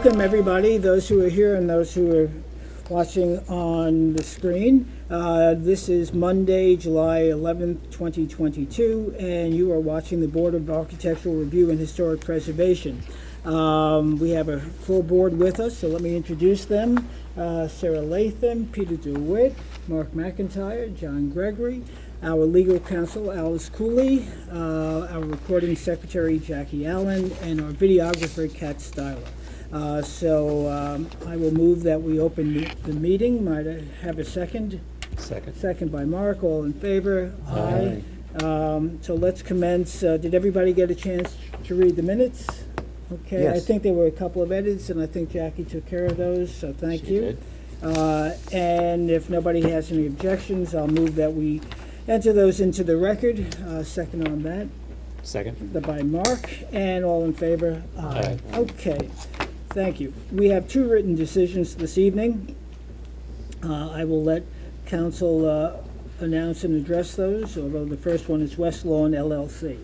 welcome everybody, those who are here and those who are watching on the screen. This is Monday, July 11th, 2022, and you are watching the Board of Architectural Review and Historic Preservation. We have a full board with us, so let me introduce them. Sarah Latham, Peter DeWitt, Mark McIntyre, John Gregory, our legal counsel, Alice Cooley, our recording secretary, Jackie Allen, and our videographer, Kat Styler. I will move that we open the meeting. Might I have a second? Second. Second by Mark. All in favor? Aye. So let's commence. Did everybody get a chance to read the minutes? Okay, Yes. I think there were a couple of edits, and I think Jackie took care of those, so thank She you. did. And if nobody has any objections, I'll move that we enter those into the record. Second on that, Second. by Mark, and all in favor? Aye. Okay, thank you. We have two written decisions this evening. I will let council announce and address those, although the first one is West Lawn LLC.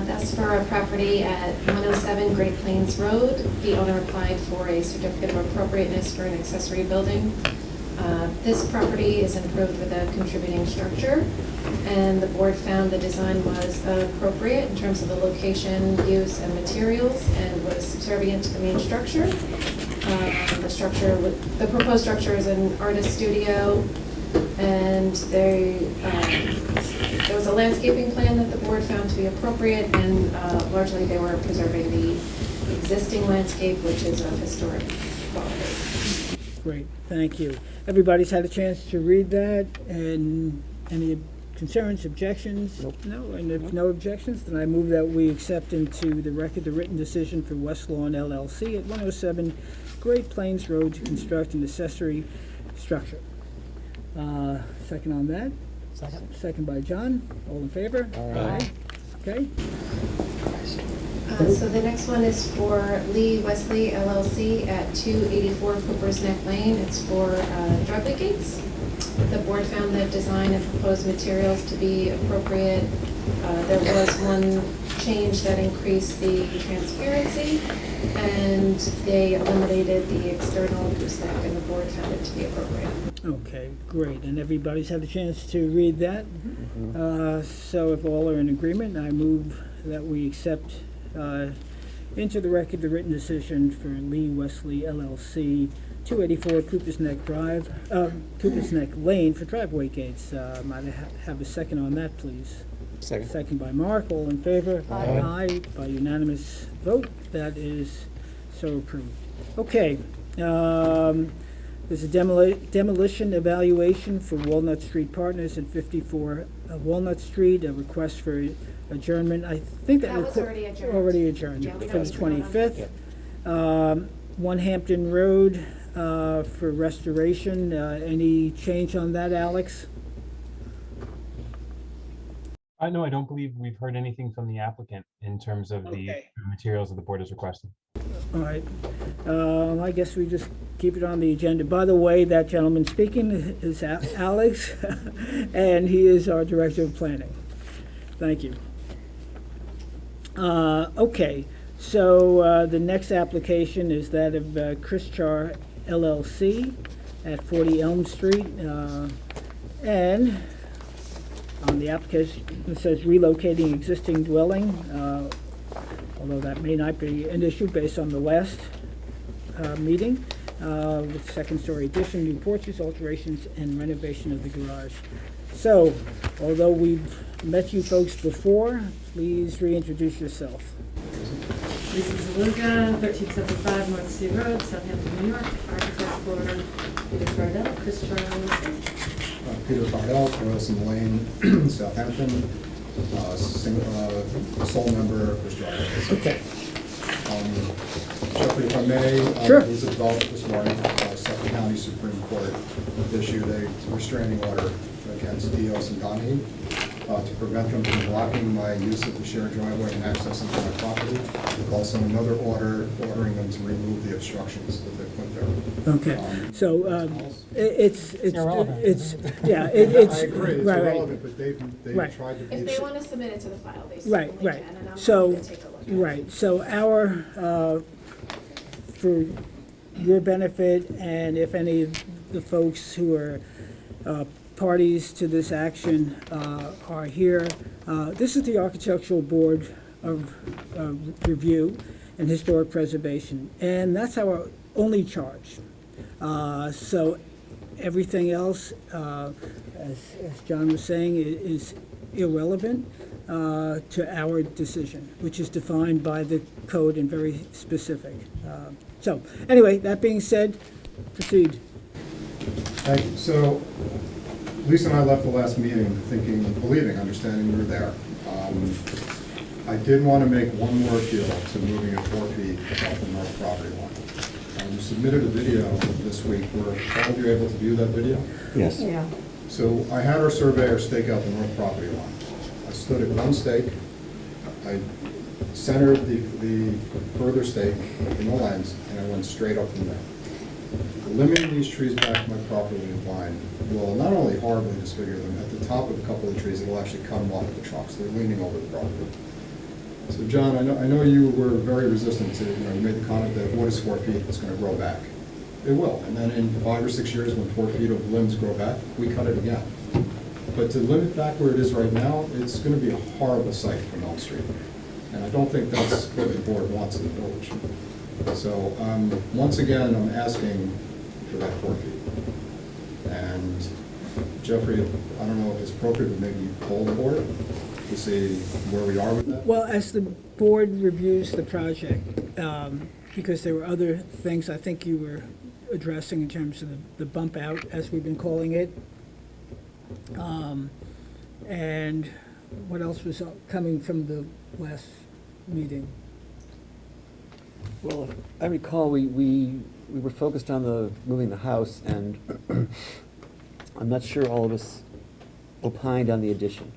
That's for a property at 107 Great Plains Road. The owner applied for a certificate of appropriateness for an accessory building. This property is improved with a contributing structure, and the board found the design was appropriate in terms of the location, use, and materials, and was subservient to the main structure. The proposed structure is an artist studio, and there was a landscaping plan that the board found to be appropriate, and largely they were preserving the existing landscape, which is of historic quality. Great, thank you. Everybody's had a chance to read that, and any concerns, objections? Nope. No, and if no objections, then I move that we accept into the record the written decision for West Lawn LLC at 107 Great Plains Road to construct an accessory structure. Second on that? Second. Second by John. All in favor? Aye. Okay, So the next one is for Lee Wesley LLC at 284 Cooper's Neck Lane. It's for driveway gates. The board found the design and proposed materials to be appropriate. There was one change that increased the transparency, and they eliminated the external gooseneck, and the board found it to be appropriate. okay, great. And everybody's had a chance to read that. So if all are in agreement, I move that we accept into the record the written decision for Lee Wesley LLC, 284 Cooper's Neck Lane for driveway gates. Might I have a second on that, please? Second. Second by Mark. All in favor? Aye. Aye. By unanimous vote, that is so approved. Okay. There's a demolition evaluation for Walnut Street Partners at 54 Walnut Street, a request for adjournment. I think that That was already adjourned. already adjourned Yeah, we for the got it on. 25th. One Hampton Road for restoration. Any change on that, Alex? No, I don't believe we've heard anything from the applicant in terms of the Okay. materials that the board is requesting. All right. I guess we just keep it on the agenda. By the way, that gentleman speaking is Alex, and he is our Director of Planning. Thank you. Okay, so the next application is that of Chris Char LLC at 40 Elm Street. And on the application, it says relocating existing dwelling, although that may not be an issue based on the last meeting, with second-story addition, new porches, alterations, and renovation of the garage. So, although we've met you folks before, please reintroduce yourself. Lisa Zaluga, 1375 North Sea Road, Southampton, New York. Architect for Peter Cardell, Chris Charles. Peter Cardell, Carlson Lane, Southampton, sole member, Chris Charles. Okay. Jeffrey, if I may, Sure. There's a development this morning, Suffolk County Supreme Court issued a restraining order against Dios and Donahue to prevent them from blocking my use of the shared driveway and access into my property. Also another order ordering them to remove the obstructions that they put there. Okay, so it's irrelevant. it's I it's agree, it's right, irrelevant, but they've Right. tried to. If they want to submit it to the file, they Right, certainly right. can, and I'm So, happy to take a look at it. right, so our for your benefit, and if any of the folks who are parties to this action are here, this is the Architectural Board of Review and Historic Preservation, and that's our only charge. So everything else, as John was saying, is irrelevant to our decision, which is defined by the code and very specific. So anyway, that being said, proceed. Thank you. So Lisa and I left the last meeting thinking, believing, understanding we were there. I did want to make one more appeal to moving it 4 feet off the north property line. We submitted a video this week. Were all of you able to view that video? Yes. Yeah. So I had our surveyor stake out the north property line. I stood at one stake. I centered the further stake in the lens, and I went straight up from there. Limiting these trees back to my property line will not only horribly disfigure them, at the top of a couple of trees, it will actually cut them off at the trunks. They're leaning over the property. So John, I know you were very resistant to, you made the comment that what is 4 feet, it's going to grow back. It will, and then in 5 or 6 years, when 4 feet of limbs grow back, we cut it again. But to limit back where it is right now, it's going to be a horrible sight from Elm Street. And I don't think that's what the board wants in the village. So once again, I'm asking for that 4 feet. And Jeffrey, I don't know if it's appropriate, but maybe you poll the board to see where we are with that? Well, as the board reviews the project, because there were other things I think you were addressing in terms of the bump out, as we've been calling it. And what else was coming from the last meeting? Well, if I recall, we were focused on moving the house, and I'm not sure all of us opined on the addition.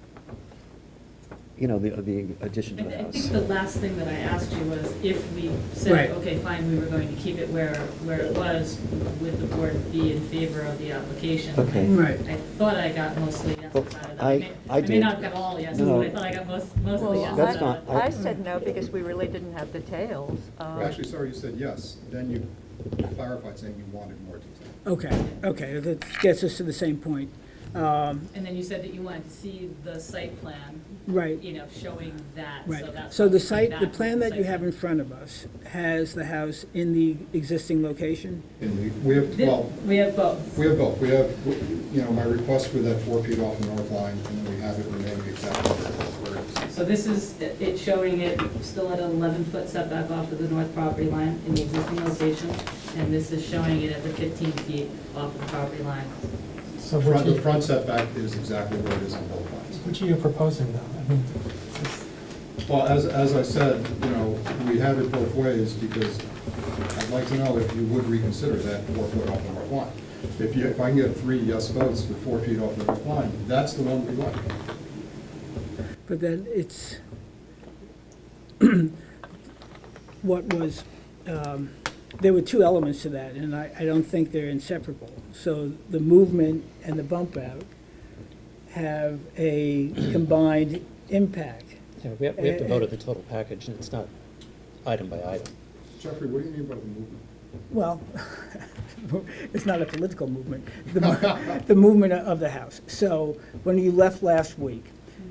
The addition to the I house. think the last thing that I asked you was if we said, Right. okay, fine, we were going to keep it where it was, would the board be in favor of the application? Okay. Right. I thought I got mostly yeses out of that. I may did. not have got all yeses, No. but I thought I got mostly Well, yeses That's out fine. of it. I said no because we really didn't have details. Actually, sorry, you said yes. Then you clarified saying you wanted more detail. Okay, that gets us to the same point. And then you said that you wanted to see the site plan, Right. showing that, Right. so that's. So why the we site, came the back plan with that you site have in plan. front of us has the house in the existing location? We have, well, We have both. we have both. We have, my request for that 4 feet off the north line, and then we have it remaining exactly where it is. So this is, it's showing it still at an 11-foot setback off of the north property line in the existing location, and this is showing it at the 15 feet off of the property line. So The front setback is exactly where it is on both lines. which are you proposing though? I mean, Well, as I said, we have it both ways because I'd like to know if you would reconsider that 4 foot off the north line. If I can get 3 yes votes for 4 feet off the north line, that's the one we like. But then it's, what was, there were two elements to that, and I don't think they're inseparable. So the movement and the bump out have a combined impact. Yeah, we have to vote on the total package, and it's not item by item. Jeffrey, what do you mean by the movement? Well, it's not a political movement, the movement of the house. So when you left last week,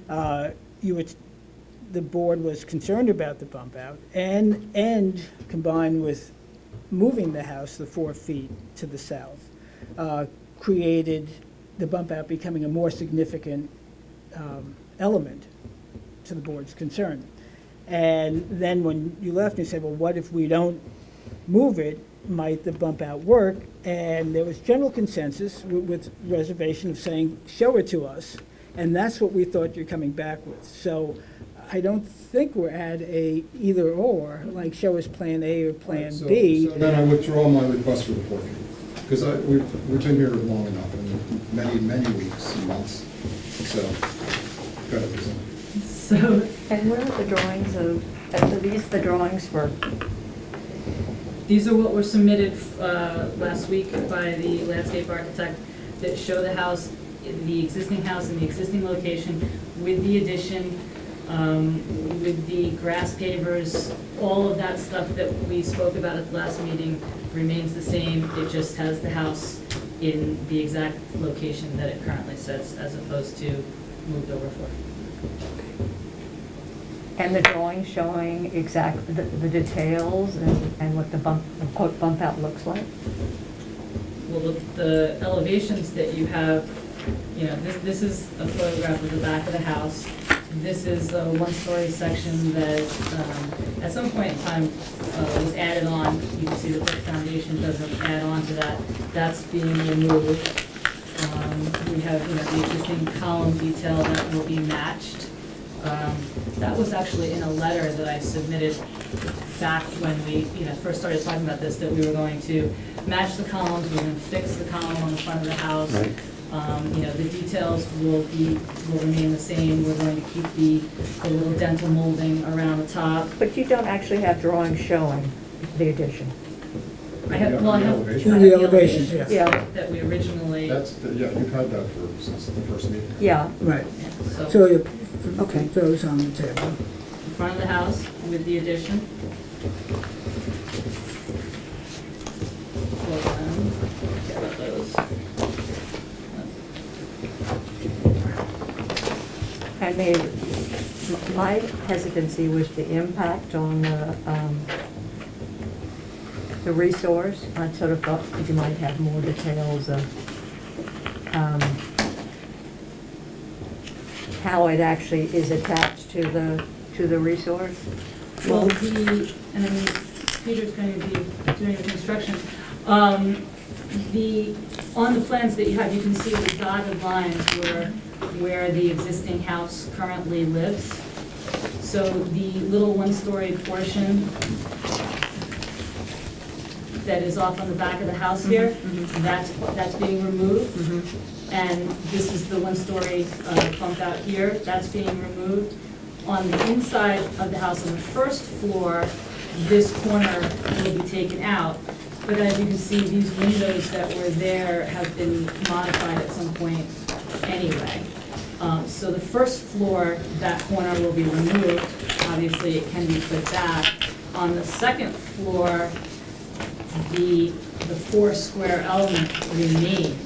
the board was concerned about the bump out and combined with moving the house the 4 feet to the south, created the bump out becoming a more significant element to the board's concern. And then when you left, you said, well, what if we don't move it? Might the bump out work? And there was general consensus with reservation of saying, show it to us. And that's what we thought you're coming back with. So I don't think we're at a either or, like show us plan A or plan So- B. So then I withdraw my request for the 4 feet. Because we've been here long enough, and many weeks and months. So, go ahead, Lisa. So And where are the drawings are these the drawings for? these are what were submitted last week by the landscape architect that show the house, the existing house in the existing location with the addition With the grass pavers, all of that stuff that we spoke about at the last meeting remains the same. It just has the house in the exact location that it currently sits, as opposed to moved over for. And the drawing showing the details and what the quote bump out looks like? Well, the elevations that you have, this is a photograph of the back of the house. This is a one-story section that at some point in time was added on. You can see the brick foundation doesn't add on to that. That's being removed. We have, the existing column detail that will be matched. That was actually in a letter that I submitted back when we, first started talking about this, that we were going to match the columns, we we're going to fix the column on the front of the house. Right. The details will remain the same. We're going to keep the little dental molding around the top. But you don't actually have drawings showing the addition? I have, The well, I have elevation. I have The elevations, elevations yeah. that we originally. Yeah, you've had that since the first meeting. Yeah. Right. So, So you Okay. put those on the table. in front of the house with the addition. Floor plan. Get rid of those. And my hesitancy was the impact on the resource. I sort of thought you might have more details of how it actually is attached to the resource. Well, and I mean, Peter's going to be doing the construction. On the plans that you have, you can see the dotted lines where the existing house currently lives. So the little one-story portion that is off on the back of the house here, that's being removed. And this is the one-story bump out here, that's being removed. On the inside of the house, on the first floor, this corner will be taken out. But as you can see, these windows that were there have been modified at some point anyway. So the first floor, that corner will be removed. Obviously, it can be put back. On the second floor, the 4 square element remains.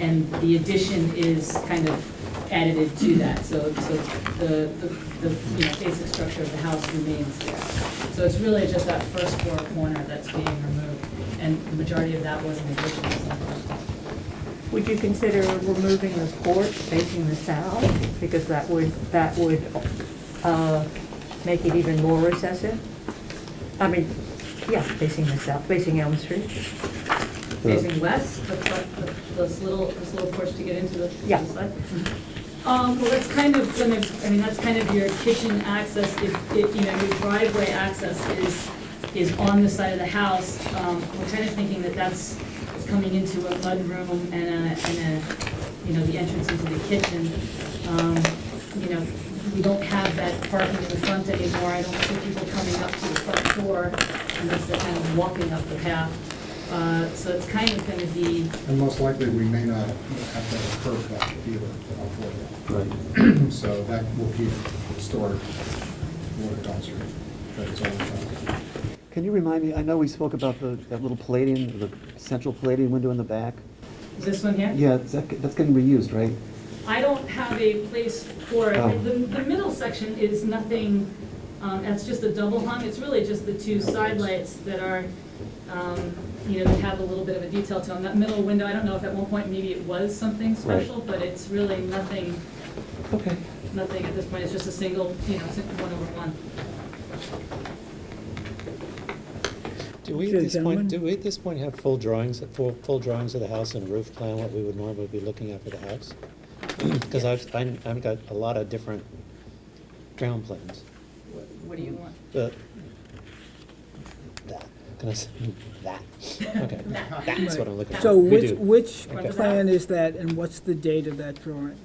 And the addition is kind of edited to that. So the basic structure of the house remains there. So it's really just that first floor corner that's being removed. And the majority of that was an addition. Would you consider removing the porch facing the south? Because that would make it even more recessive? I mean, yeah, facing the south, facing Elm Street. Facing west, this little porch to get into the Yeah. side. Well, that's kind of that's kind of your kitchen access. If your driveway access is on the side of the house, we're kind of thinking that that's coming into a mudroom and the entrance into the kitchen. We don't have that parking in the front anymore. I don't see people coming up to the front door unless they're kind of walking up the path. So it's kind of going to be. And most likely, we may not have to have a curb cut either for Right. that. So that will keep stored for the dumpster. That's all done. Can you remind me, I know we spoke about that little Palladian, the central Palladian window in the back. Is this one here? Yeah, that's getting reused, right? I don't have a place for it. Oh. The middle section is nothing, that's just a double hung. It's really just the 2 side lights that are, they have a little bit of a detail to them. That middle window, I don't know if at one point maybe it was something special, but it's really nothing, Okay. nothing at this point. It's just a single, 1/1. Do we Okay, at this point, gentlemen. at this point have full drawings of the house and a roof plan, what we would normally be looking at for the house? Because I've got a lot of different ground plans. What do you want? That. Can I say that? Okay, that's what I'm looking for. So We do. which Okay. plan is that, and what's the date of that drawing?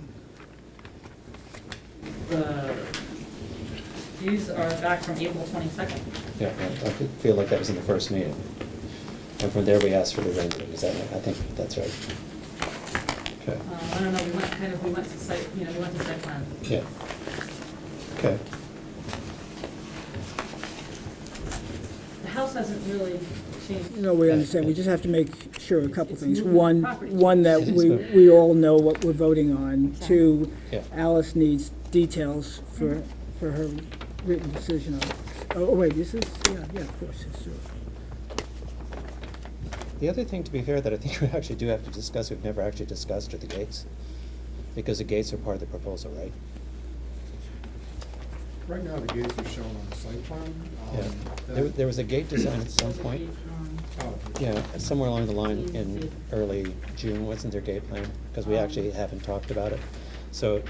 These are back from April 22nd. Yeah, I feel like that was in the first meeting. And from there, we asked for the rendering. Is that right? I think that's right. Okay, I don't know, we went to site, we went to site plan. yeah. Okay, The house hasn't really changed. No, we understand, we just have to make sure a couple It's things. moving One, property. that we all know what we're voting on. Two, yeah. Alice needs details for her written decision on it. Oh, wait, this is, yeah, of course, it's true. The other thing, to be fair, that I think we actually do have to discuss, we've never actually discussed, are the gates. Because the gates are part of the proposal, right? Right now, the gates are shown on the site plan. Yeah. There was a gate design at some point. Oh, Yeah, somewhere along the line in early June, wasn't there gate plan? Because we actually haven't talked about it. So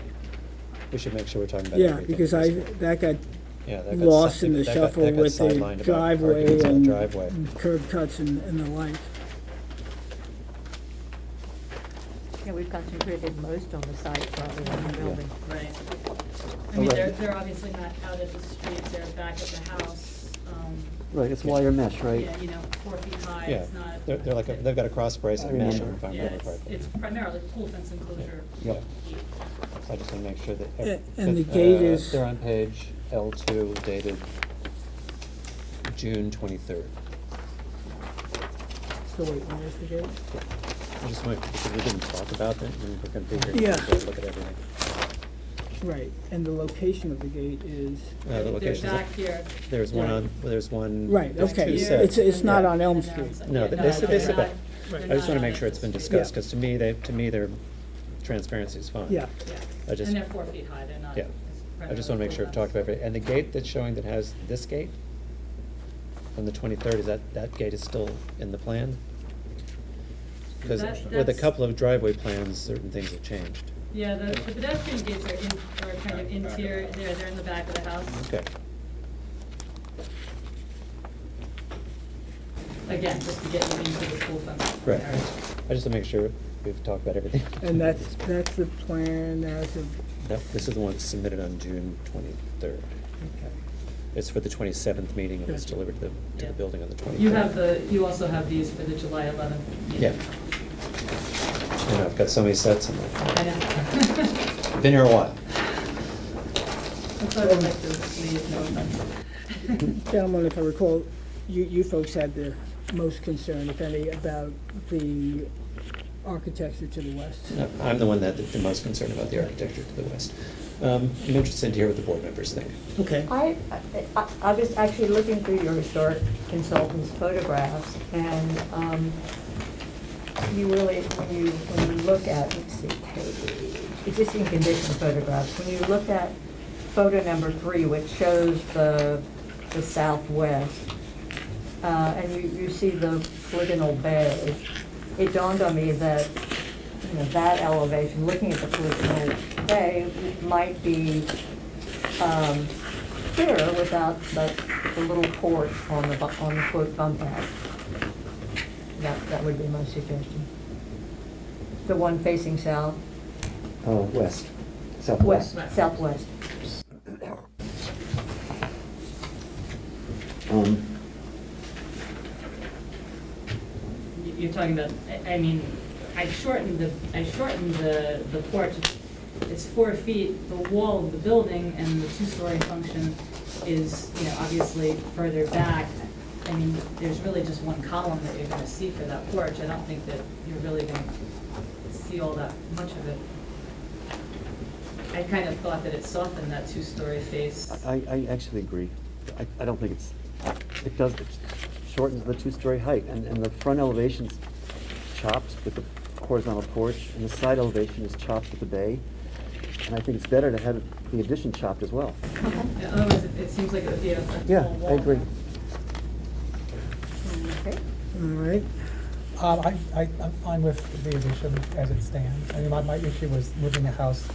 we should make sure we're talking about Yeah, everything. because that got Yeah, that got lost in the that got- shuffle that got with the sidelined about driveway arguments on the and driveway. curb cuts and the like. Yeah, we've concentrated most on the site rather than the building. Right. I Oh, mean, right. they're obviously not out at the street, they're back at the house. Right, it's wire mesh, right? Yeah, 4 feet high, Yeah, it's not. they're like, they've got a cross brace I and mesh, remember. if I Yeah, remember correctly. it's primarily pool fence enclosure. Yep. So I just want to make sure that. And the that, gate is- They're on page L2 dated June 23rd. So wait, where's the gate? I just want, because we didn't talk about that, and we're going to be here Yeah. to look at everything. Right, and the location of the gate is, The They're locations, back here. there's one. right, there's okay, two here. sets. it's not Yeah. on Elm And they're Street. outside. No, Yeah, they they're said not- that. they're I just not want to on make the sure it's been street. discussed, Yeah. because to me, their transparency is fine. Yeah, Yeah, I just, and they're 4 feet high, they're not. yeah, I just want to make sure we've talked about everything. And the gate that's showing that has this gate from the 23rd, is that gate is still in the plan? Because with a That's- couple of driveway plans, certain things have changed. Yeah, the pedestrian gates are kind of interior, they're in the back of the house. Okay, Again, just to get you into the pool fence. right. area. I just want to make sure we've talked about everything. and that's the plan as of, This is the one that's submitted on June 23rd. okay. It's for the 27th meeting, and it's Gotcha. delivered to Yeah. the building on the 23rd. You also have these for the July 11th meeting. Yeah. You know, I've got so many sets, I'm like, I know. been here a while. That's why I like to leave, no offense. Gentlemen, if I recall, you folks had the most concern, if any, about the architecture to the west. No, I'm the one the most concerned about the architecture to the west. I'm interested to hear what the board members think. Okay. I was actually looking through your historic consultant's photographs, and you really, when you look at, let's see, page, existing condition photographs, when you look at photo number 3, which shows the southwest, and you see the polygonal bay, it dawned on me that, that elevation, looking at the polygonal bay, might be clearer without the little porch on the quote bump out. That would be my suggestion. The one facing south, West, southwest. southwest. You're talking about, I mean, I shortened the porch. It's 4 feet, the wall of the building and the 2-story function is, obviously further back. I mean, there's really just one column that you're gonna see for that porch. I don't think that you're really gonna see all that much of it. I kind of thought that it softened that 2-story face. I actually agree. I don't think it shortens the 2-story height, and the front elevation's chopped with the horizontal porch, and the side elevation is chopped with the bay. And I think it's better to have the addition chopped as well. Yeah, otherwise, it seems like it would be a Yeah, whole I wall. agree. Okay. All right. I'm fine with the addition as it stands. I mean, my issue was moving the house,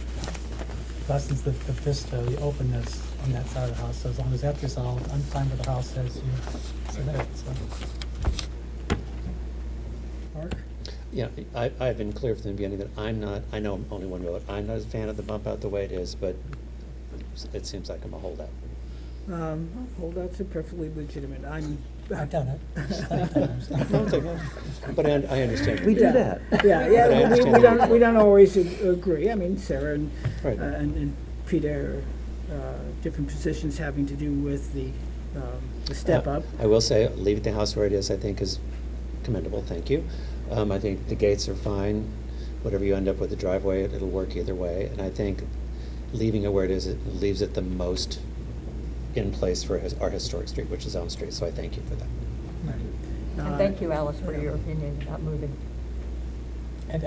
lessens the vista, the openness on that side of the house. So as long as that's resolved, I'm fine with the house as you submitted, so. Mark? Yeah, I've been clear from the beginning that I know I'm only one vote, I'm not a fan of the bump out the way it is, but it seems like I'm a holdout. Holdouts are perfectly legitimate. I'm I've done it. Sometimes. No, it's okay. But I understand. We do Yeah. that. Yeah, But I yeah, understand we where you're don't always agree. I mean, Sarah and, Right. and Peter, different positions having to do with the step up. I will say, leaving the house where it is, I think, is commendable, thank you. I think the gates are fine. Whatever you end up with the driveway, it'll work either way. And I think leaving it where it is, it leaves it the most in place for our historic street, which is Elm Street, so I thank you for that. And thank you, Alice, for your opinion about moving. And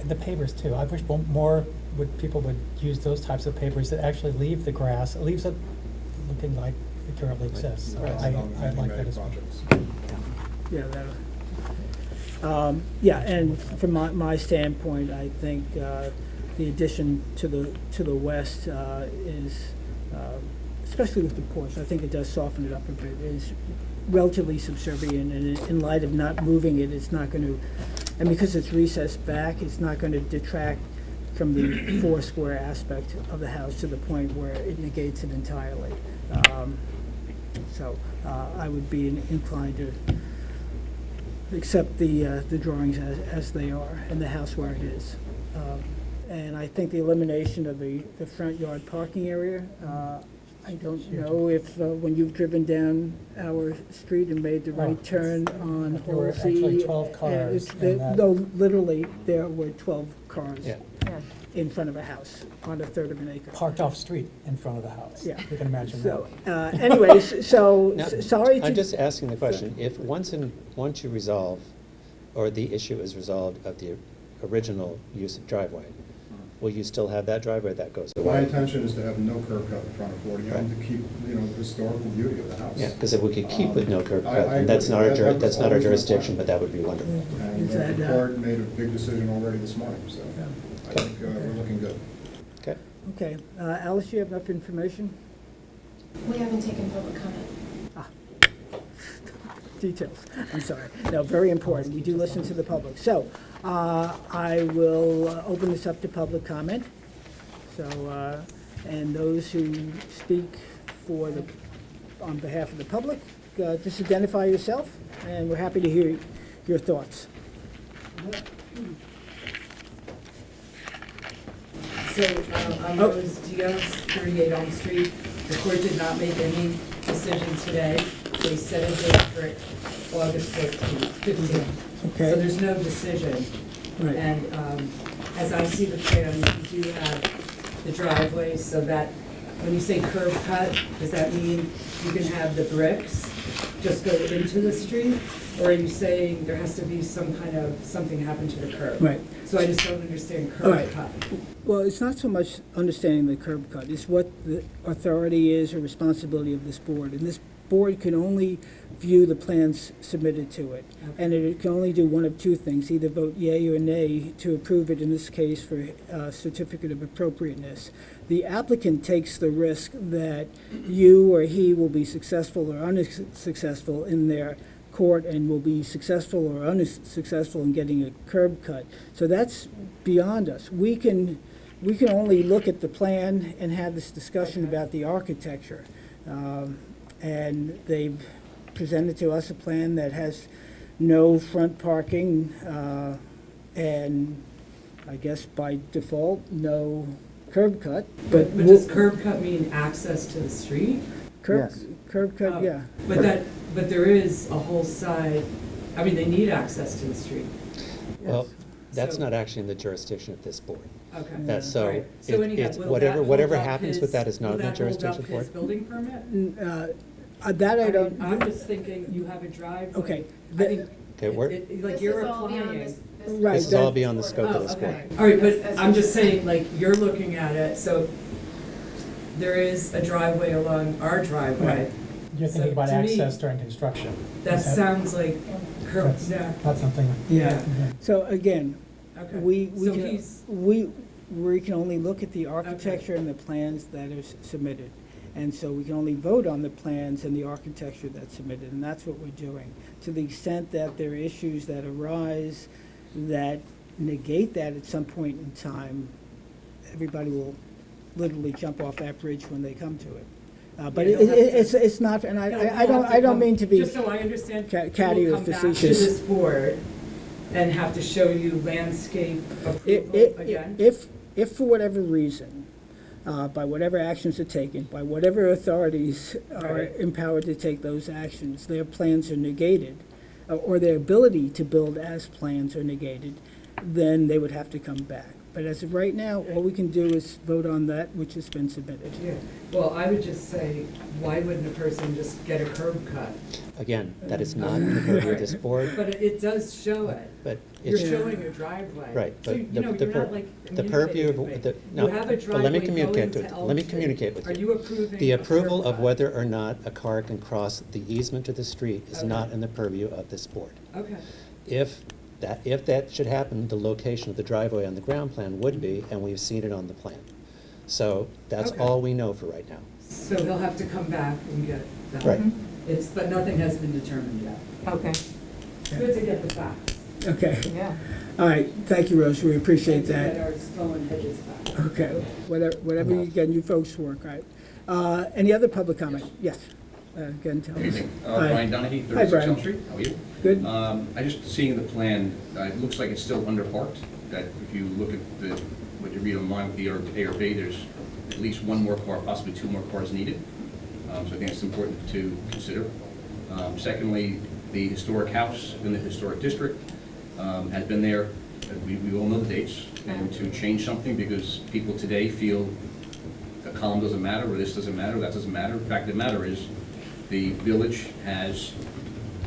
the pavers too. I wish more people would use those types of pavers that actually leave the grass. It leaves it looking like it currently exists. So That's I on like many that as well. projects. Yeah, yeah, and from my standpoint, I think the addition to the west is, especially with the porch, I think it does soften it up a bit. Is relatively subservient, and in light of not moving it, it's not going to, and because it's recessed back, it's not going to detract from the four-square aspect of the house to the point where it negates it entirely. So I would be inclined to accept the drawings as they are and the house where it is. And I think the elimination of the front yard parking area, I don't know if when you've driven down our street and made the right turn on There were Halsey. actually 12 cars in that. No, literally, there were 12 cars Yeah. Yeah. in front of a house on a third of an acre. Parked off street in front of the house. Yeah. You can imagine that. So, anyways, so, Now, sorry to. I'm just asking the question, if once you resolve, or the issue is resolved of the original use of driveway, will you still have that driveway that goes My away? intention is to have no curb cut in front of 40 and to keep, the historical beauty of the house. Yeah, because if we could keep with no curb I cut, and that's agree. not our, That was that's not our always my jurisdiction, plan. but that would be wonderful. And Is that, the board made a big decision already this morning, so I think we're looking good. Okay. Okay, Alice, you have enough information? We haven't taken public comment. Details, I'm sorry. No, very important, we do listen to the public. So, I will open this up to public comment. So, and those who speak on behalf of the public, just identify yourself, and we're happy to hear your thoughts. So, I'm Oh. Rose Diaz, 38 Elm Street. The court did not make any decision today. They set a date for August 15th. Okay. So there's no decision. Right. And as I see the plan, you do have the driveway, so that, when you say curb cut, does that mean you can have the bricks just go into the street? Or are you saying there has to be some kind of, something happen to the curb? Right. So I just don't understand All right. curb cut. Well, it's not so much understanding the curb cut, it's what the authority is or responsibility of this board. And this board can only view the plans submitted to it. And it can only do one of two things, either vote yea or nay to approve it, in this case for certificate of appropriateness. The applicant takes the risk that you or he will be successful or unsuccessful in their court and will be successful or unsuccessful in getting a curb cut. So that's beyond us. We can only look at the plan and have this discussion about the architecture. And they've presented to us a plan that has no front parking, and I guess by default, no curb cut. But does curb cut mean access to the street? Curb, Yes. curb cut, Oh. yeah. But there is a whole side, I mean, they need access to the street. Well, that's So- not actually in the jurisdiction of this board. Okay. That's so, Alright. So anyhow, it's, will whatever, that whatever hold up happens with that his- is not in the will that hold jurisdiction up of his the board. building permit? That I mean, don't. I'm just thinking, you have a driveway. Okay. I think, Okay, we're, like you're applying. Right, this is all beyond the scope of Oh, this board. okay. All right, but I'm just saying, like, you're looking at it, so there is a driveway along our driveway. You're thinking So about to me- access during construction. That Is that- sounds like curb, That's yeah, not something. Yeah. So again, okay. we So can, he's, we can only look at the architecture and the plans that are submitted. And so we can only vote on the plans and the architecture that's submitted, and that's what we're doing. To the extent that there are issues that arise that negate that at some point in time, everybody will literally jump off that bridge when they come to it. But Yeah, you'll have to- it's not, and No, you'll I don't, have to I don't come- mean to be, Just so I understand, ca- you catty will or come back to facetious. this board and have to show you landscape I- approval again? If for whatever reason, by whatever actions are taken, by whatever authorities are Right. empowered to take those actions, their plans are negated, or their ability to build as plans are negated, then they would have to come back. But as of right now, all we can do is vote on that which has been submitted. Yeah, well, I would just say, why wouldn't a person just get a curb cut? Again, that is not the purview of this board, But it does show it. but You're it's, showing your driveway. right, So, but you the, know, the you're pur- not like the purview communicating with of, me. the, no, You have a but let driveway me going communicate to with, Elm let me Street. communicate with you. Are you approving The a curb approval of cut? whether or not a car can cross the easement to the street is Okay. not in the purview of this board. Okay, If that should happen, the location of the driveway on the ground plan would be, and we've seen it on the plan. So that's Okay. all we know for right now. so he'll have to come back and get that. Right. But nothing has been determined yet. Okay, Good to get the facts. Okay, yeah. all right, thank you, Rose, we appreciate And to get that. our stolen hedges back. Okay, whatever you get, you folks work, all right. Any other public comment? Yes, again, tell us. Evening. Hi. Brian Donahue, Hi, 36 Brian. Elm Street. How are you? Good? I just seeing the plan, it looks like it's still underparked. That if you look at what you read online with the ARB, there's at least one more car, possibly two more cars needed. So I think it's important to consider. Secondly, the historic house in the historic district has been there. We all know the dates. And to change something because people today feel the column doesn't matter, or this doesn't matter, that doesn't matter. The fact of the matter is, the village has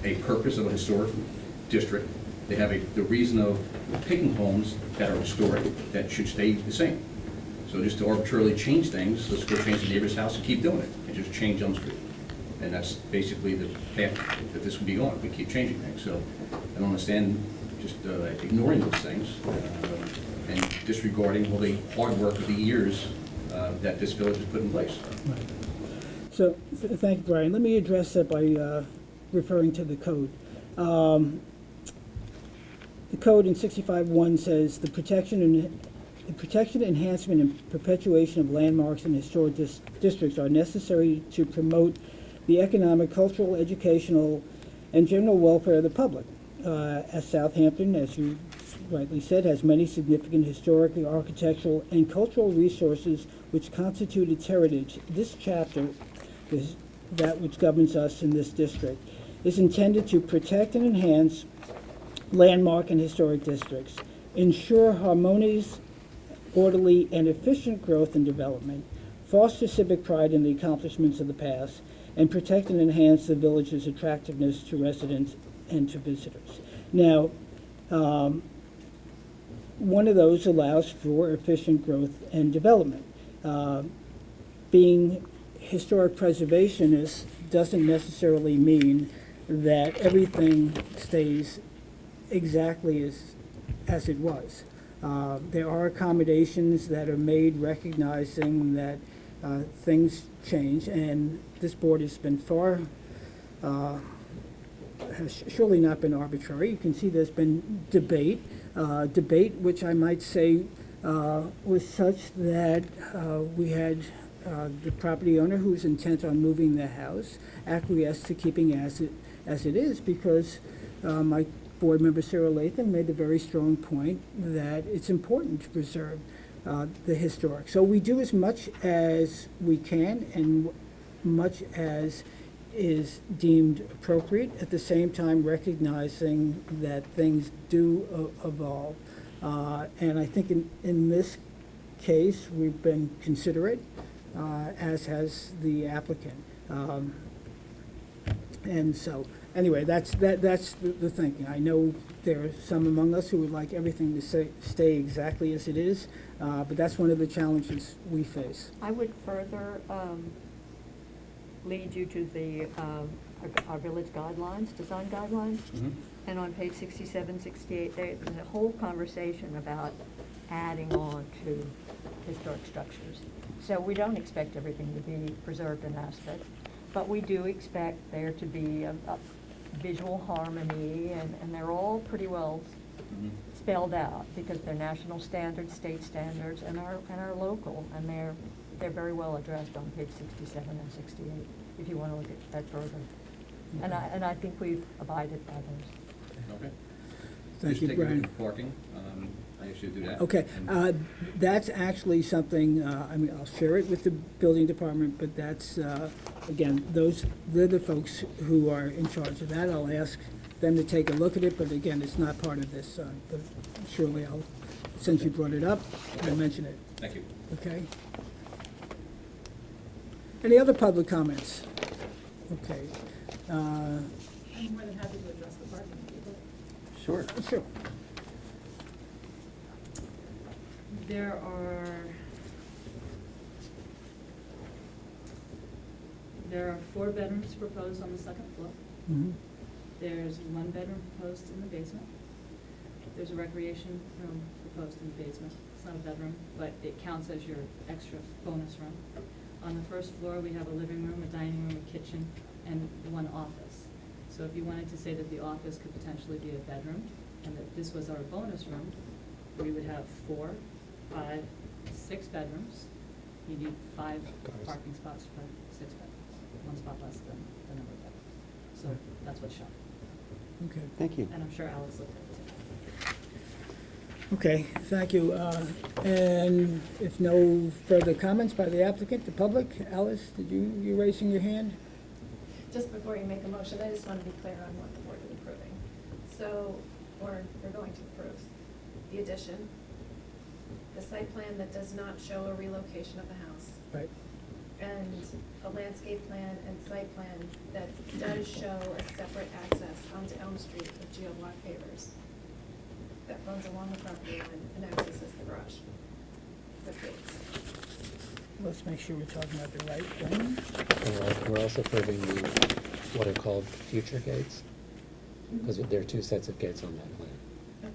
a purpose of a historic district. They have the reason of picking homes that are historic, that should stay the same. So just to arbitrarily change things, let's go change the neighbor's house and keep doing it, and just change Elm Street. And that's basically the path that this would be on, if we keep changing things. So I don't understand just ignoring those things and disregarding all the hard work of the years that this village has put in place. So, thank you, Brian. Let me address that by referring to the code. The code in 65-1 says the protection, enhancement, and perpetuation of landmarks in historic districts are necessary to promote the economic, cultural, educational, and general welfare of the public. As Southampton, as you rightly said, has many significant historic, architectural, and cultural resources which constitute its heritage, this chapter is that which governs us in this district, is intended to protect and enhance landmark and historic districts, ensure harmonious, orderly, and efficient growth and development, foster civic pride in the accomplishments of the past, and protect and enhance the village's attractiveness to residents and to visitors. Now, one of those allows for efficient growth and development. Being historic preservationist doesn't necessarily mean that everything stays exactly as it was. There are accommodations that are made recognizing that things change, and this board has been has surely not been arbitrary. You can see there's been debate which I might say was such that we had the property owner who's intent on moving the house acquiesced to keeping as it is, because my board member Sarah Latham made the very strong point that it's important to preserve the historic. So we do as much as we can and much as is deemed appropriate, at the same time recognizing that things do evolve. And I think in this case, we've been considerate, as has the applicant. And so, anyway, that's the thinking. I know there are some among us who would like everything to stay exactly as it is, but that's one of the challenges we face. I would further lead you to the our village guidelines, design guidelines. And on page 67, 68, there's a whole conversation about adding on to historic structures. So we don't expect everything to be preserved in aspect, but we do expect there to be a visual harmony, and they're all pretty well spelled out because they're national standards, state standards, and our local, and they're they're very well addressed on page 67 and 68, if you want to look at that further. And I think we've abided by those. Okay. Thank Just you, take a look Brian. at Parking, I should do that. Okay, And- that's actually something, I mean, I'll share it with the building department, but that's, again, they're the folks who are in charge of that. I'll ask them to take a look at it, but again, it's not part of this, but surely I'll, since you brought it up, I'll mention it, Thank you. okay? Any other public comments? Okay. I'm more than happy to address the parking people. Sure. Sure. There are 4 bedrooms proposed on the second floor. Mhm. There's 1 bedroom proposed in the basement. There's a recreation room proposed in the basement. It's not a bedroom, but it counts as your extra bonus room. On the first floor, we have a living room, a dining room, a kitchen, and 1 office. So if you wanted to say that the office could potentially be a bedroom, and that this was our bonus room, we would have 4, 5, 6 bedrooms. You need 5 Cars. parking spots for 6 bedrooms, 1 spot less than the number of bedrooms. So that's what's shown. Okay. Thank you. And I'm sure Alice looked at it too. Okay, thank you. And if no further comments by the applicant, the public, Alice, you raising your hand? Just before you make a motion, I just want to be clear on what the board is approving. So, or we're going to approve the addition, the site plan that does not show a relocation of the house, Right. and a landscape plan and site plan that does show a separate access onto Elm Street with geoblock pavers that runs along the property line and accesses the garage with gates. Let's make sure we're talking about the right thing. We're also approving the, what are called future gates, because there are 2 sets of gates on that plan. Okay.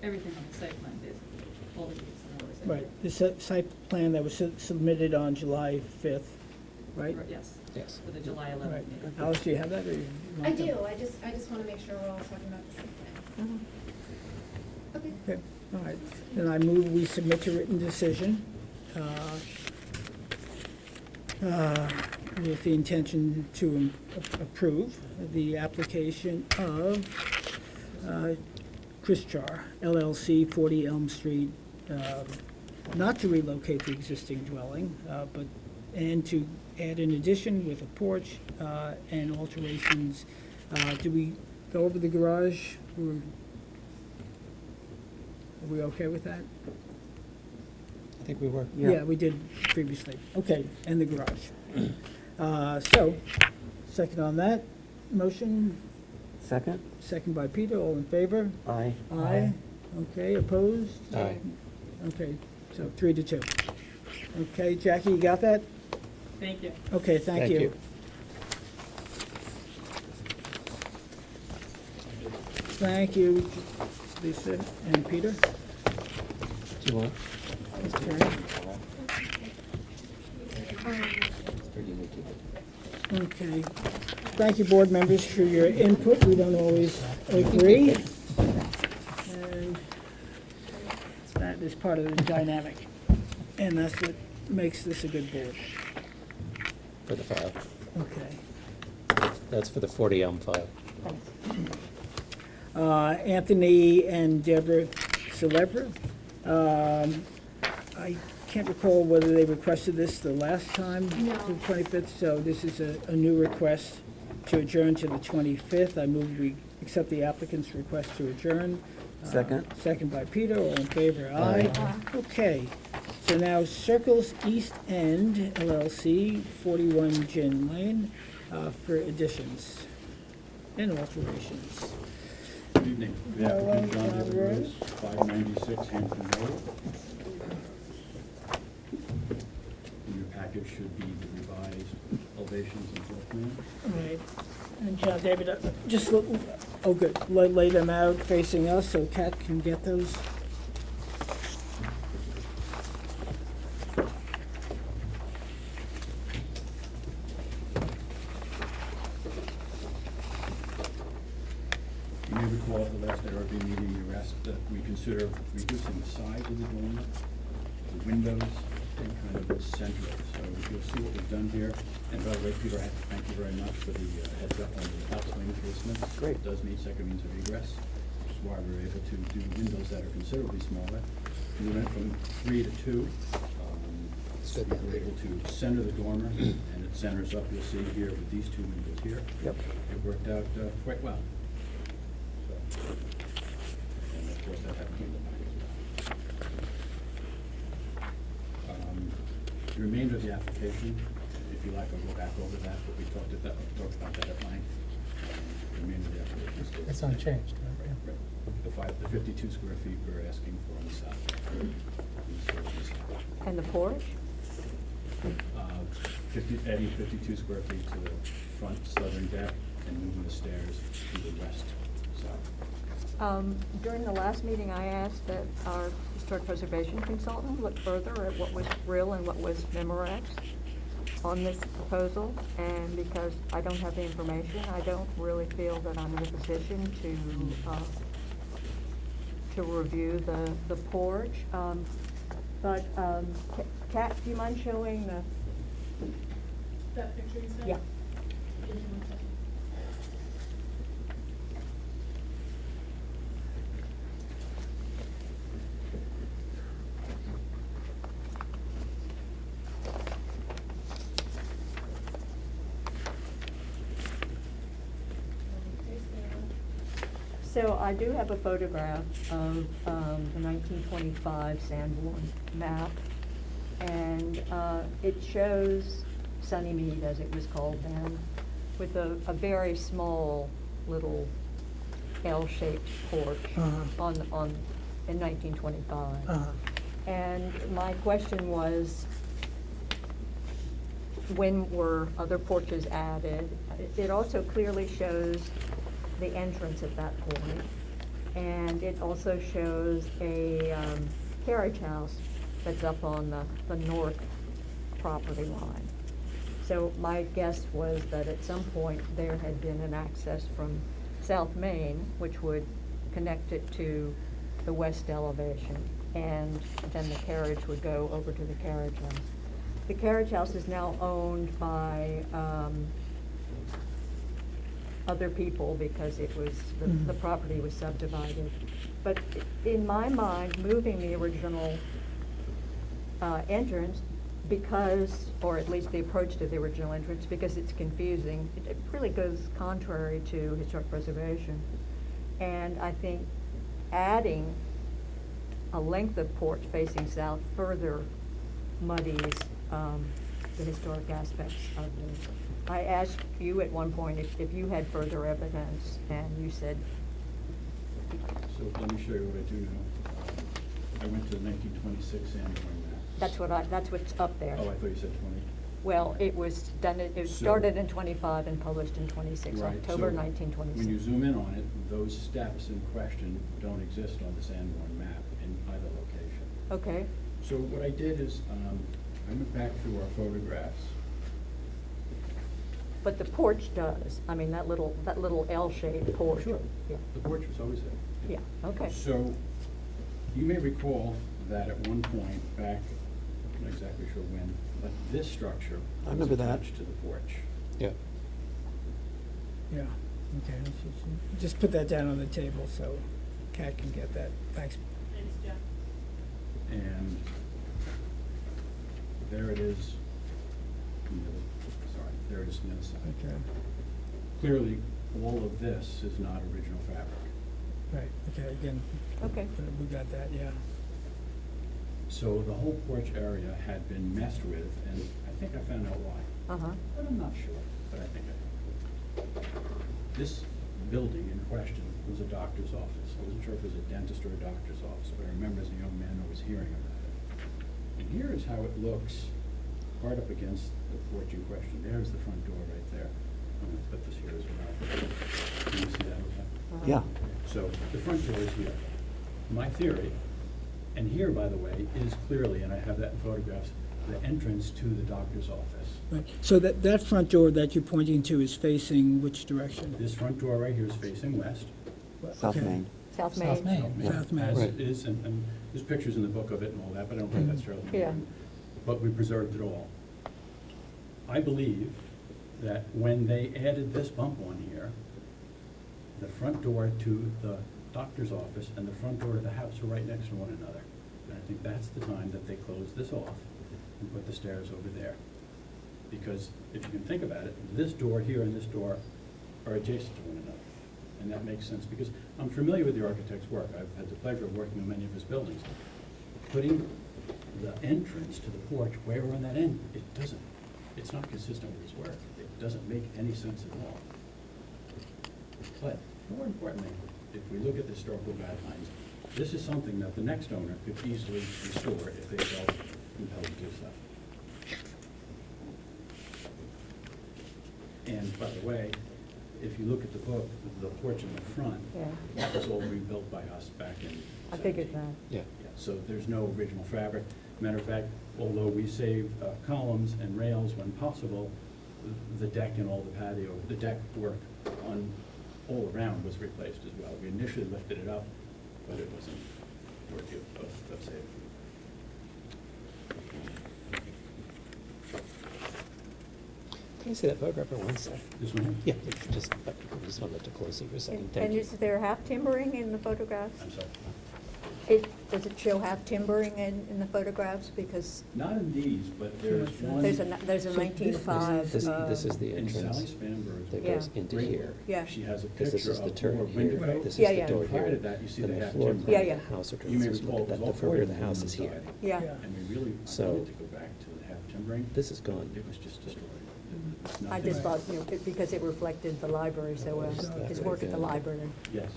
Everything on the site plan, basically, all the gates and all the site. Right, the site plan that was submitted on July 5th, right? Yes, Yes. for the July Right. 11th meeting. Alice, do you have that, or you I want to- do, I just want to make sure we're all talking about the same thing. Okay. Okay, all right. Then I move we submit to written decision with the intention to approve the application of Chris Char, LLC, 40 Elm Street, not to relocate the existing dwelling, and to add an addition with a porch and alterations. Do we go over the garage? Are we okay with that? I think we were. Yeah, we did previously. Okay, and the garage. So, second on that motion, Second? second by Peter, all in favor? Aye. Aye. Okay, opposed? Aye. Okay, so 3-2. Okay, Jackie, you got that? Thank you. Okay, thank you. Thank you, Lisa and Peter. Do you want? Okay. Or do you need to? Okay. Thank you, board members, for your input. We don't always agree. And that is part of the dynamic. And that's what makes this a good board. For the file. Okay. That's for the 40 Elm file. Anthony and Deborah Celebra. I can't recall whether they requested this the last time, the 25th, so this is a new request to adjourn to the 25th. I move we accept the applicant's request to adjourn. Second. Second by Peter, all in favor, aye. Okay, so now Circles East End LLC, 41 Gin Lane, for additions and alterations. Good evening. The applicant, John John David Rose. Rose, 596 Hampton Road. In your package should be the revised elevations and floor plan. All right, and John David, just, oh, good, lay them out facing us so Kat can get those. You may recall at the last ARB meeting, you asked that we consider reducing the size of the dormer, the windows, and kind of center it. So you'll see what we've done here. And by the way, Peter, I have to thank you very much for the heads up on the outswing enforcement. Great. It does meet second means of egress, which is why we were able to do windows that are considerably smaller. We went from 3 to 2. We were able to center the dormer, and it centers up, you'll see here with these two windows here. Yep. It worked out quite well. So, and of course, that happened in the back as well. The remainder of the application, if you like, I'll go back over that, but we talked about that at length. The remainder of the application is still. It's unchanged, right? Right. The 52 square feet we're asking for on the south. And the porch? Adding 52 square feet to the front southern deck and moving the stairs to the west side. During the last meeting, I asked that our historic preservation consultant look further at what was real and what was Memorex on this proposal, and because I don't have the information, I don't really feel that I'm in a position to review the porch. But Kat, do you mind showing the? That picture you said? Yeah. Give me 1 second. So I do have a photograph of the 1925 Sanborn map, and it shows Sunnymead, as it was called then, with a very small little L-shaped porch in 1925. And my question was, when were other porches added? It also clearly shows the entrance at that point, and it also shows a carriage house that's up on the north property line. So my guess was that at some point there had been an access from South Main, which would connect it to the west elevation, and then the carriage would go over to the carriage house. The carriage house is now owned by other people because it was, the property was subdivided. But in my mind, moving the original entrance, because, or at least the approach to the original entrance, because it's confusing, it really goes contrary to historic preservation. And I think adding a length of porch facing south further muddies the historic aspects of this. I asked you at one point if you had further evidence, and you said. So let me show you what I do know. I went to the 1926 Sanborn map. That's what's up there. Oh, I thought you said 20. Well, it was done, it So- started in 25 and published in 26, Right, October so 1926. When you zoom in on it, those steps in question don't exist on the Sanborn map in either location. Okay, So what I did is, I went back through our photographs. but the porch does, I mean, that little L-shaped porch. Sure. Yeah, The porch was always there. yeah, okay. So you may recall that at one point back, I'm not exactly sure when, but this structure I was remember that. attached to the porch. Yeah. Yeah, okay, just put that down on the table so Kat can get that, thanks. Thanks, Jeff. And there it is. Sorry, there it is on the other side. Okay, Clearly, all of this is not original fabric. right, okay, again, Okay, we got that, yeah. So the whole porch area had been messed with, and I think I found out why. uh-huh, But I'm not sure, but I think I did. This building in question was a doctor's office. I wasn't sure if it was a dentist or a doctor's office, but I remember as a young man I was hearing about it. And here is how it looks hard up against the porch in question. There's the front door right there. I'm gonna put this here as well. Can you see that okay? uh-huh. Yeah. So the front door is here. My theory, and here, by the way, is clearly, and I have that in photographs, the entrance to the doctor's office. Right. So that front door that you're pointing to is facing which direction? This front door right here is facing west. South Okay. Main. South South Main. Main. South Main. As Right. it is, and there's pictures in the book of it and all that, but I don't think that's fairly Yeah. important. but we preserved it all. I believe that when they added this bump on here, the front door to the doctor's office and the front door to the house are right next to one another. And I think that's the time that they closed this off and put the stairs over there. Because if you can think about it, this door here and this door are adjacent to one another. And that makes sense, because I'm familiar with the architect's work. I've had the pleasure of working on many of his buildings. Putting the entrance to the porch way over on that end, it's not consistent with his work. It doesn't make any sense at all. But more importantly, if we look at the historical guidelines, this is something that the next owner could easily restore if they felt compelled to do so. And by the way, if you look at the book, the porch in the front, Yeah. that was all rebuilt by us back in. I figured 17. that. Yeah. Yeah, so there's no original fabric. Matter of fact, although we saved columns and rails when possible, the deck and all the patio, the deck work on all around was replaced as well. We initially lifted it up, but it wasn't worthy of saving. Can you see that photograph for one second? This one here? Yeah, just want to look too closely for a second. And Thank you. is there half timbering in the photographs? I'm sorry. Does it show half timbering in the photographs? Because Not in these, but there's one. there's a So 1905. This is the in Sally entrance Spanberg's that Yeah. goes into great here. work. Yeah. She has a Because picture this is the of turn more here, window. this is Yeah, the yeah. door And prior here. to that, you see Then the the half floor timber. plan Yeah, of yeah. the house, or You may just recall look it at was that, all the foyer of the covered house in is here. siding. Yeah. Yeah. And we really So- wanted to go back to the half timbering. This is gone. It was just destroyed. I just thought, because it reflected the library so well, That his way, work at the yeah. library. Yes,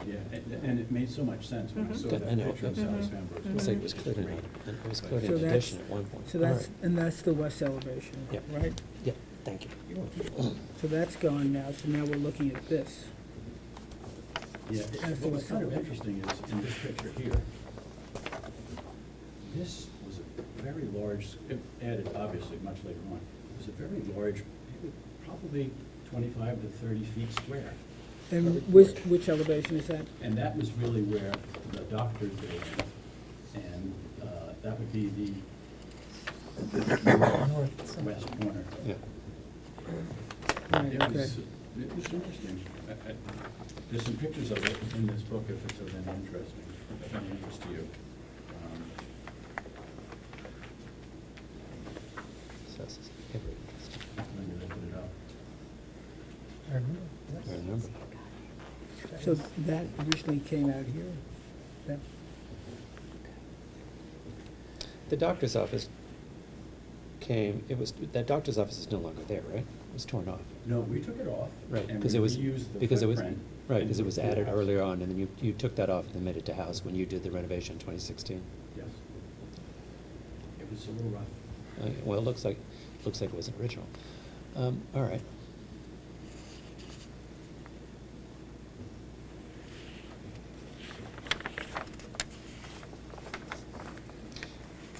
yeah, and it made so much sense when I saw Good, that I know. picture of Sally Spanberg's. Looks like it was cleared an, it was cleared So an that's- addition at one point. So All that's, right. and that's the west elevation, Yep. right? Yeah, thank you. So that's gone now, so now we're looking at this. Yeah, That's what was the kind of west interesting is in this picture here, this was a very large, it added obviously much later on, it was a very large, probably 25 to 30 feet square. And Covered porch. which elevation is that? And that was really where the doctor's building, and that would be the North. west corner. Yeah. Right, It okay. was interesting. There's some pictures of it in this book if it's of any interest to you. So this is very interesting. Maybe they put it up. I remember, yes. I remember. So that originally came out here? That, The doctor's office that doctor's office is no longer there, right? It was torn off. No, we took it off. Right, and because we it was, reused the because it was, footprint right, and because it was moved the added house. earlier on, and then you took that off and then made it to house when you did the renovation in 2016. Yes. It was a little rough. Well, it looks like it was original. All right.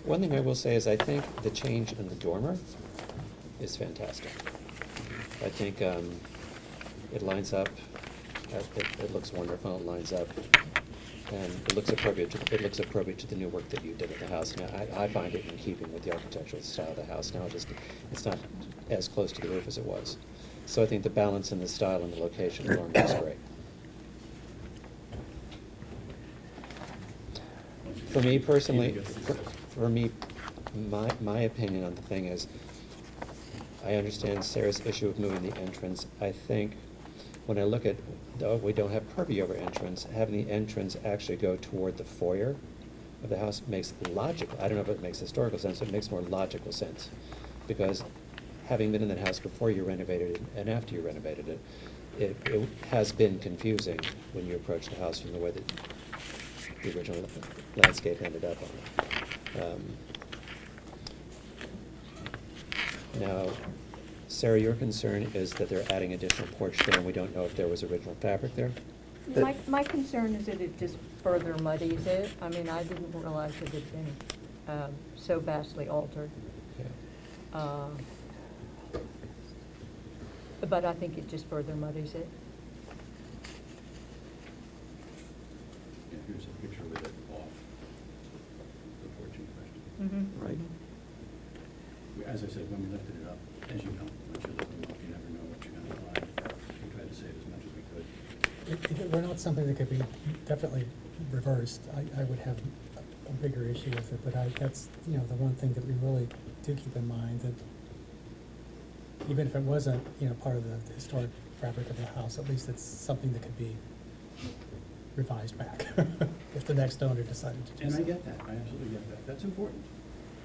One thing I will say is I think the change in the dormer is fantastic. I think it lines up, it looks wonderful, it lines up, and it looks appropriate to the new work that you did at the house. Now, I find it in keeping with the architectural style of the house. Now, it's not as close to the roof as it was. So I think the balance and the style and the location of the dormer is great. For me personally, for me, my opinion on the thing is, I understand Sarah's issue of moving the entrance. I think when I look at, though we don't have purview over entrance, having the entrance actually go toward the foyer of the house makes logical, I don't know if it makes historical sense, but it makes more logical sense. Because having been in that house before you renovated it and after you renovated it, it has been confusing when you approach the house from the way that the original landscape ended up on it. Now, Sarah, your concern is that they're adding additional porch there, and we don't know if there was original fabric there? My concern is that it just further muddies it. I mean, I didn't realize it had been so vastly altered. Yeah. But I think it just further muddies it. Yeah, here's a picture with it off the porch in question. Mm-hmm. Right. as I said, when we lifted it up, as you know, once you lift them up, you never know what you're gonna find. We tried to save as much as we could. If it were not something that could be definitely reversed, I would have a bigger issue with it, but that's, you know, the one thing that we really do keep in mind, that even if it wasn't, you know, part of the historic fabric of the house, at least it's something that could be revised back if the next owner decided to do And so. I get that, I absolutely get that, that's important,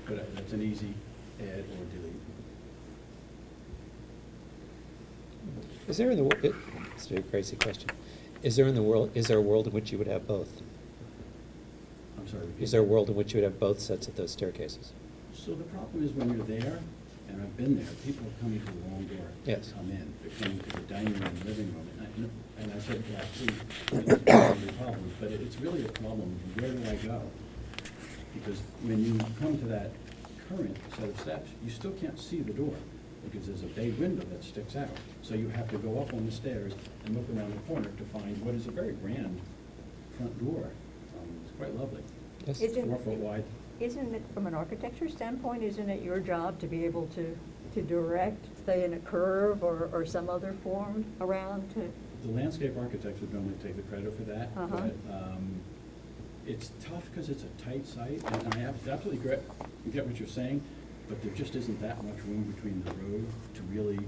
but that's an easy add or delete. Is there in the, it's a crazy question. Is there a world in which you would have both? I'm sorry. repeat Is there a that. world in which you would have both sets of those staircases? So the problem is when you're there, and I've been there, people are coming to the wrong door. Yes. To come in, they're coming to the dining room and living room, and I said last week, it's probably a problem, but it's really a problem, of where do I go? Because when you come to that current set of steps, you still can't see the door, because there's a bay window that sticks out. So you have to go up on the stairs and look around the corner to find what is a very grand front door. It's quite lovely. Yes. Isn't- 4 foot wide. Isn't it, from an architecture standpoint, isn't it your job to be able to direct, say, in a curve or some other form around to? The landscape architects would normally take the credit for that, Uh-huh. but it's tough because it's a tight site, and I absolutely get what you're saying, but there just isn't that much room between the road to really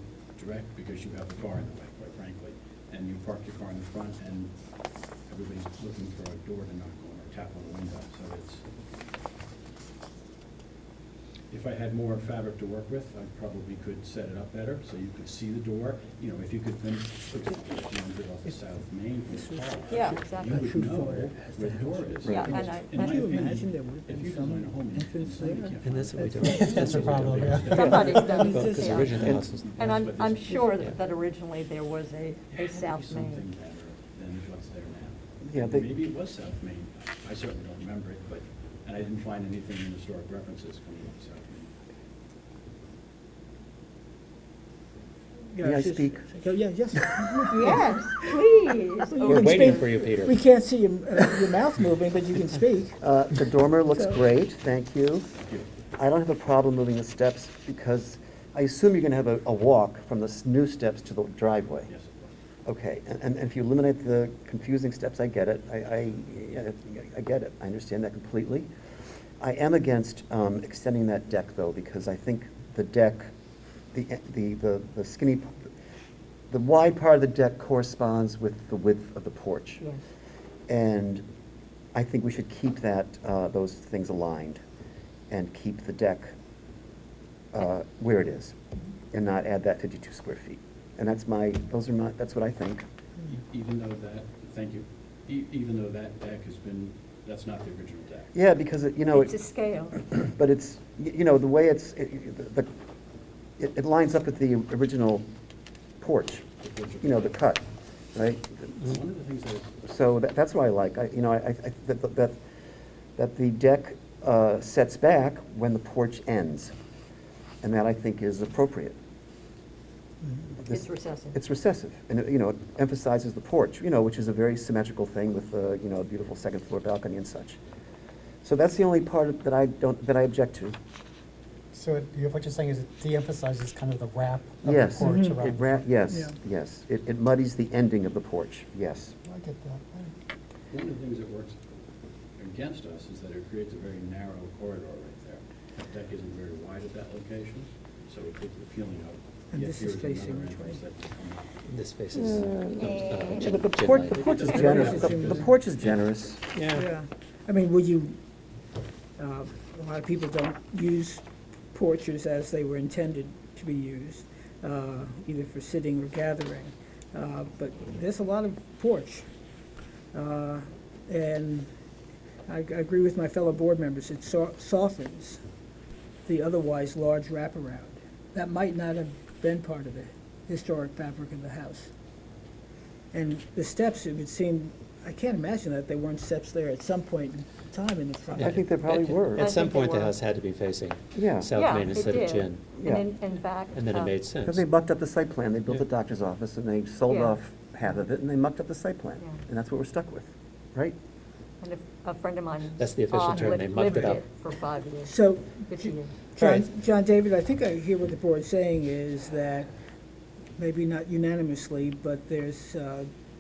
direct, because you have the car in the way, quite frankly, and you park your car in the front, and everybody's looking for a door to knock on or tap on the window, so it's, if I had more fabric to work with, I probably could set it up better, so you could see the door. You know, if you could, then, for example, if you wanted off the South Main from the car. Yeah, exactly. You would know where the door is. Yeah, And and I- in my Could you opinion, imagine there would have if been you some design a home, entrance you there? can't And that's what we do. That's the problem, yeah. Somebody's done Well, it, because yeah. originally the house was. And I'm sure Yeah. that originally there was a It had to be South something Main. better than what's there now. Yeah, they- Maybe it was South Main. I certainly don't remember it, but, and I didn't find anything in historic references coming up South Main. May I just- speak? Yeah, yes. Yes, please. You We're can waiting speak. for you, Peter. We can't see your mouth moving, but you can speak. The dormer looks So- great, thank you. Thank you. I don't have a problem moving the steps because I assume you're gonna have a walk from the new steps to the driveway. Yes, of course. Okay, and if you eliminate the confusing steps, I get it. I get it. I understand that completely. I am against extending that deck, though, because I think the deck, the skinny, the wide part of the deck corresponds with the width of the porch. Yes. And I think we should keep that, those things aligned and keep the deck where it is and not add that 52 square feet. And that's that's what I think. Even though that, thank you, even though that deck has been, that's not the original deck. Yeah, because, It's a scale. but it's, the way it lines up with the original porch, the cut, right? One of the things that, So that's what I like. That the deck sets back when the porch ends, and that I think is appropriate. This- It's recessive. It's recessive, and it emphasizes the porch, which is a very symmetrical thing with a beautiful second floor balcony and such. So that's the only part that I object to. So what you're saying is it de-emphasizes kind of the wrap of the Yes, porch Mhm. around. yes, Yeah. yes. It muddies the ending of the porch, yes. I get that. one of the things that works against us is that it creates a very narrow corridor right there. That deck isn't very wide at that location, so it gives the feeling of, And yes, this is here's another facing which entrance way? that can come up. This faces. Yeah, but the porch is generous. The porch is generous. Yeah. I mean, would you, a lot of people don't use porches as they were intended to be used, either for sitting or gathering. But there's a lot of porch. And I agree with my fellow board members, it softens the otherwise large wraparound. That might not have been part of the historic fabric of the house. And the steps, it would seem, I can't imagine that there weren't steps there at some point in time in the front. I think there probably were. At some think they point, the were. house had to be facing Yeah. South Yeah, Main it instead of did. Gin. Yeah. And in fact. And then it made sense. Because they mucked up the site plan, they built a doctor's office, and they sold Yeah. off half of it, and they mucked up the site plan. Yeah. And that's what we're stuck with, right? And a friend of mine. That's the official term. They mucked lived it up. for 5 years, So, 50 years. John David, I think I hear what the board's saying is that, maybe not unanimously, but there's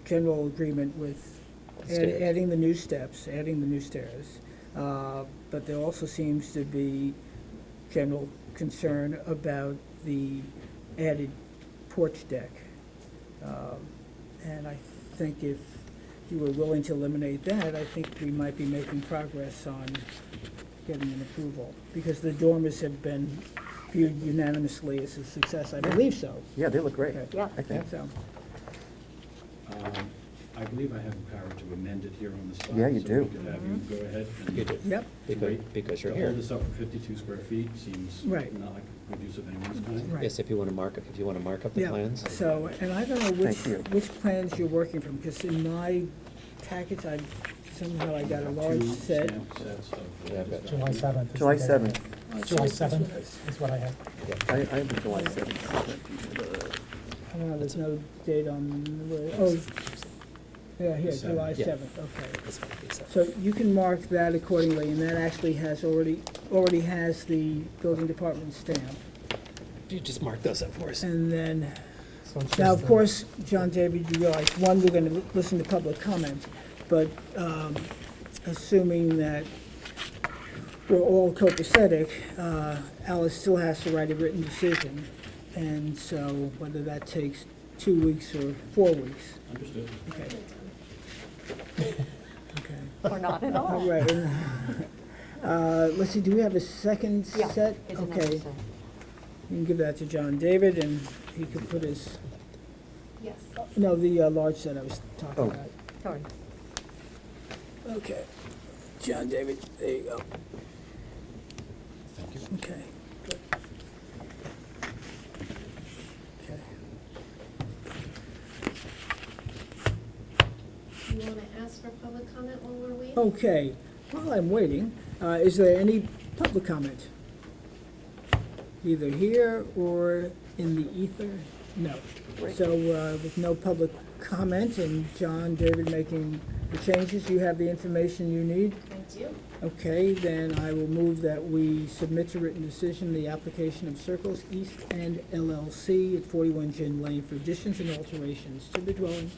general agreement with Stairs. adding the new steps, adding the new stairs. But there also seems to be general concern about the added porch deck. And I think if you were willing to eliminate that, I think we might be making progress on getting an approval, because the dormers have been viewed unanimously as a success. I believe so. Yeah, they look great. Okay. Yeah. I think. So, I believe I have the power to amend it here on the side. Yeah, you So do. we could have you go ahead and. You do. yep, Because you're To here. hold this up for 52 square feet seems Right. not like a good use of anyone's time. right. Yes, if you want to mark up the Yeah. plans. So, and I don't know Thank you. which plans you're working from, because in my package, somehow I got a large Two set. stamp sets of. Yeah, I've got- July 7th. is July the date. 7th. July 7th is what I have. I have the July 7th. I don't know, there's no date on, yeah, here, Seven. July Yeah. 7th, okay. This might be separate. So you can mark that accordingly, and that actually already has the building department stamp. You just mark those up for us. And then, So it's now, just of the- course, John David, you realize, one, we're gonna listen to public comment, but assuming that we're all copacetic, Alice still has to write a written decision. And so whether that takes 2 weeks or 4 weeks, Understood. okay. Okay. Or not at all. All right. Let's see, do we have a second Yeah, set? it's another Okay, set. you can give that to John David, and he can put his, Yes. no, the large set I was talking Oh. about. Sorry. Okay, John David, there you go. Thank you. Okay, good. Okay. You want to ask for public comment while we're waiting? Okay, while I'm waiting, is there any public comment? Either here or in the ether? No. So with no public comment and John David making the changes, you have the information you need? I do. Okay, then I will move that we submit to written decision the application of Circles East End LLC at 41 Gin Lane for additions and alterations to the dwelling.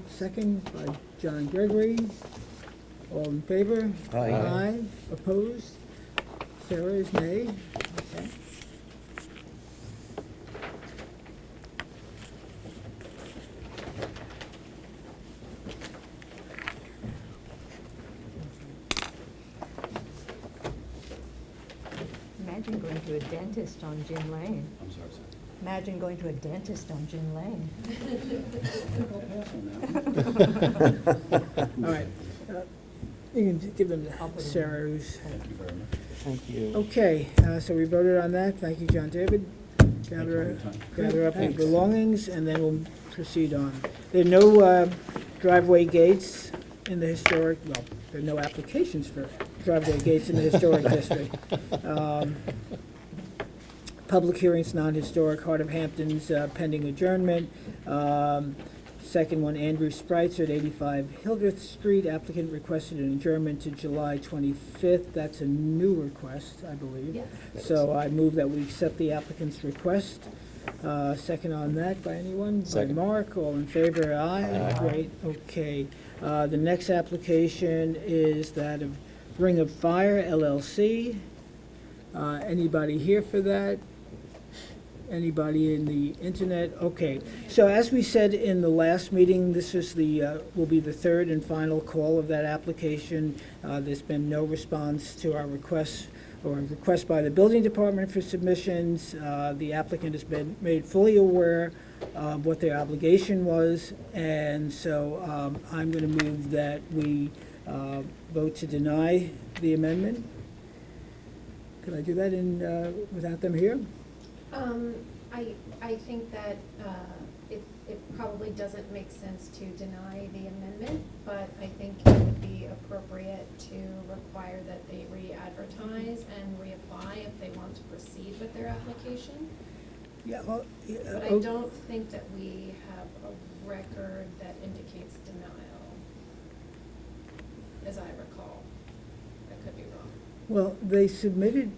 Second by John Gregory. All in favor? Aye. Aye. Opposed? Sarah is nay. Okay. Imagine going to a dentist on Gin Lane. I'm sorry, sir. Imagine going to a dentist on Gin Lane. I'll pass on that. All right. You can give them I'll put to it in. Sarah who's, Thank you very much. Thank you. okay, so we voted on that. Thank you, John David. Thank you for Gather your time. gather up your Thanks. belongings, and then we'll proceed on. There are no driveway gates in the historic, well, there are no applications for driveway gates in the historic district. Public hearings, non-historic, Heart of Hampton's pending adjournment. Second one, Andrew Spreitzer at 85 Hildreth Street. Applicant requested an adjournment to July 25th. That's a new request, I believe. Yes. So I move that we accept the applicant's request. Second on that by anyone? By Second. Mark, all in favor, aye? Aye. Great, okay. The next application is that of Ring of Fire LLC. Anybody here for that? Anybody in the internet? Okay, so as we said in the last meeting, this is will be the third and final call of that application. There's been no response to our requests or a request by the building department for submissions. The applicant has been made fully aware of what their obligation was, and so I'm going to move that we vote to deny the amendment. Could I do that without them here? I think that it probably doesn't make sense to deny the amendment, but I think it would be appropriate to require that they re-advertise and reapply if they want to proceed with their application. Yeah, well, But I don't think that we have a record that indicates denial. as I recall. I could be wrong. Well, they submitted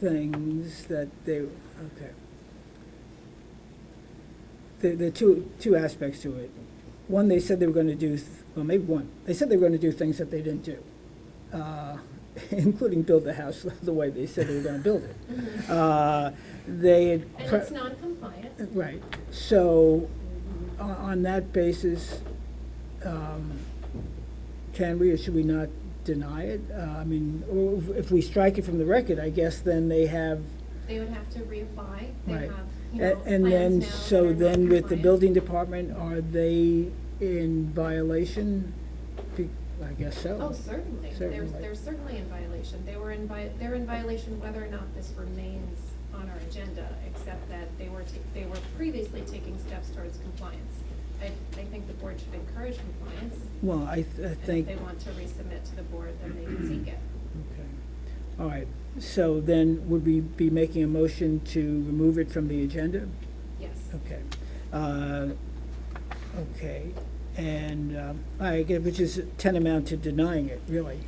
things that they, okay. There are two aspects to it. One, they said they were going to do, well, maybe one. They said they were going to do things that they didn't do, including build the house the way they said they were going to build it. They had. And it's non-compliant. Right. So on that basis, can we or should we not deny it? I mean, or if we strike it from the record, I guess then they have. They would have to reapply. They Right. have, you know, And then, plans now so that are then with the non-compliant. building department, are they in violation? I guess so. Oh, certainly. Certainly. They're certainly in violation. They're in violation whether or not this remains on our agenda, except that they were previously taking steps towards compliance. I think the board should encourage compliance. Well, I And think. if they want to resubmit to the board, then they can seek it. Okay. All right. So then would we be making a motion to remove it from the agenda? Yes. Okay. Okay. And I get, which is tantamount to denying it, really.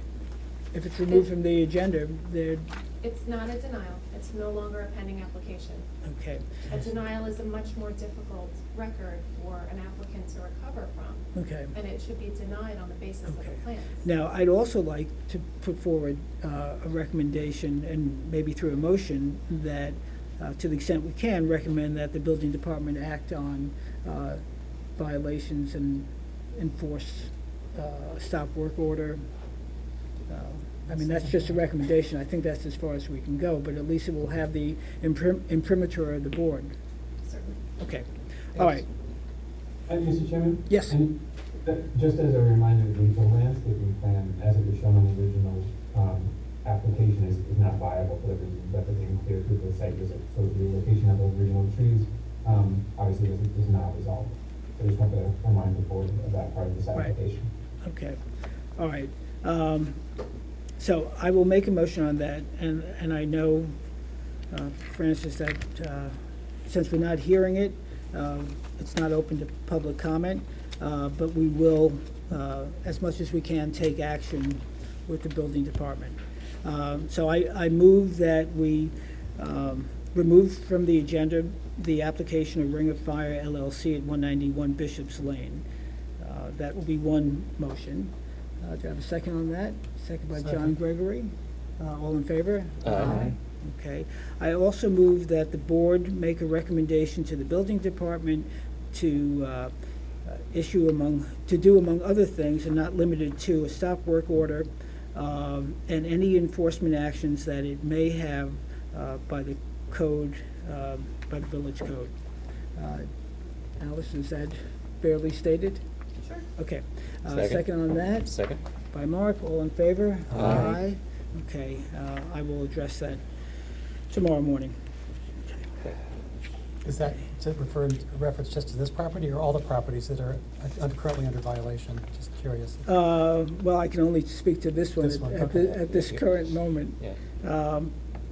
If it's removed from the agenda, they're, It's not a denial. It's no longer a pending application. okay. A denial is a much more difficult record for an applicant to recover from. Okay. And it should be denied on the basis of the Okay. plans. Now, I'd also like to put forward a recommendation, and maybe through a motion, that to the extent we can, recommend that the building department act on violations and enforce a stop work order. I mean, that's just a recommendation. I think that's as far as we can go, but at least it will have the imprimatur of the board. Certainly. Okay. All right. Mr. Chairman? Yes. And just as a reminder, the landscaping plan, as it was shown on the original application, is not viable for the reasons that became clear through the site visit. So the location of those original trees obviously is not resolved. So I just want to remind the board of that part of this Right. application. Okay. All right. So I will make a motion on that, and I know, Francis, that since we're not hearing it, it's not open to public comment, but we will, as much as we can, take action with the building department. So I move that we remove from the agenda the application of Ring of Fire LLC at 191 Bishop's Lane. That will be one motion. Do I have a second on that? Second by John Second. Gregory. All in favor? Aye. Okay. I also move that the board make a recommendation to the building department to do among other things, and not limited to, a stop work order and any enforcement actions that it may have by the code, by the village code. Alice, is that fairly stated? Sure. Okay. Second. Second on that? Second? By Mark, all in favor? Aye. Okay, I will address that tomorrow morning. Is that reference just to this property or all the properties that are currently under violation? Just curious. Well, I can only speak to this one This one, at okay. at this current moment. Yeah.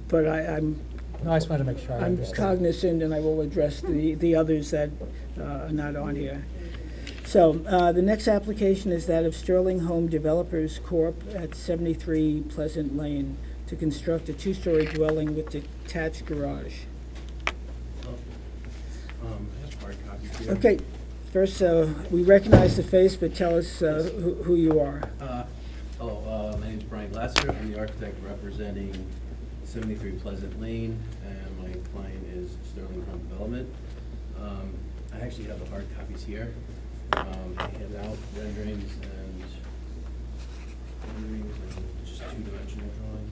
But I'm No, I just wanted to make sure I I'm understood. cognizant, and I will address the others that are not on here. So, the next application is that of Sterling Home Developers Corp. at 73 Pleasant Lane to construct a two-story dwelling with detached garage. I have hard copies here. Okay, first, we recognize the face, but tell us who you are. My name's Brian Glasser. I'm the architect representing 73 Pleasant Lane, and my client is Sterling Home Development. I actually have the hard copies here. I hand out renderings and just two-dimensional drawings.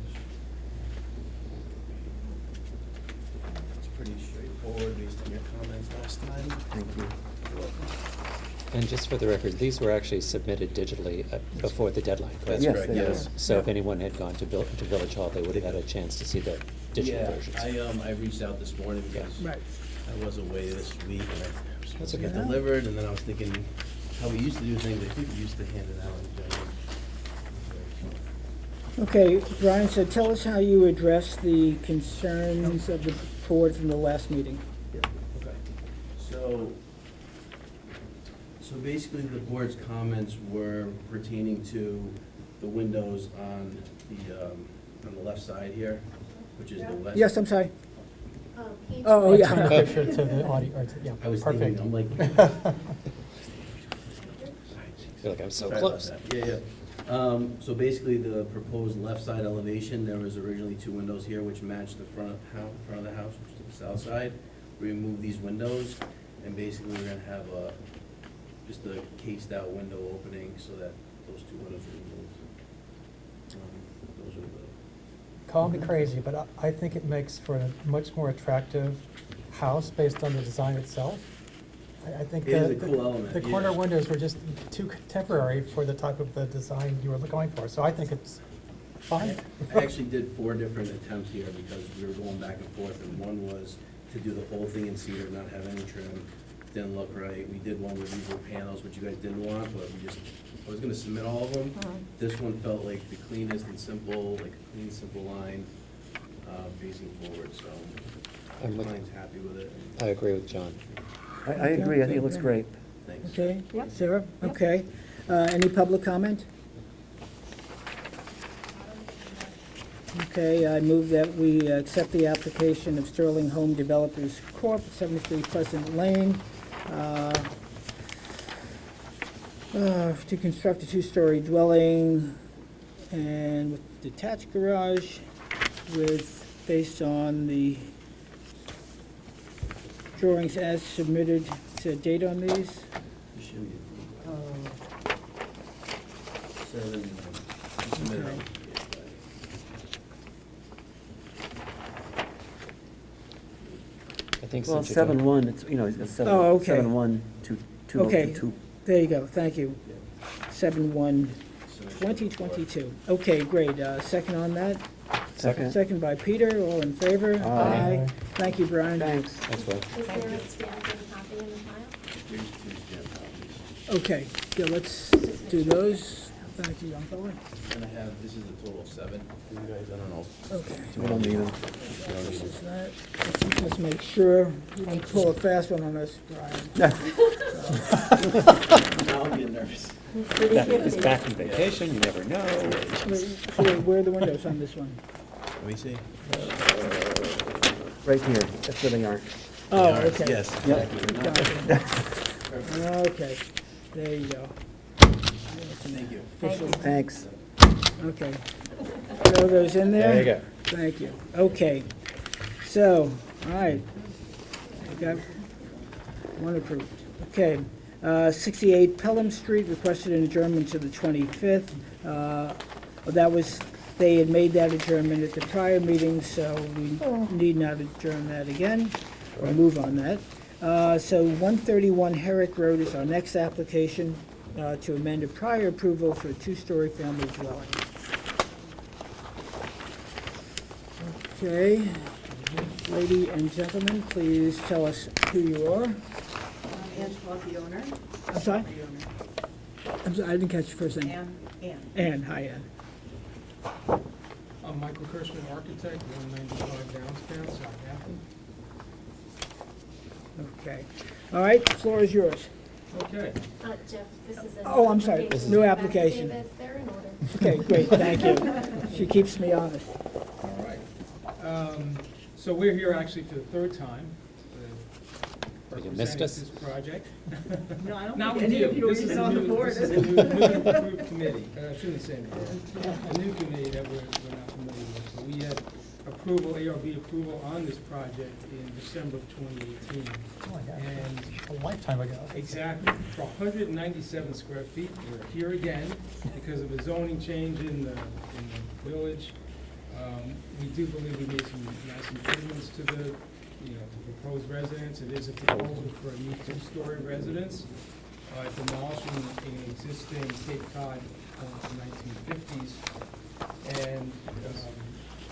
It's pretty straightforward based on your comments last time. Thank you. And just for the record, these were actually submitted digitally before the deadline, correct? Yes, correct, they are. yes. So if anyone had gone to Village Hall, they would have had a chance to see the digital versions. I reached out this morning because Right. I was away this week and I was supposed to okay. get delivered, and then I was thinking how we used to do things. I think we used to hand it out in January. Okay, Brian, so tell us how you address the concerns of the board from the last meeting. Okay. So basically, the board's comments were pertaining to the windows on the left side here, which is the west. Yes, I'm sorry. Page Oh, Turn the yeah. picture to the audio, or to, yeah, I was perfect. thinking, I'm like. Feel like I'm so Sorry about close. that. Yeah, yeah. So basically, the proposed left side elevation, there was originally 2 windows here which matched the front of the house, which is the south side. We removed these windows, and basically we're gonna have just a cased out window opening so that those 2 windows are removed. Those are the. Call me crazy, but I think it makes for a much more attractive house based on the design itself. I think It is a the- cool element, the corner yeah. windows were just too contemporary for the type of the design you were going for, so I think it's fine. I actually did 4 different attempts here because we were going back and forth, and one was to do the whole thing in cedar, not have any trim. Didn't look right. We did one with these little panels, which you guys didn't want, but I was gonna submit all of them. This one felt like the cleanest and simple, like a clean, simple line, facing forward, so I'm with- client's happy with it. I agree with John. I agree, I think it looks great. Thanks. Okay, Yep. Sarah? Yep. Okay. Any public comment? Okay, I move that we accept the application of Sterling Home Developers Corp., 73 Pleasant Lane, to construct a 2-story dwelling and with detached garage based on the drawings as submitted. Is there a date on these? You should get 7, submit Okay. it. I think Well, since you're doing- 7-1, it's, you know, it's got Oh, okay. 7-1, 2. Okay. 2. There you go, thank you. 7/1/2022. Okay, great. Second on that? Second. Second by Peter, all in favor? Aye. Thank you, Brian. Thanks. That's right. Is there a standard copy in the file? Here's 2 stamp copies. Okay, yeah, let's do those. Thank you, young fella. And I have, this is a total of 7 for you guys, I don't know. Okay. We don't need them. This is that. Let's make sure you don't pull a fast one on us, Brian. Now I'm getting nervous. He's back from vacation, you never know. Where are the windows on this one? Let me see. Right here, that's where they are. Oh, okay. Yes, Yep. exactly. Okay, there you go. Thank you. Thanks. Okay. Throw those in there? There you go. Thank you. Okay. So, all right. I got one approved. Okay. 68 Pelham Street, requested an adjournment to the 25th. That was, they had made that adjournment at the prior meeting, so we need not adjourn that again, or move on that. So 131 Herrick Road is our next application to amend a prior approval for a 2-story family dwelling. Okay, lady and gentlemen, please tell us who you are. Angela, the owner. I'm sorry? The owner. I'm sorry, I didn't catch your first name. Ann. Ann, hi Ann. I'm Michael Kirschman, architect, 195 Downstown, Southampton. Okay. All right, the floor is yours. Okay. Jeff, this is a. Oh, I'm sorry. This is New a application. affidavit. They're in order. Okay, great, thank you. She keeps me honest. All right. So we're here actually for the 3rd time. You missed us? This project. No, I don't Not think with any you. of you This is is a on the new- board. This is a new approved committee, shouldn't say new, a new committee that we're not familiar with. So we had approval, ARB approval on this project in December of 2018. Oh my God, And a lifetime ago. exactly, for 197 square feet. We're here again because of a zoning change in the village. We do believe we need some nice improvements to the proposed residence. It is a proposal for a new 2-story residence, demolishing an existing Cape Cod from the 1950s. And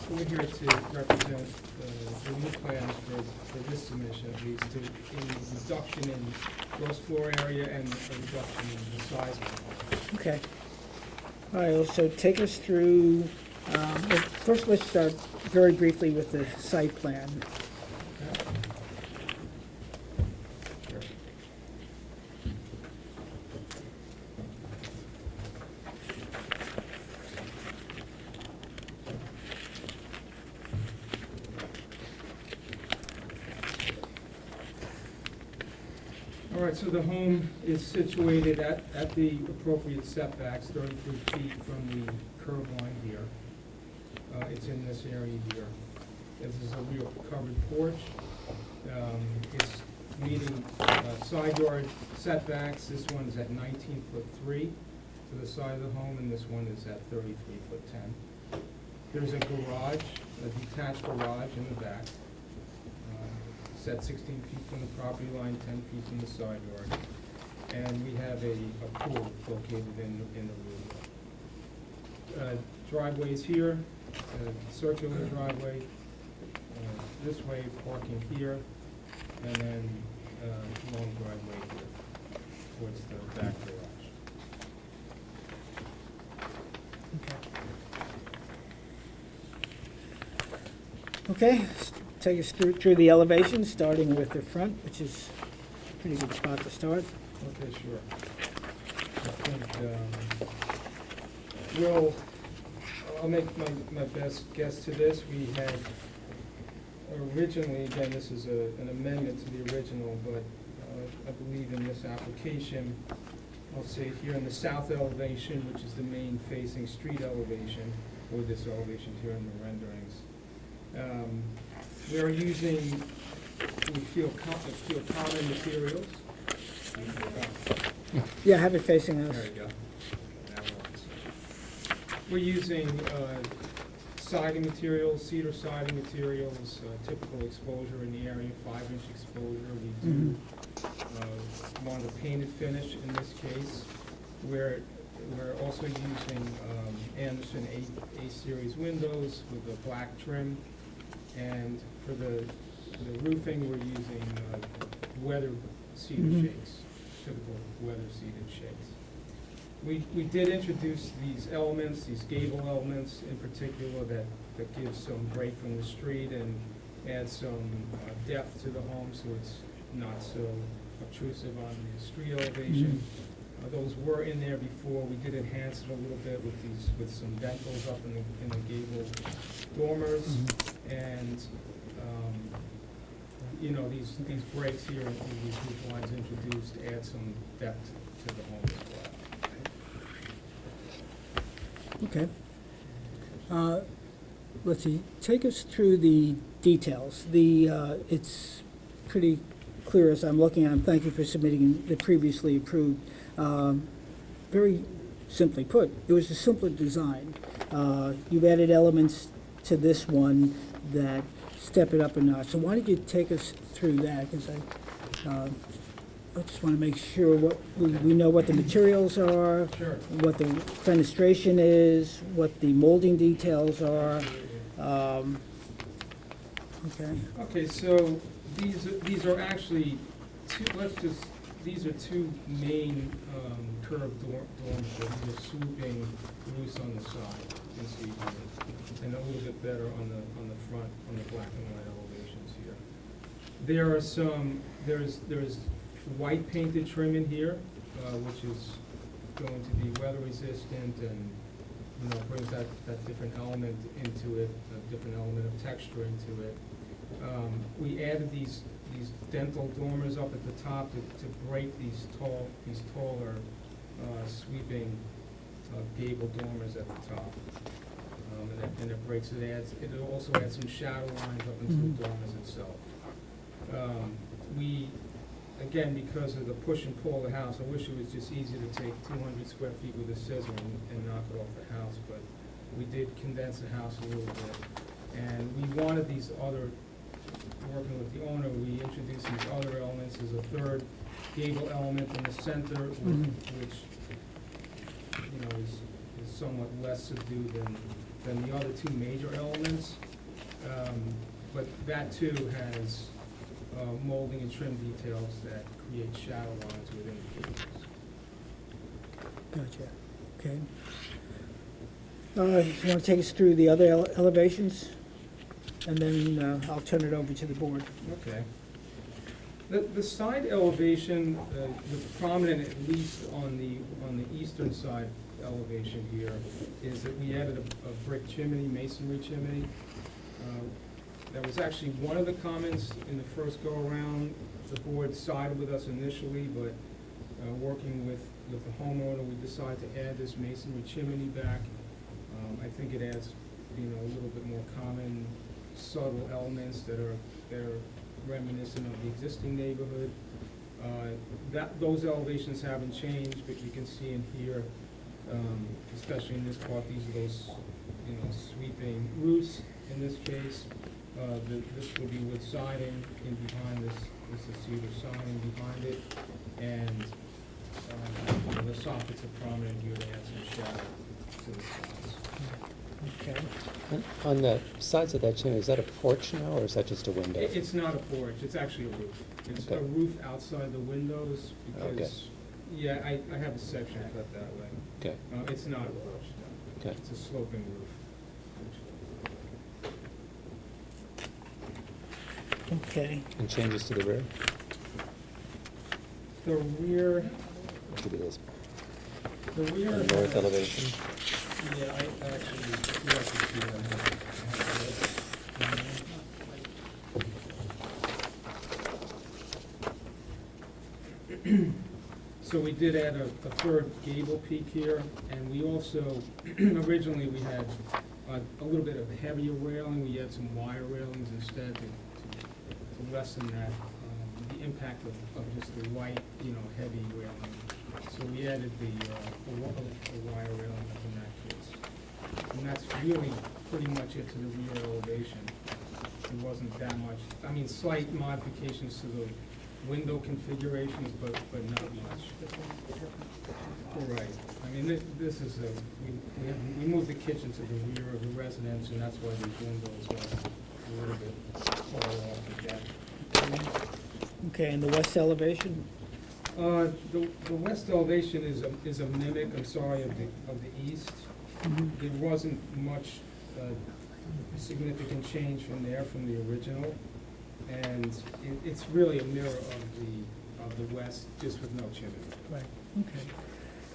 we're here to represent the new plans for this submission, at least, in reduction in gross floor area and a reduction in the size of the house. Okay. All right, so take us through, first let's start very briefly with the site plan. right, so the home is situated at the appropriate setbacks, 33 feet from the curb line here. It's in this area here. This is a real covered porch. It's meeting side yard setbacks. This one is at 19'3" to the side of the home, and this one is at 33'10". There's a garage, a detached garage in the back. It's at 16 feet from the property line, 10 feet from the side yard. And we have a pool located in the rear. Driveways here, circular driveway, this way, parking here, and then long driveway here towards the back garage. Okay, take us through the elevations, starting with the front, which is a pretty good spot to start. Okay, sure. I think, I'll make my best guess to this. We had originally, again, this is an amendment to the original, but I believe in this application, I'll say here in the south elevation, which is the main facing street elevation, or this elevation here in the renderings. We are using, we feel common materials. Yeah, have it facing us. There you go. We're using siding materials, cedar siding materials, typical exposure in the area, 5-inch exposure. We do want a painted finish in this case. We're also using Anderson A-series windows with a black trim. And for the roofing, we're using weather seeded shakes, typical weather seeded shakes. We did introduce these elements, these gable elements in particular, that gives some break from the street and adds some depth to the home, so it's not so obtrusive on the street elevation. Those were in there before. We did enhance it a little bit with some dentals up in the gable dormers, and these breaks here and these roof lines introduced add some depth to the home as well. Okay. Let's see, take us through the details. It's pretty clear as I'm looking at them. Thank you for submitting the previously approved. Very simply put, it was a simpler design. You've added elements to this one that step it up a notch. So why don't you take us through that? Because I just want to make sure we know what the materials are, Sure. what the fenestration is, what the molding details are. Okay. Okay, so these are actually these are two main curved dorms. These are swooping roofs on the side, you can see here, and a little bit better on the front, on the black and white elevations here. There are there's white painted trim in here, which is going to be weather resistant and brings that different element into it, a different element of texture into it. We added these dental dormers up at the top to break these taller sweeping gable dormers at the top. And it breaks it. It also adds some shadow lines up into the dormers itself. Again, because of the push and pull of the house, I wish it was just easy to take 200 square feet with a scissor and knock it off the house, but we did condense the house a little bit. And we wanted these other, working with the owner, we introduced these other elements as a third gable element in the center, which is somewhat less subdued than the other two major elements. But that too has molding and trim details that create shadow lines within the gables. Gotcha. Okay. You want to take us through the other elevations? And then I'll turn it over to the board. Okay. The side elevation, the prominent, at least on the eastern side elevation here, is that we added a brick chimney, masonry chimney. That was actually one of the comments in the first go-around The board sided with us initially, but working with the homeowner, we decided to add this masonry chimney back. I think it adds, a little bit more common, subtle elements that are reminiscent of the existing neighborhood. Those elevations haven't changed, but you can see in here, especially in this part, these are those, sweeping roofs in this case. This will be wood siding in behind this is cedar siding behind it, and the soffits are prominent here to add some shadow to the sides. Okay. On the sides of that chimney, is that a porch now, or is that just a window? It's not a porch, it's actually a roof. It's a Okay. roof outside the windows Okay. because, yeah, I have a section cut that way. Okay, It's not a porch, no. okay. It's a sloping roof. Okay. And changes to the rear? The rear, Should be this the rear. north elevation? Yeah, I actually, you have to see that. So we did add a third gable peak here, and we also, originally we had a little bit of heavier railing, we had some wire railings instead to lessen that, the impact of just the white, heavy railing. So we added the wire railing in that case. And that's really pretty much it to the rear elevation. It wasn't that much, slight modifications to the window configurations, but not much. Right. This is we moved the kitchen to the rear of the residence, and that's why these windows are a little bit far off the deck. Okay, and the west elevation? The west elevation is a mimic, of the east. There wasn't much significant change from the original, and it's really a mirror of the west, just with no chimney. Right, okay.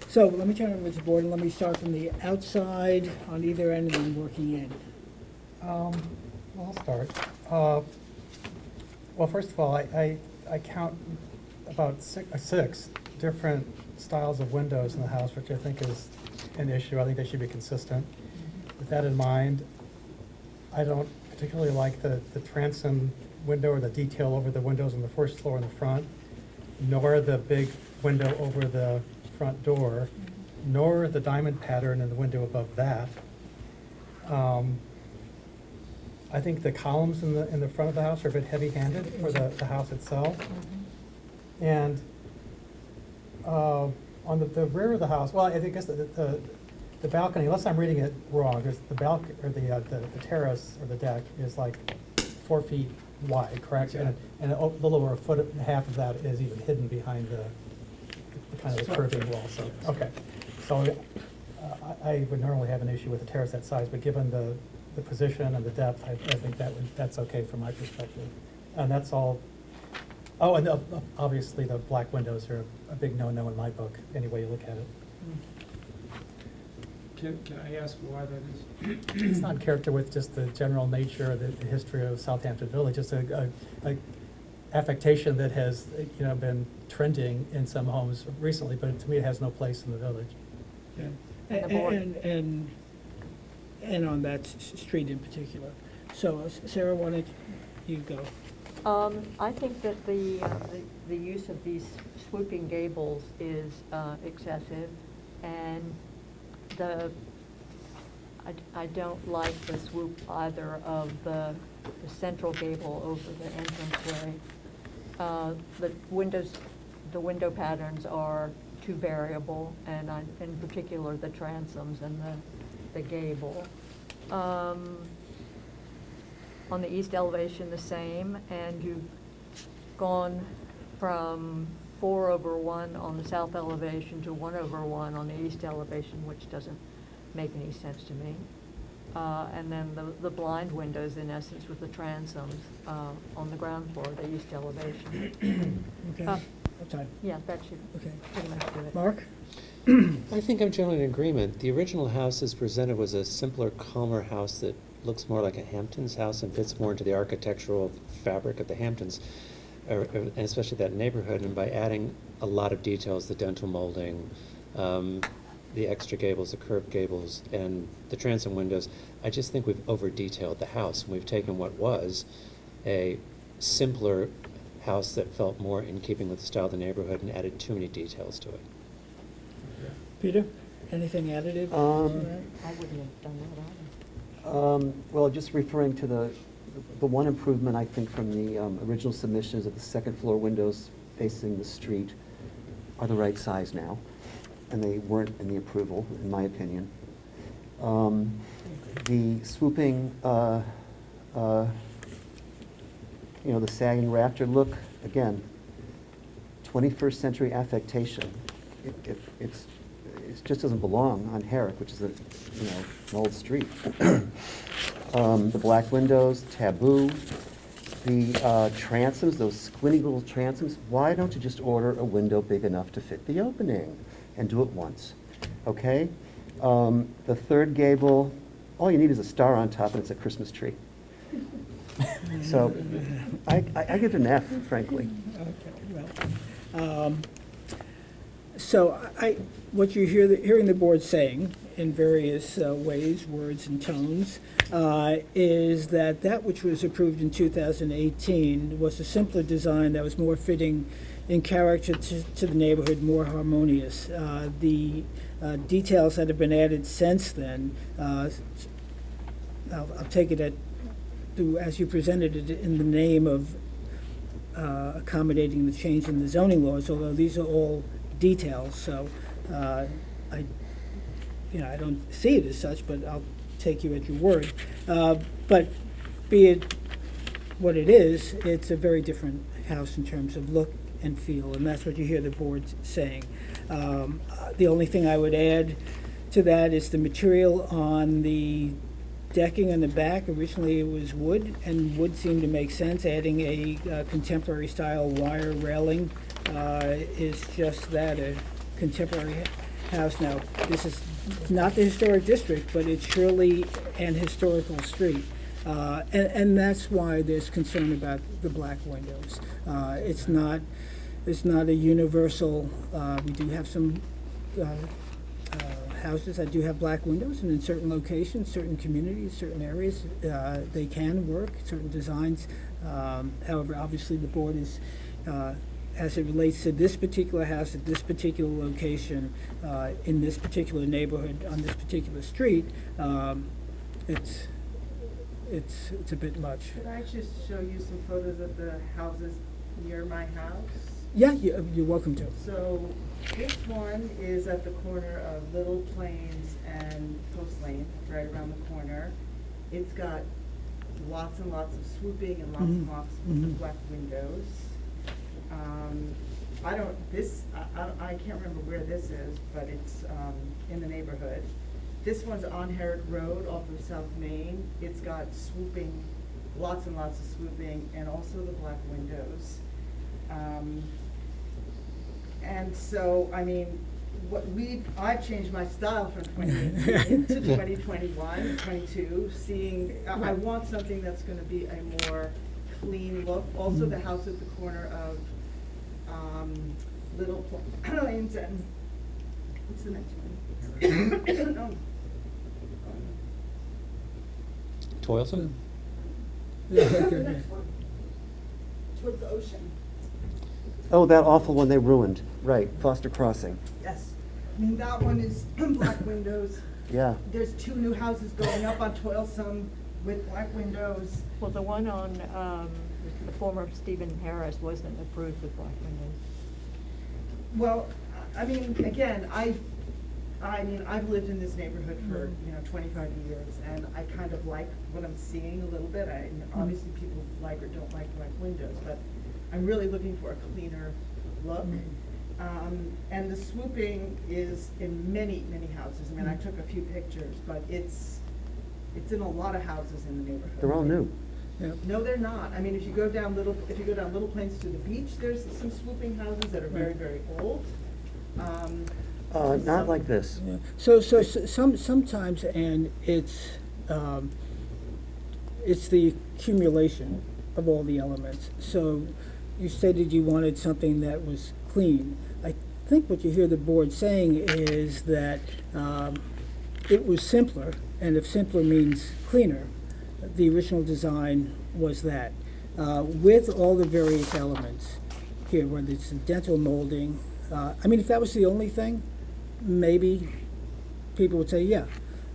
So let me turn it over to the board, and let me start from the outside on either end and then working in. Well, I'll start. Well, first of all, I count about six different styles of windows in the house, which I think is an issue. I think they should be consistent. With that in mind, I don't particularly like the transom window or the detail over the windows on the first floor in the front, nor the big window over the front door, nor the diamond pattern in the window above that. I think the columns in the front of the house are a bit heavy-handed for the house itself. And on the rear of the house, well, I guess the balcony, unless I'm reading it wrong, there's the balcony, or the terrace or the deck is like 4 feet wide, correct? And a little over a foot and a half of that is even hidden behind the kind of the curving wall, so, okay. So I would normally have an issue with a terrace that size, but given the position and the depth, I think that's okay from my perspective. And that's all. Oh, and obviously the black windows are a big no-no in my book, any way you look at it. Can I ask why that is? It's not in character with just the general nature of the history of Southampton Village, just a affectation that has, been trending in some homes recently, but to me it has no place in the village. Yeah. And the board- And on that street in particular. So Sarah, why don't you go? I think that the use of these swooping gables is excessive, and I don't like the swoop either of the central gable over the entranceway. The window patterns are too variable, and in particular the transoms and the gable. On the east elevation, the same, and you've gone from 4/1 on the south elevation to 1/1 on the east elevation, which doesn't make any sense to me. And then the blind windows, in essence, with the transoms on the ground floor, the east elevation. Okay, what time? Yeah, that should Okay. pretty much do it. Mark? I think I'm generally in agreement. The original house as presented was a simpler, calmer house that looks more like a Hamptons house and fits more into the architectural fabric of the Hamptons. and especially that neighborhood, and by adding a lot of details, the dental molding, the extra gables, the curved gables, and the transom windows, I just think we've over-detailed the house. And we've taken what was a simpler house that felt more in keeping with the style of the neighborhood and added too many details to it. Peter, anything additive? I wouldn't have done that either. Well, just referring to the one improvement, I think, from the original submissions, that the second floor windows facing the street are the right size now, and they weren't in the approval, in my opinion. The swooping, the sagging rafter look, again, 21st century affectation. It just doesn't belong on Herrick, which is an old street. The black windows, taboo. The transoms, those squinty little transoms, why don't you just order a window big enough to fit the opening and do it once, okay? The third gable, all you need is a star on top and it's a Christmas tree. So I give it an F, frankly. Okay, well, so what you're hearing the board saying in various ways, words and tones, is that which was approved in 2018 was a simpler design that was more fitting in character to the neighborhood, more harmonious. The details that have been added since then, I'll take it as you presented it in the name of accommodating the change in the zoning laws, although these are all details, so I don't see it as such, but I'll take you at your word. But be it what it is, it's a very different house in terms of look and feel, and that's what you hear the board saying. The only thing I would add to that is the material on the decking in the back. Originally it was wood, and wood seemed to make sense. Adding a contemporary style wire railing is just that, a contemporary house. Now, this is not the historic district, but it's surely an historical street. And that's why there's concern about the black windows. It's not a universal, we do have some houses that do have black windows, and in certain locations, certain communities, certain areas, they can work, certain designs. However, obviously the board is, as it relates to this particular house at this particular location, in this particular neighborhood, on this particular street, it's a bit much. Could I just show you some photos of the houses near my house? Yeah, you're welcome to. So this one is at the corner of Little Plains and Post Lane, right around the corner. It's got lots and lots of swooping and lots and lots of black windows. I can't remember where this is, but it's in the neighborhood. This one's on Herrick Road off of South Main. It's got swooping, lots and lots of swooping, and also the black windows. And so, I mean, I've changed my style from 2018 to 2021, 22, seeing, I want something that's gonna be a more clean look. Also, the house at the corner of Little Plains and, what's the next one? No. Toilsome? The next one, towards the ocean. Oh, that awful one they ruined, right, Foster Crossing. Yes, I mean, that one is black windows. Yeah. There's 2 new houses going up on Toilsome with black windows. Well, the one on the former Stephen Harris wasn't approved with black windows. Well, I mean, again, I've lived in this neighborhood for, 25 years, and I kind of like what I'm seeing a little bit. Obviously, people like or don't like black windows, but I'm really looking for a cleaner look. And the swooping is in many, many houses. I mean, I took a few pictures, but it's in a lot of houses in the neighborhood. They're all new. Yeah. No, they're not. I mean, if you go down Little Plains to the beach, there's some swooping houses that are very, very old. Not like this. Yeah. So sometimes, and it's the accumulation of all the elements. So you stated you wanted something that was clean. I think what you hear the board saying is that it was simpler, and if simpler means cleaner, the original design was that. With all the various elements here, whether it's the dental molding, I mean, if that was the only thing, maybe people would say, yeah,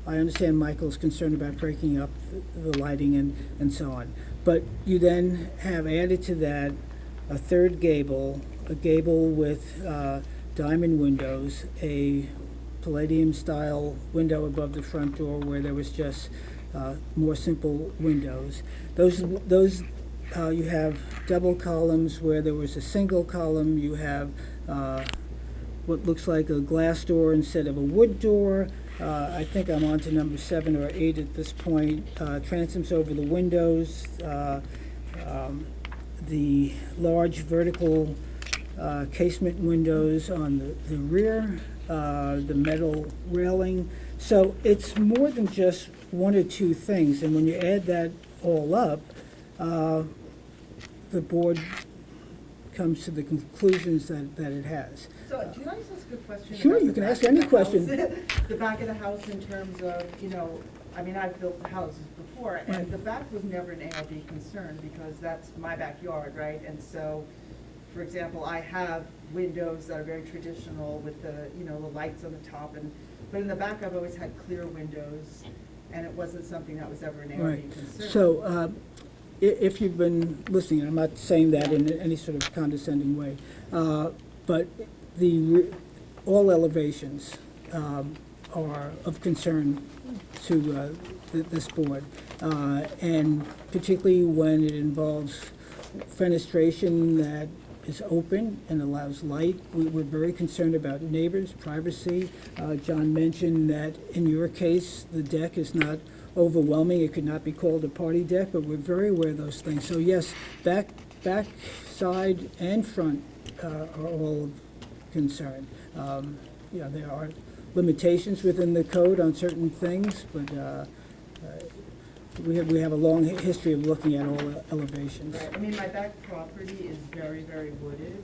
I understand Michael's concerned about breaking up the lighting and so on. But you then have added to that a third gable, a gable with diamond windows, a Palladium-style window above the front door where there was just more simple windows. Those you have double columns where there was a single column. You have what looks like a glass door instead of a wood door. I think I'm on to number 7 or 8 at this point. Transoms over the windows, the large vertical casement windows on the rear, the metal railing. So it's more than just one or two things, and when you add that all up, the board comes to the conclusions that it has. So, can I just ask a question? Sure, about you the can back ask of any the question. house? The back of the house in terms of, I mean, I've built houses before, Right. and the back was never an ARB concern, because that's my backyard, right? And so, for example, I have windows that are very traditional with the, the lights on the top, but in the back, I've always had clear windows, and it wasn't something that was ever an Right. ARB concern. So, if you've been listening, I'm not saying that in any sort of condescending way, but all elevations are of concern to this board, and particularly when it involves fenestration that is open and allows light. We're very concerned about neighbors' privacy. John mentioned that in your case, the deck is not overwhelming. It could not be called a party deck, but we're very aware of those things. So yes, back, side, and front are all of concern. There are limitations within the code on certain things, but we have a long history of looking at all elevations. Right, I mean, my back property is very, very wooded,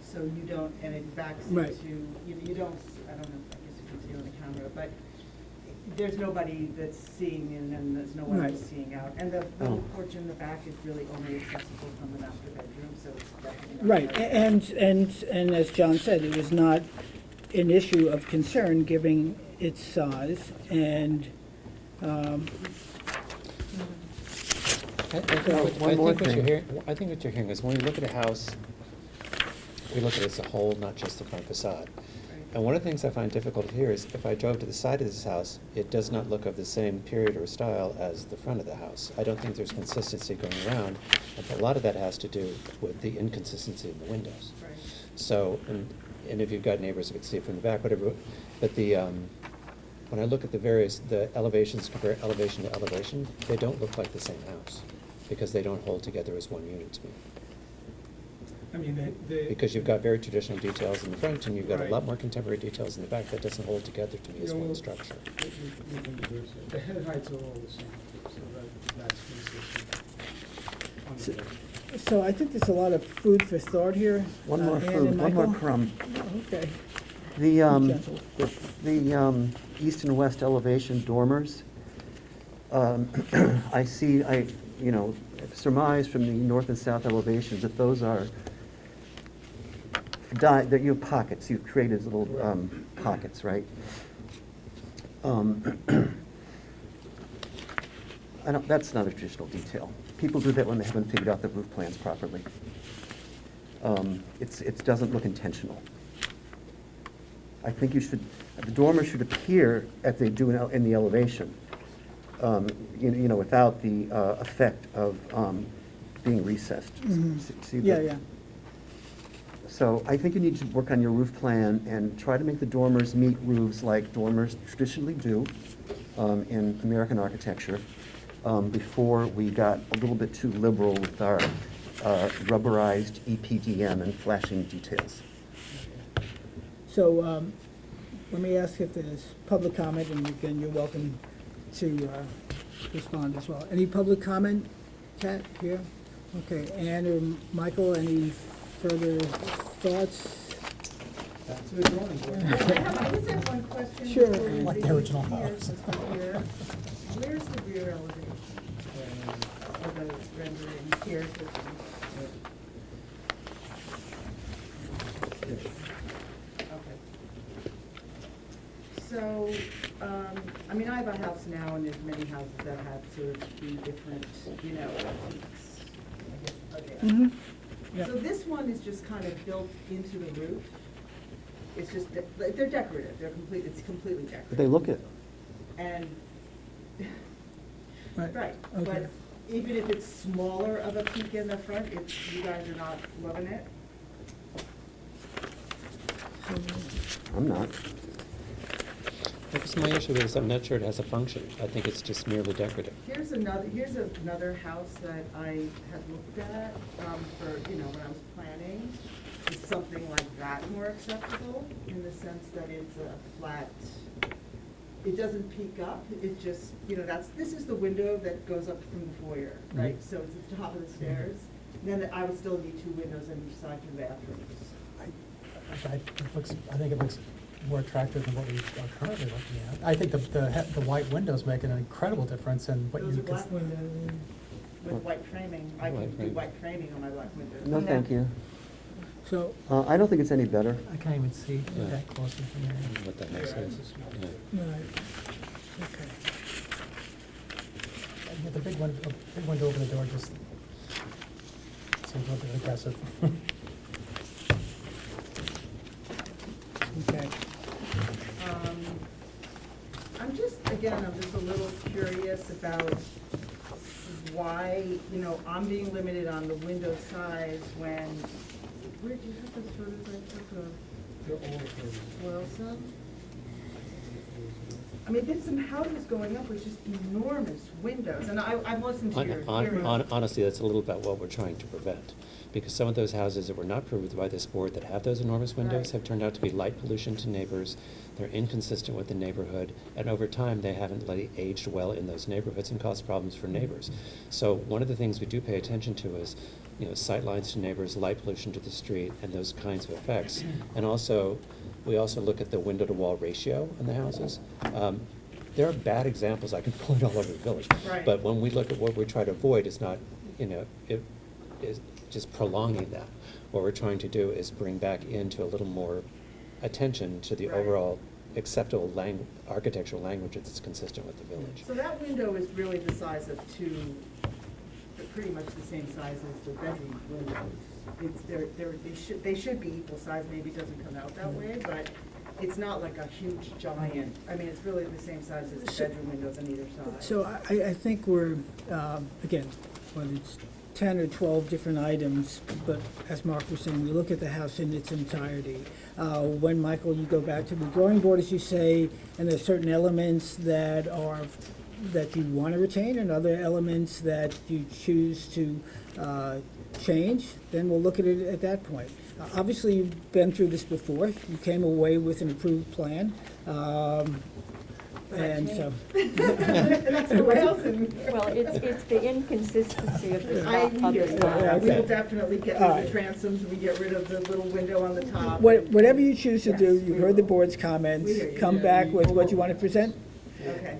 so you don't, and it backs Right. into, you don't, I don't know, I guess you can see on the camera, but there's nobody that's seeing in, and there's no one Right. that's seeing out. And the little porch in the back is really only accessible from the master bedroom, so it's definitely not. Right, very- and as John said, it was not an issue of concern given its size, and I think one more what you're thing. hearing, I think what you're hearing is when we look at a house, we look at it as a whole, not just the front facade. And one of the things I find difficult here is if I drove to the side of this house, it does not look of the same period or style as the front of the house. I don't think there's consistency going around, and a lot of that has to do with the inconsistency in the windows. Right. So, and if you've got neighbors who can see it from the back, whatever, but when I look at the elevations, compare elevation to elevation, they don't look like the same house, because they don't hold together as one unit to me. I mean, Because you've got very traditional details in the front, and you've got a Right. lot more contemporary details in the back, that doesn't hold together to me as one structure. the head heights are all the same, so that's consistent. On the- so I think there's a lot of food for thought here. One more Ann food, and one more Michael? crumb. Okay. The, Gentle. the east and west elevation dormers, I surmise from the north and south elevations that those are that you have pockets, you've created little pockets, right? That's not a traditional detail. People do that when they haven't figured out the roof plans properly. It doesn't look intentional. I think the dormer should appear as they do in the elevation, without the effect of being recessed. See the- Yeah. So I think you need to work on your roof plan and try to make the dormers meet roofs like dormers traditionally do in American architecture, before we got a little bit too liberal with our rubberized EPDM and flashing details. So, let me ask if there's public comment, and again, you're welcome to respond as well. Any public comment, Kat, here? Okay, Ann or Michael, any further thoughts? Back to the drawing board. I just have one question. Sure. before we Like the leave original here, house. since we're here. Where's the rear elevation of the rendering here? Okay. So, I mean, I have a house now, and there's many houses that have sort of three different, you know, peaks, I guess, are there. Mhm. Yeah. So this one is just kind of built into the roof. It's just, they're decorative, it's completely But decorative. they look it. And, Right. right, Okay. but even if it's smaller of a peak in the front, you guys are not loving it? I'm not. I guess my issue is I'm not sure it has a function. I think it's just merely decorative. Here's another house that I had looked at, for, you know, when I was planning. Is something like that more acceptable, in the sense that it's a flat, it doesn't peak up, it just, you know, this is the window that goes up from the foyer, right? So it's at the top of the stairs. Then I would still need 2 windows on each side for the bathrooms. I think it looks more attractive than what we are currently looking at. I think the white windows make an incredible difference in what Those you are can. black windows with white framing. I White can do framing. white framing on my black windows. No, thank you. So, I don't think it's any better. I can't even see Yeah. that closely from here. What that makes sense. Yeah. right, okay. Yeah, the big window over the door just seems a little bit aggressive. Okay. I'm just a little curious about why, you know, I'm being limited on the window size when, where did you have those photos I took of They're all photos. Boylston? I mean, there's some houses going up with just enormous windows, and I've listened to your hearing. Honestly, that's a little about what we're trying to prevent. Because some of those houses that were not approved by this board that have those enormous windows Right. have turned out to be light pollution to neighbors. They're inconsistent with the neighborhood, and over time, they haven't really aged well in those neighborhoods and caused problems for neighbors. So one of the things we do pay attention to is, you know, sight lines to neighbors, light pollution to the street, and those kinds of effects. And also, we also look at the window-to-wall ratio in the houses. There are bad examples, I can point all over the village. Right. But when we look at what we try to avoid, it's not, you know, it is just prolonging that. What we're trying to do is bring back into a little more attention to the Right. overall acceptable architectural language that's consistent with the village. So that window is really the size of pretty much the same size as the bedroom windows. They should be equal size, maybe it doesn't come out that way, but it's not like a huge giant, I mean, it's really the same size as the bedroom windows on either side. So I think we're, again, whether it's 10 or 12 different items, but as Mark was saying, we look at the house in its entirety. When, Michael, you go back to the drawing board, as you say, and there's certain elements that you want to retain and other elements that you choose to change, then we'll look at it at that point. Obviously, you've been through this before. You came away with an approved plan. And so. That's what else in here. Well, it's the inconsistency of the I top of hear the you. Yeah, We will okay. definitely get All rid right. of the transoms, we get rid of the little window on the top. Whatever you choose to do, Yes, you've we heard the will. board's comments, We hear you. come back with what you want to present. Okay.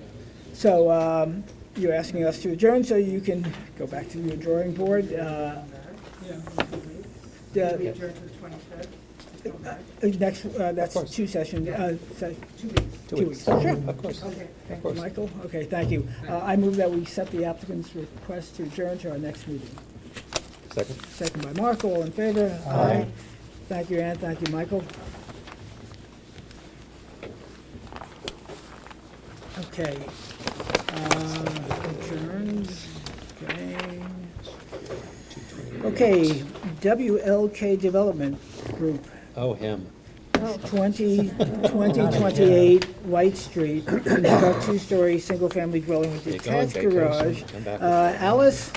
So you're asking us to adjourn so you can go back to your drawing board. Yeah. Yeah. We adjourn to the 25th. Come back. That's course. 2 sessions. Yeah. 2 2 weeks. 2 weeks. Sure. Of course. Okay. Thank you, Michael. Okay, thank you. I move that we set the applicant's request to adjourn to our next meeting. Second? Second by Mark, all in favor? Aye. Thank you, Ann, thank you, Michael. Okay. Adjourned, okay. Okay, WLK Development Group, Oh, him. 2028 White Street, construct two-story, single-family dwelling with There you go, detached vacation. garage. Come back. Alice?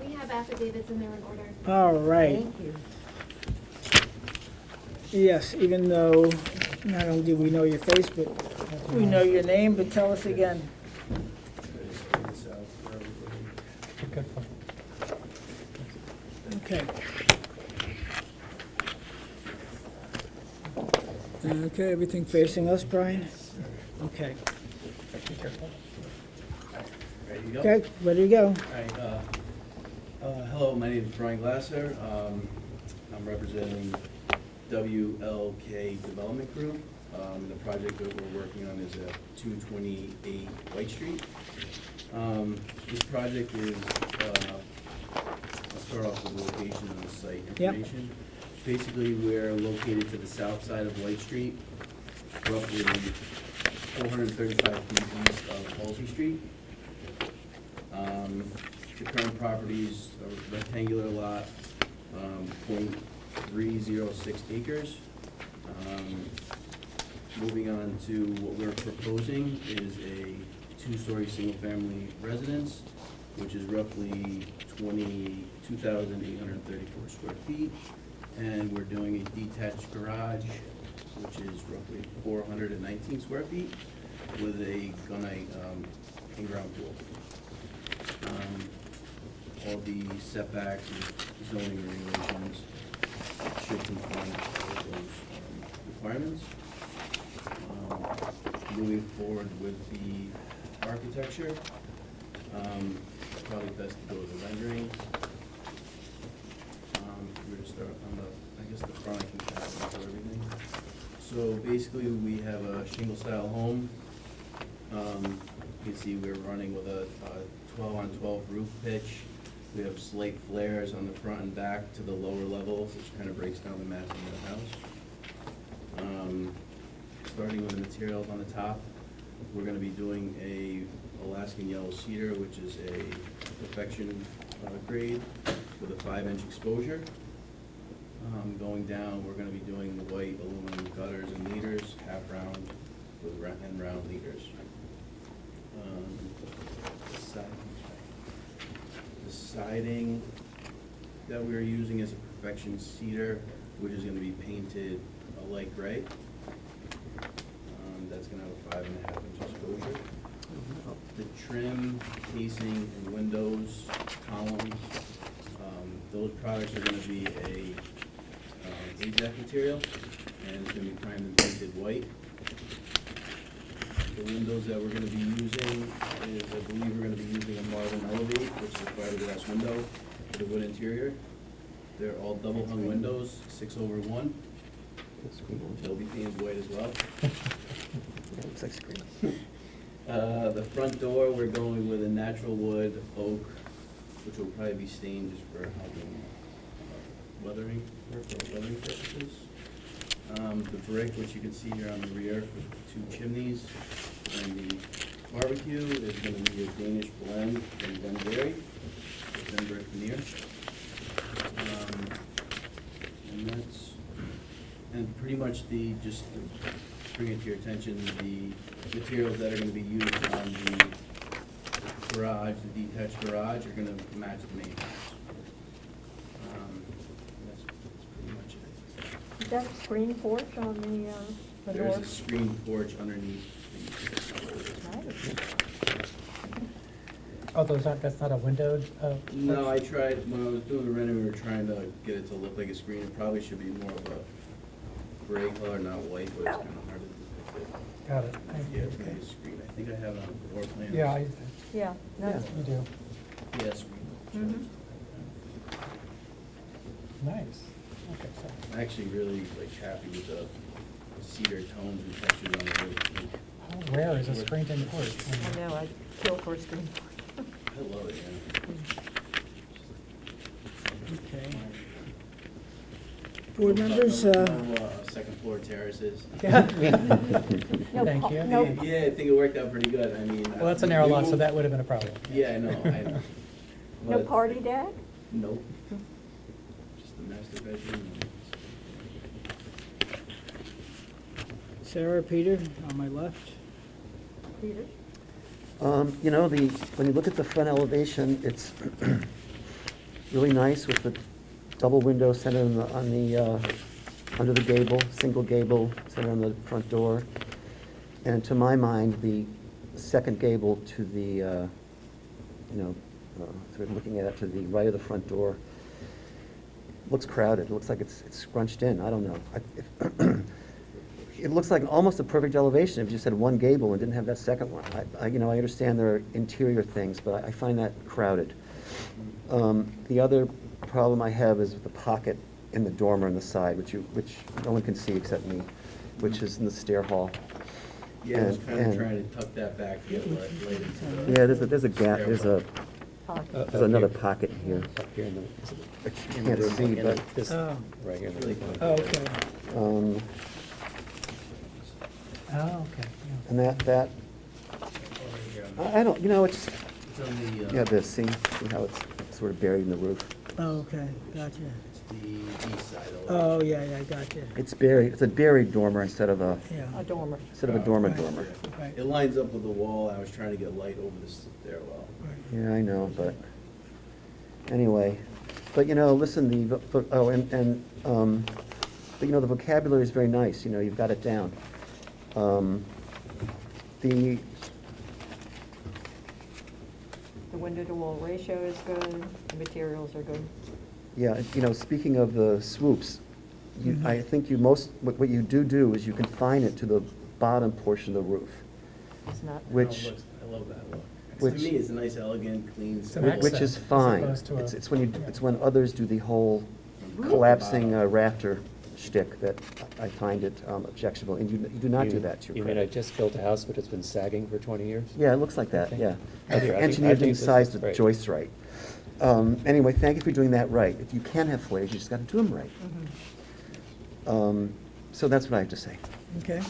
We have affidavits in there in order. All right. Thank you. Yes, even though not only do we know your face, but we know your name, but tell us again. Good for Okay. Okay, everything facing us, Brian? Okay. Be careful. Ready to go? Okay, ready to go. All right, hello, my name is Brian Glasser. I'm representing WLK Development Group. The project that we're working on is at 228 White Street. This project is, I'll start off with the location and the site Yep. information. Basically, we're located to the south side of White Street, roughly 435 feet east of Halsey Street. The current property is a rectangular lot, 0.306 acres. Moving on to what we're proposing is a two-story single-family residence, which is roughly 22,834 square feet. And we're doing a detached garage, which is roughly 419 square feet, with a gunite in-ground pool. All the setbacks and zoning regulations should conform to all of those requirements. Moving forward with the architecture, probably best to go with the rendering. We're gonna start on the, I guess the front, I can pass into everything. So basically, we have a shingle-style home. You can see we're running with a 12-on-12 roof pitch. We have slate flares on the front and back to the lower levels, which kind of breaks down the massing of the house. Starting with the materials on the top, we're gonna be doing a Alaskan yellow cedar, which is a perfection grade with a 5-inch exposure. Going down, we're gonna be doing the white aluminum gutters and leaders, half round with and round leaders. The siding that we're using is a perfection cedar, which is gonna be painted a light gray. That's gonna have a 5.5-inch exposure. The trim, casing, and windows, columns, those products are gonna be a AZAC material, and it's gonna be primed and painted white. The windows that we're gonna be using is, I believe we're gonna be using a Marvin Elevate, which is a fiberglass window with a wood interior. They're all double hung windows, 6/1. They'll be painted white as well. Looks like screen. The front door, we're going with a natural wood oak, which will probably be stained just for helping weathering, for weathering purposes. The brick, which you can see here on the rear for the 2 chimneys, and the barbecue is going to be a Danish blend from Denbury, Denbury veneer. And pretty much just to bring it to your attention, the materials that are going to be used on the garage, the detached garage, are going to match the main house. That's pretty much it. Is that a screen porch on the There's a north? screen porch underneath Nice. Oh, that's not a windowed, No, I tried, when I was doing the rendering, we were trying to get it to look like a screen. It probably should be more of a gray color, not white, but it's kind of hard to depict it. got it. Thank Yeah, you. it's maybe a screen. I think I have it on the floor plan. Yeah, Yeah, nice. you do. Yeah, screen. Mhm. Nice. Okay, so, I'm actually really happy with the cedar tones and textures on the roof. how rare is a screened in porch? I know, I'd kill for a screen porch. I love it, yeah. Okay. Board members, No, second floor terraces. No Thank pa- you. No, Yeah, I think it worked out pretty good. I mean. Well, that's a narrow lot, so that would have been a problem. Yeah, I know. no But- party deck? Nope. Just the master bedroom. Sarah, Peter, on my left. Peter? You know, when you look at the front elevation, it's really nice with the double window centered under the gable, single gable centered on the front door. And to my mind, the second gable to the, sort of looking at it to the right of the front door, looks crowded, it looks like it's scrunched in, I don't know. It looks like almost a perfect elevation if you just had one gable and didn't have that second one. I understand there are interior things, but I find that crowded. The other problem I have is with the pocket in the dormer on the side, which no one can see except me, which is in the stair hall. Yeah, I was And- kind of and- trying to tuck that back to get light into the. Yeah, there's a gap, there's another pocket here. Up here in the, I in the can't room, see, in the- but, this, Oh. right here in the. Really fun. Oh, okay. Oh, okay, yeah. and that, I don't, it's, It's on the, yeah, this, see how it's sort of buried in the roof? Oh, okay, gotcha. it's the east side of Oh, yeah, gotcha. It's buried, it's a buried dormer instead of a Yeah, dormer. dormer Right. dormer. right, It lines up with the wall. I was trying to get light over the stairwell. right. Yeah, I know, but, anyway, but listen, but the vocabulary is very nice, you've got it down. The, The window-to-wall ratio is good, the materials are good. yeah, speaking of the swoops, I think what you do is you confine it to the bottom portion of the roof, It's not. which, I love that look. which- To me, it's a nice, elegant, clean. It's an style. which accent is as fine. opposed to a- It's when others do the whole collapsing rafter shtick that I find it objectionable, and you do not do that to your You mean I credit. just built a house, but it's been sagging for 20 years? Yeah, it looks like that, Okay. yeah. I do. I think Engineered this and is sized the great. joists right. Anyway, thank you for doing that right. If you can have flares, you just gotta do them right. So that's what I have to say. Okay.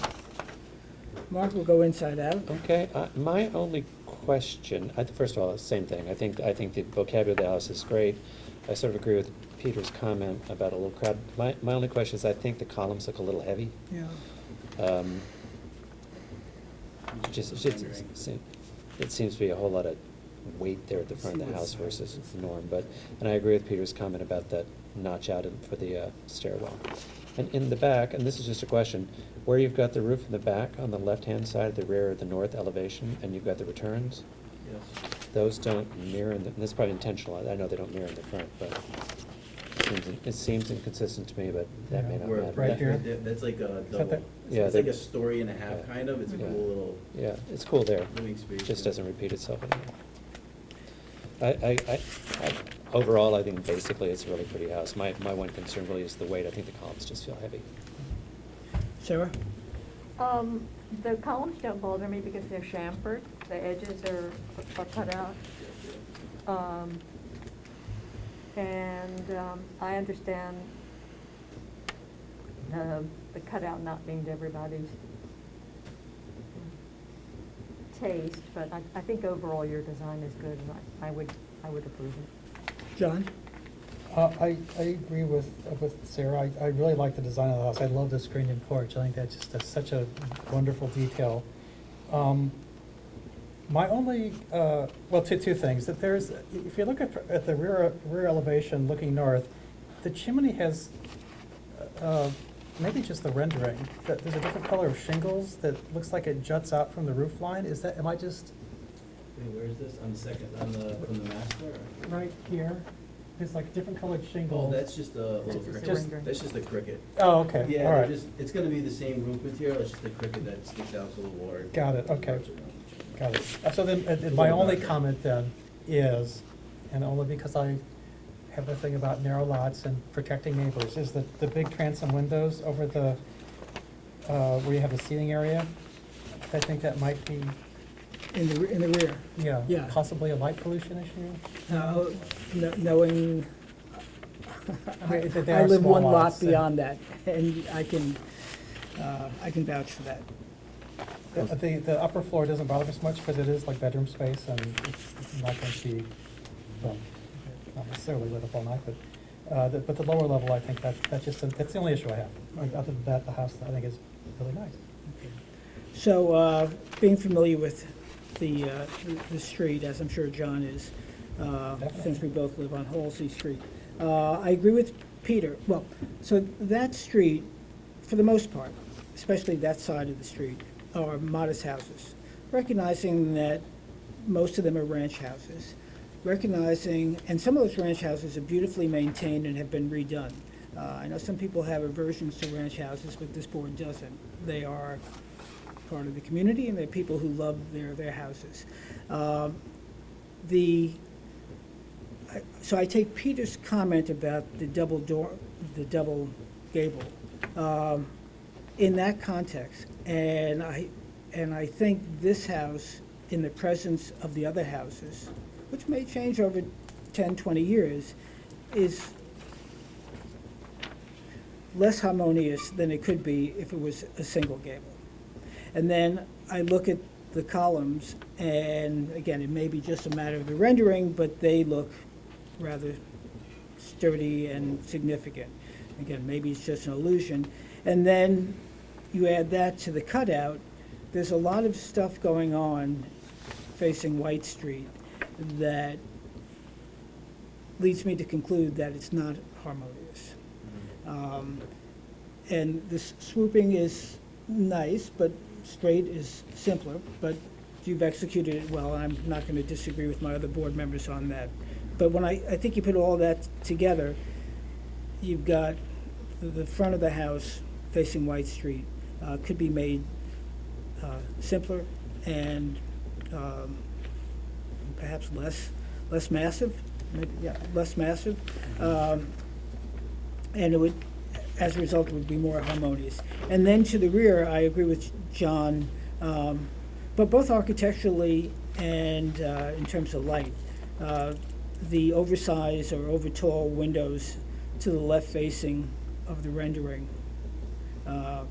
Mark will go inside out. Okay, my only question, first of all, same thing. I think the vocabulary of the house is great. I sort of agree with Peter's comment about a little crowd. My only question is, I think the columns look a little heavy. Yeah. It seems to be a whole lot of weight there at the front of the house versus the norm, and I agree with Peter's comment about that notch out for the stairwell. And in the back, and this is just a question, where you've got the roof in the back, on the left-hand side, the rear, the north elevation, and you've got the returns, Yes. those don't mirror, and this is probably intentional, I know they don't mirror in the front, but it seems inconsistent to me, but that may not Where- matter. Right here? That's like a that double. the- Yeah, It's they- like a story and a half, kind of. It's a Yeah. cool little Yeah, it's cool there. living space. Just doesn't repeat itself anymore. Overall, I think basically it's a really pretty house. My one concern really is the weight. I think the columns just feel heavy. Sarah? The columns don't bother me because they're chamfered, the edges are cut out. I understand the cutout not being to everybody's taste, but I think overall your design is good, and I would approve it. John? I agree with Sarah. I really like the design of the house. I love the screened-in porch. I think that's such a wonderful detail. My only, two things. That there's, if you look at the rear elevation looking north, the chimney has, maybe just the rendering, that there's a different color of shingles that looks like it juts out from the roof line. Am I just Wait, where is this? On the second, from the master? right here? There's like different colored Oh, shingles. that's just a little Just a cricket. rendering. That's just a cricket. Oh, okay, Yeah, all they're right. just, it's gonna be the same roof material, it's just a cricket that sticks out to the water. Got it, okay. Got it. So then, my only comment then is, and only because I have a thing about narrow lots and protecting neighbors, is the big transom windows over the, where you have the seating area. I think that might be, In the rear? Yeah. possibly a light pollution issue. Knowing, I mean, they I are live small one lot lots, and- beyond that, and I can vouch for that. The upper floor doesn't bother me so much because it is like bedroom space and it's not going to be, well, not necessarily lit up all night, but the lower level, I think that's the only issue I have. Other than that, the house, I think, is really nice. So, being familiar with the street, as I'm sure John is, since we both live on Halsey Street, I agree with Peter. Well, so that street, for the most part, especially that side of the street, are modest houses, recognizing that most of them are ranch houses. recognizing, and some of those ranch houses are beautifully maintained and have been redone. I know some people have aversions to ranch houses, but this board doesn't. They are part of the community, and they're people who love their houses. So I take Peter's comment about the double gable, in that context. And I think this house, in the presence of the other houses, which may change over 10, 20 years, is less harmonious than it could be if it was a single gable. And then I look at the columns, and again, it may be just a matter of the rendering, but they look rather sturdy and significant. Again, maybe it's just an illusion. And then you add that to the cutout, there's a lot of stuff going on facing White Street that leads me to conclude that it's not harmonious. And this swooping is nice, but straight is simpler, but you've executed it well, and I'm not going to disagree with my other board members on that. But when I think you put all that together, you've got the front of the house facing White Street could be made simpler and perhaps less massive, maybe, yeah, less massive, and it would, as a result, it would be more harmonious. And then to the rear, I agree with John, but both architecturally and in terms of light, the oversized or over-tall windows to the left facing of the rendering, I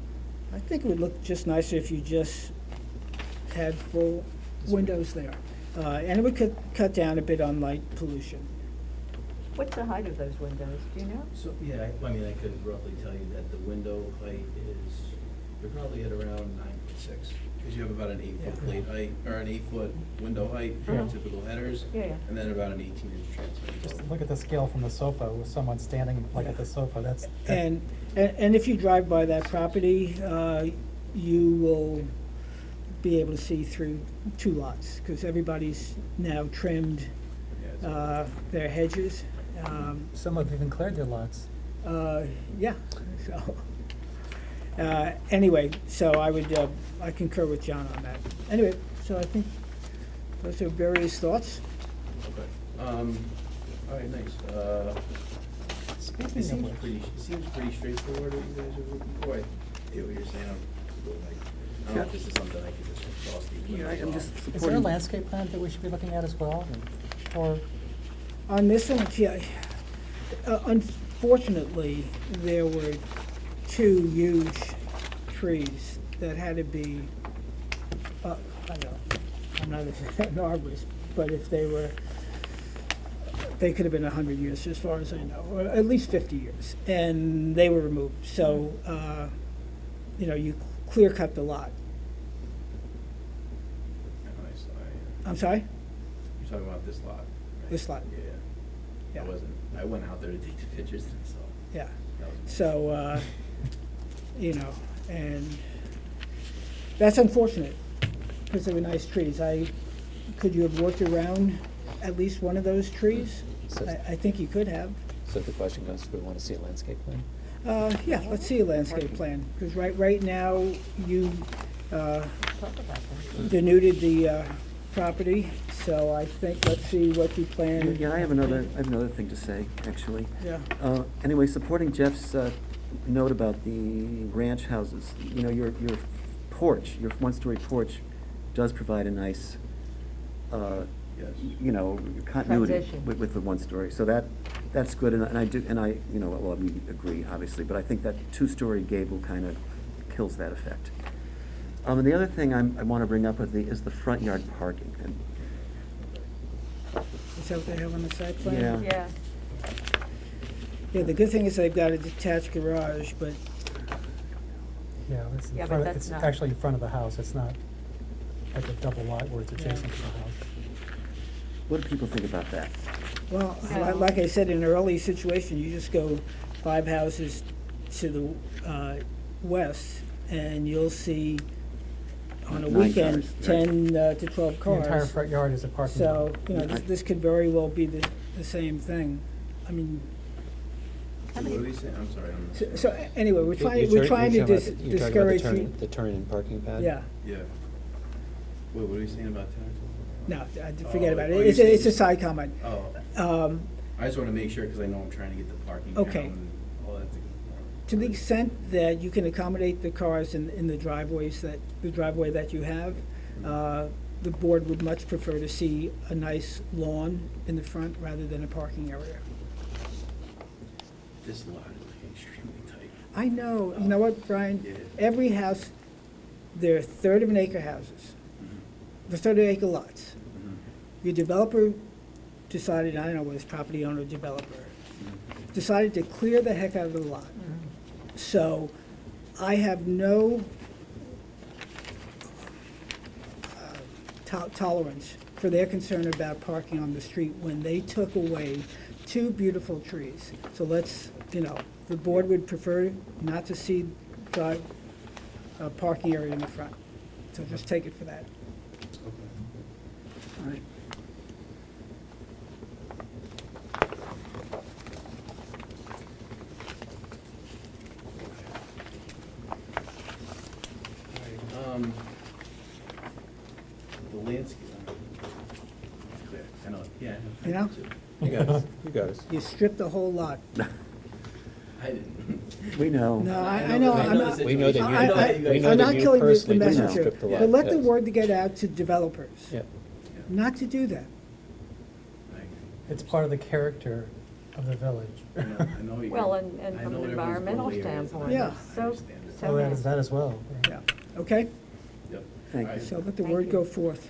think it would look just nicer if you just had full windows there. And it would cut down a bit on light pollution. What's the height of those windows, do you know? So, yeah, I mean, I could roughly tell you that the window height is, you're probably at around 9'6", because you have about an 8-foot plate height, or an 8-foot window height for your typical headers. Yeah. And then about an 18-inch transom. Just look at the scale from the sofa, with someone standing like at the sofa, that's. And if you drive by that property, you will be able to see through two lots, because everybody's now trimmed their hedges. Some have even cleared their lots. Yeah, so, anyway, so I concur with John on that. Anyway, so I think those are various thoughts. Okay. All right, nice. Speaking It seems of pretty, straightforward what you guys are looking for. I hear what you're saying. I don't know if this is something I could just cross the. Yeah, I'm just Is there a supporting. landscape plan that we should be looking at as well? Or, On this one, yeah, unfortunately, there were two huge trees that had to be, I know, I'm not an arborist, but if they could have been 100 years, as far as I know, or at least 50 years, and they were removed. So, you clear cut the lot. I'm sorry? You're talking about this lot, right? This lot. Yeah. Yeah. I went out there to take the pictures and saw. Yeah. That was- So, and that's unfortunate, because they were nice trees. Could you have worked around at least one of those trees? So- I think you could have. So the question goes, do we want to see a landscape plan? Yeah, let's see a landscape plan, because right now, you Talk about that. denuded the property, so I think, let's see what you plan. Yeah, I have another thing to say, actually. Yeah. Anyway, supporting Jeff's note about the ranch houses, your porch, your one-story porch does provide a nice, Yes. continuity Transition. with the one-story. So that's good, and we agree, obviously, but I think that two-story gable kind of kills that effect. And the other thing I want to bring up is the front yard parking. And Is that what they have on the site plan? Yeah. Yeah, Yeah, the good thing is they've got a detached garage, but yeah, it's in Yeah, but front, that's it's not- actually in front of the house, it's not like a double lot where it's adjacent to the house. what do people think about that? well, Yeah. like I said, in an early situation, you just go 5 houses to the west, and you'll see on a 9 weekend, cars, right. 10 to 12 The entire cars. front yard is a parking lot. So, you know, this could very well be the same thing. I mean, What are we saying? I'm sorry. so anyway, we're trying You're to talking about dis- the- you're talking about discourage. the turn-in parking pad? Yeah, Yeah. Wait, what are we saying about tennis? no, forget Oh, about oh, it. you're It's saying a side comment. Oh, I just want to make sure, because I know I'm trying to get the parking down Okay. and all that. To the extent that you can accommodate the cars in the driveways the driveway that you have, the board would much prefer to see a nice lawn in the front rather than a parking area. This lot is like extremely tight. I know, you know what, Brian? Yeah. Every house, they're third of an acre houses. They're third of an acre lots. Your developer decided, I don't know whether it's property owner or developer, decided to clear the heck out of the lot. So I have no tolerance for their concern about parking on the street when they took away 2 beautiful trees. So let's, you know, the board would prefer not to see a parking area in the front. So just take it for that. All right. The landscape. Clear. I know. Yeah. I You know? You got us, you got us. You stripped the whole lot. I didn't. We know. No, I know, I'm not. We know that you, I- I- we know I'm that not you killing the personally did not messenger, strip the lot. but let the yes. word get out to developers, Yeah. not to do that. I agree. It's part of the character of the village. I know you. Well, and I from know an everyone's environmental goal areas. standpoint, Yeah. it's so, I understand it. so Oh, that nice. is that as well. Yeah, okay? Yep. Thank All you. right. So let the Thank word you. go forth.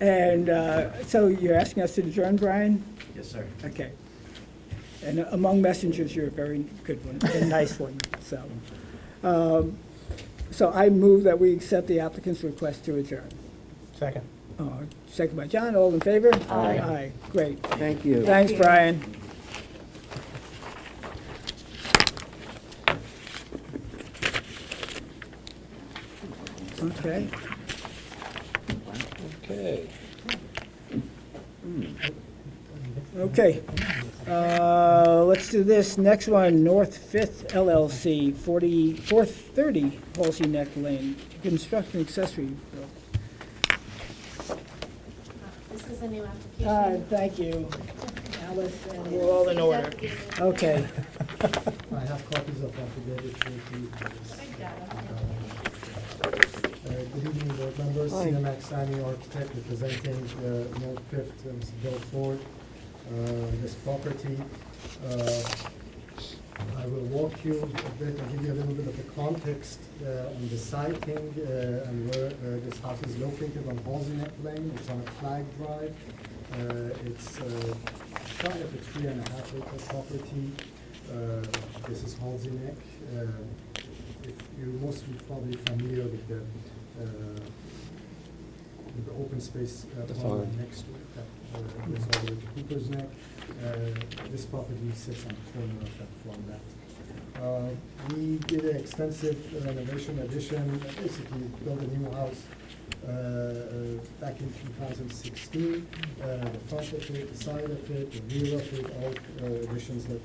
And so you're asking us to adjourn, Brian? Yes, sir. Okay. And among messengers, you're a very good one, a nice one, so. So I move that we accept the applicant's request to adjourn. Second. Second by John, all in favor? Aye. Aye, great. Thank you. Thanks, Brian. Okay. Okay. Okay, let's do this. Next one, North Fifth LLC, 430 Halsey Neck Lane, construction accessory building. This is a new application. Thank you, Alice, and we're all in order. Okay, I have copies of affidavit with you. Good evening, board members. Hi. CMX Sani, architect representing North Fifth, Mr. Bill Ford, this property. I will walk you a bit and give you a little bit of the context on the siting and where this house is located on Halsey Neck Lane. It's on a flag drive. It's kind of a 3.5 acre property. This is Halsey Neck. If you're mostly probably familiar with the open space farm farm. next to it, that goes all the way to Cooper's Neck. This property sits on the corner of that farm lot. We did an extensive renovation addition, basically built a new house back in 2016. The front of it, the side of it, the rear of it, all additions that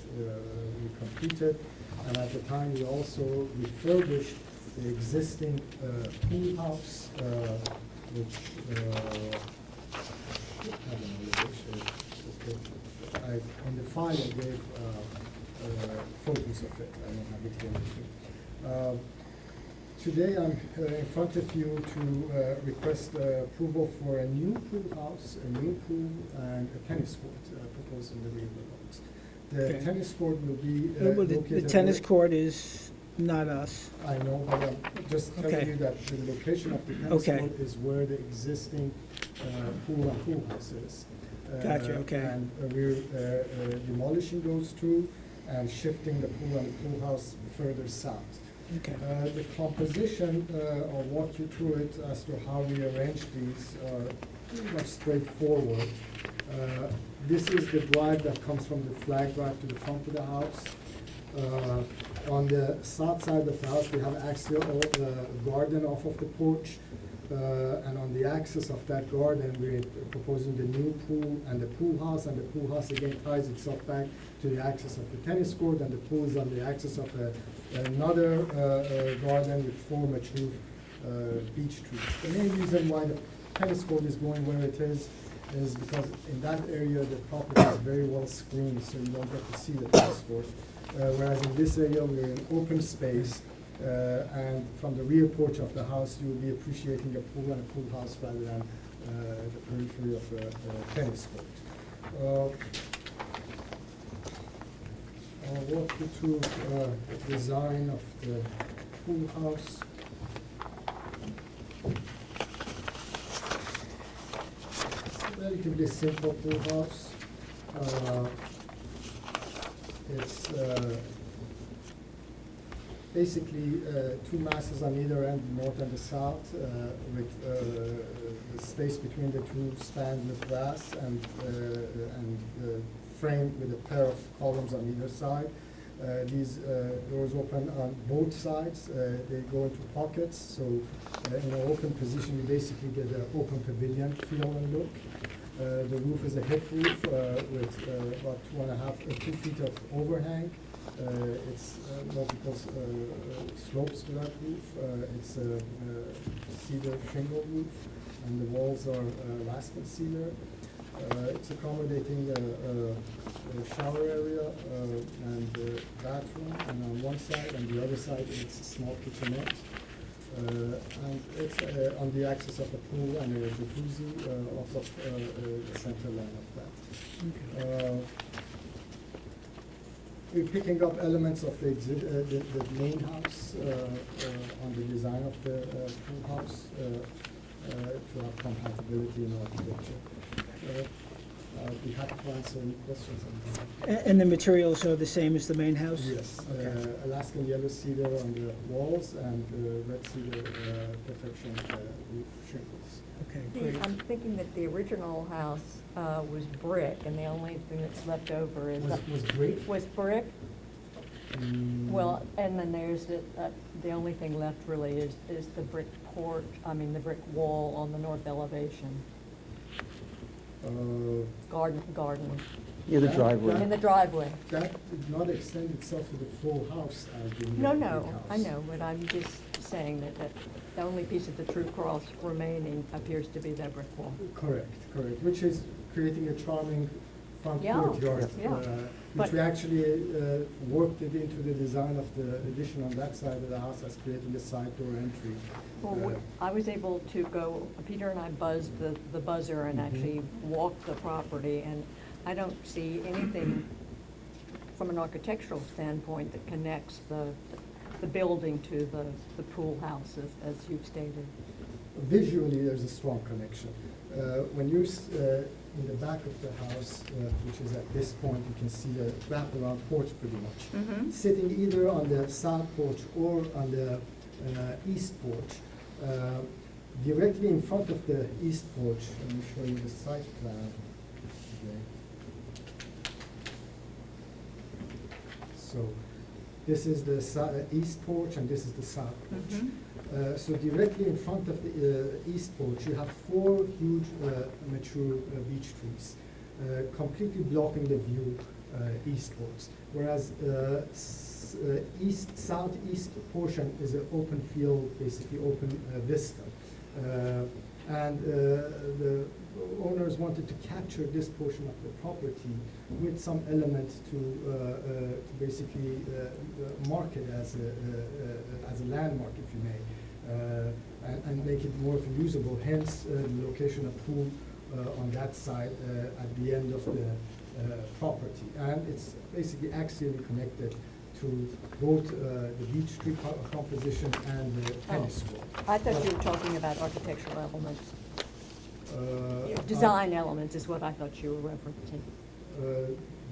we completed. And at the time, we also refurbished the existing pool house, which should have an elevation. On the file, I gave photos of it. I don't have it here with me. Today, I'm in front of you to request approval for a new pool house, a new pool, and a tennis court proposed in the rear of the house. The Okay. tennis court will be the located. tennis where- court is not us. I know, but I'm just telling Okay. you that the location of the tennis Okay. court is where the existing pool and pool house is. Gotcha, okay. And we're demolishing those two and shifting the pool and pool house further south. Okay, The composition, I'll walk you through it as to how we arrange these, are pretty much straightforward. This is the drive that comes from the flag drive to the front of the house. On the south side of the house, we have axial garden off of the porch. And on the axis of that garden, we're proposing the new pool and the pool house. And the pool house again ties itself back to the axis of the tennis court. And the pool is on the axis of another garden with 4 mature beech trees. The main reason why the tennis court is going where it is because in that area the property is very well screened, so you don't get to see the tennis court. Whereas in this area we're in open space, and from the rear porch of the house you will be appreciating a pool and a pool house rather than the periphery of a tennis court. I'll walk you through the design of the pool house. Relatively simple pool house. It's basically 2 masses on either end, the north and the south, with the space between the 2 spanned with glass and framed with a pair of columns on either side. These doors open on both sides. They go into pockets, so in an open position, you basically get an open pavilion feel and look. The roof is a hip roof with about 2 feet of overhang. It's multiple slopes to that roof. It's a cedar shingle roof, and the walls are laskin cedar. It's accommodating a shower area and bathroom, and on one side, and the other side it's a small kitchenette. And it's on the axis of the pool and a jacuzzi off of the center line of that. We're picking up elements of the main house on the design of the pool house to have compatibility in architecture. I'd be happy to answer any questions on that. And the materials are the same as the main house? Yes, Okay. Alaskan yellow cedar on the walls and red cedar perfection roof shingles. Okay, great. I'm thinking that the original house was brick, and the only thing that's left over is. Was brick? Was brick? Mm. Well, and then there's the only thing left really is the brick the brick wall on the north elevation. Garden. Yeah, the driveway. In the driveway. That did not extend itself to the full house as the brick No, house. I know, but I'm just saying that the only piece of the true cross remaining appears to be that brick wall. Correct, which is creating a charming front Yeah, courtyard, yeah. which But- we actually worked it into the design of the addition on that side of the house as creating a side door entry. Well, I was able to go, Peter and I buzzed the buzzer and actually walked the property, and I don't see anything from an architectural standpoint that connects the building to the pool house, as you've stated. Visually, there's a strong connection. When you're in the back of the house, which is at this point, you can see the wraparound porch pretty much. Mm-hmm. Sitting either on the south porch or on the east porch. Directly in front of the east porch, let me show you the site plan. Okay. So this is the east porch and this is the south porch. Mm-hmm. So directly in front of the east porch, you have 4 huge mature beech trees, completely blocking the view eastwards. Whereas southeast portion is an open field, basically open vista. And the owners wanted to capture this portion of the property with some element to basically mark it as a landmark, if you may, and make it more usable. Hence, the location of pool on that side at the end of the property, and it's basically axially connected to both the beech tree composition and the tennis court. I thought you were talking about architectural elements. Design elements is what I thought you were referencing.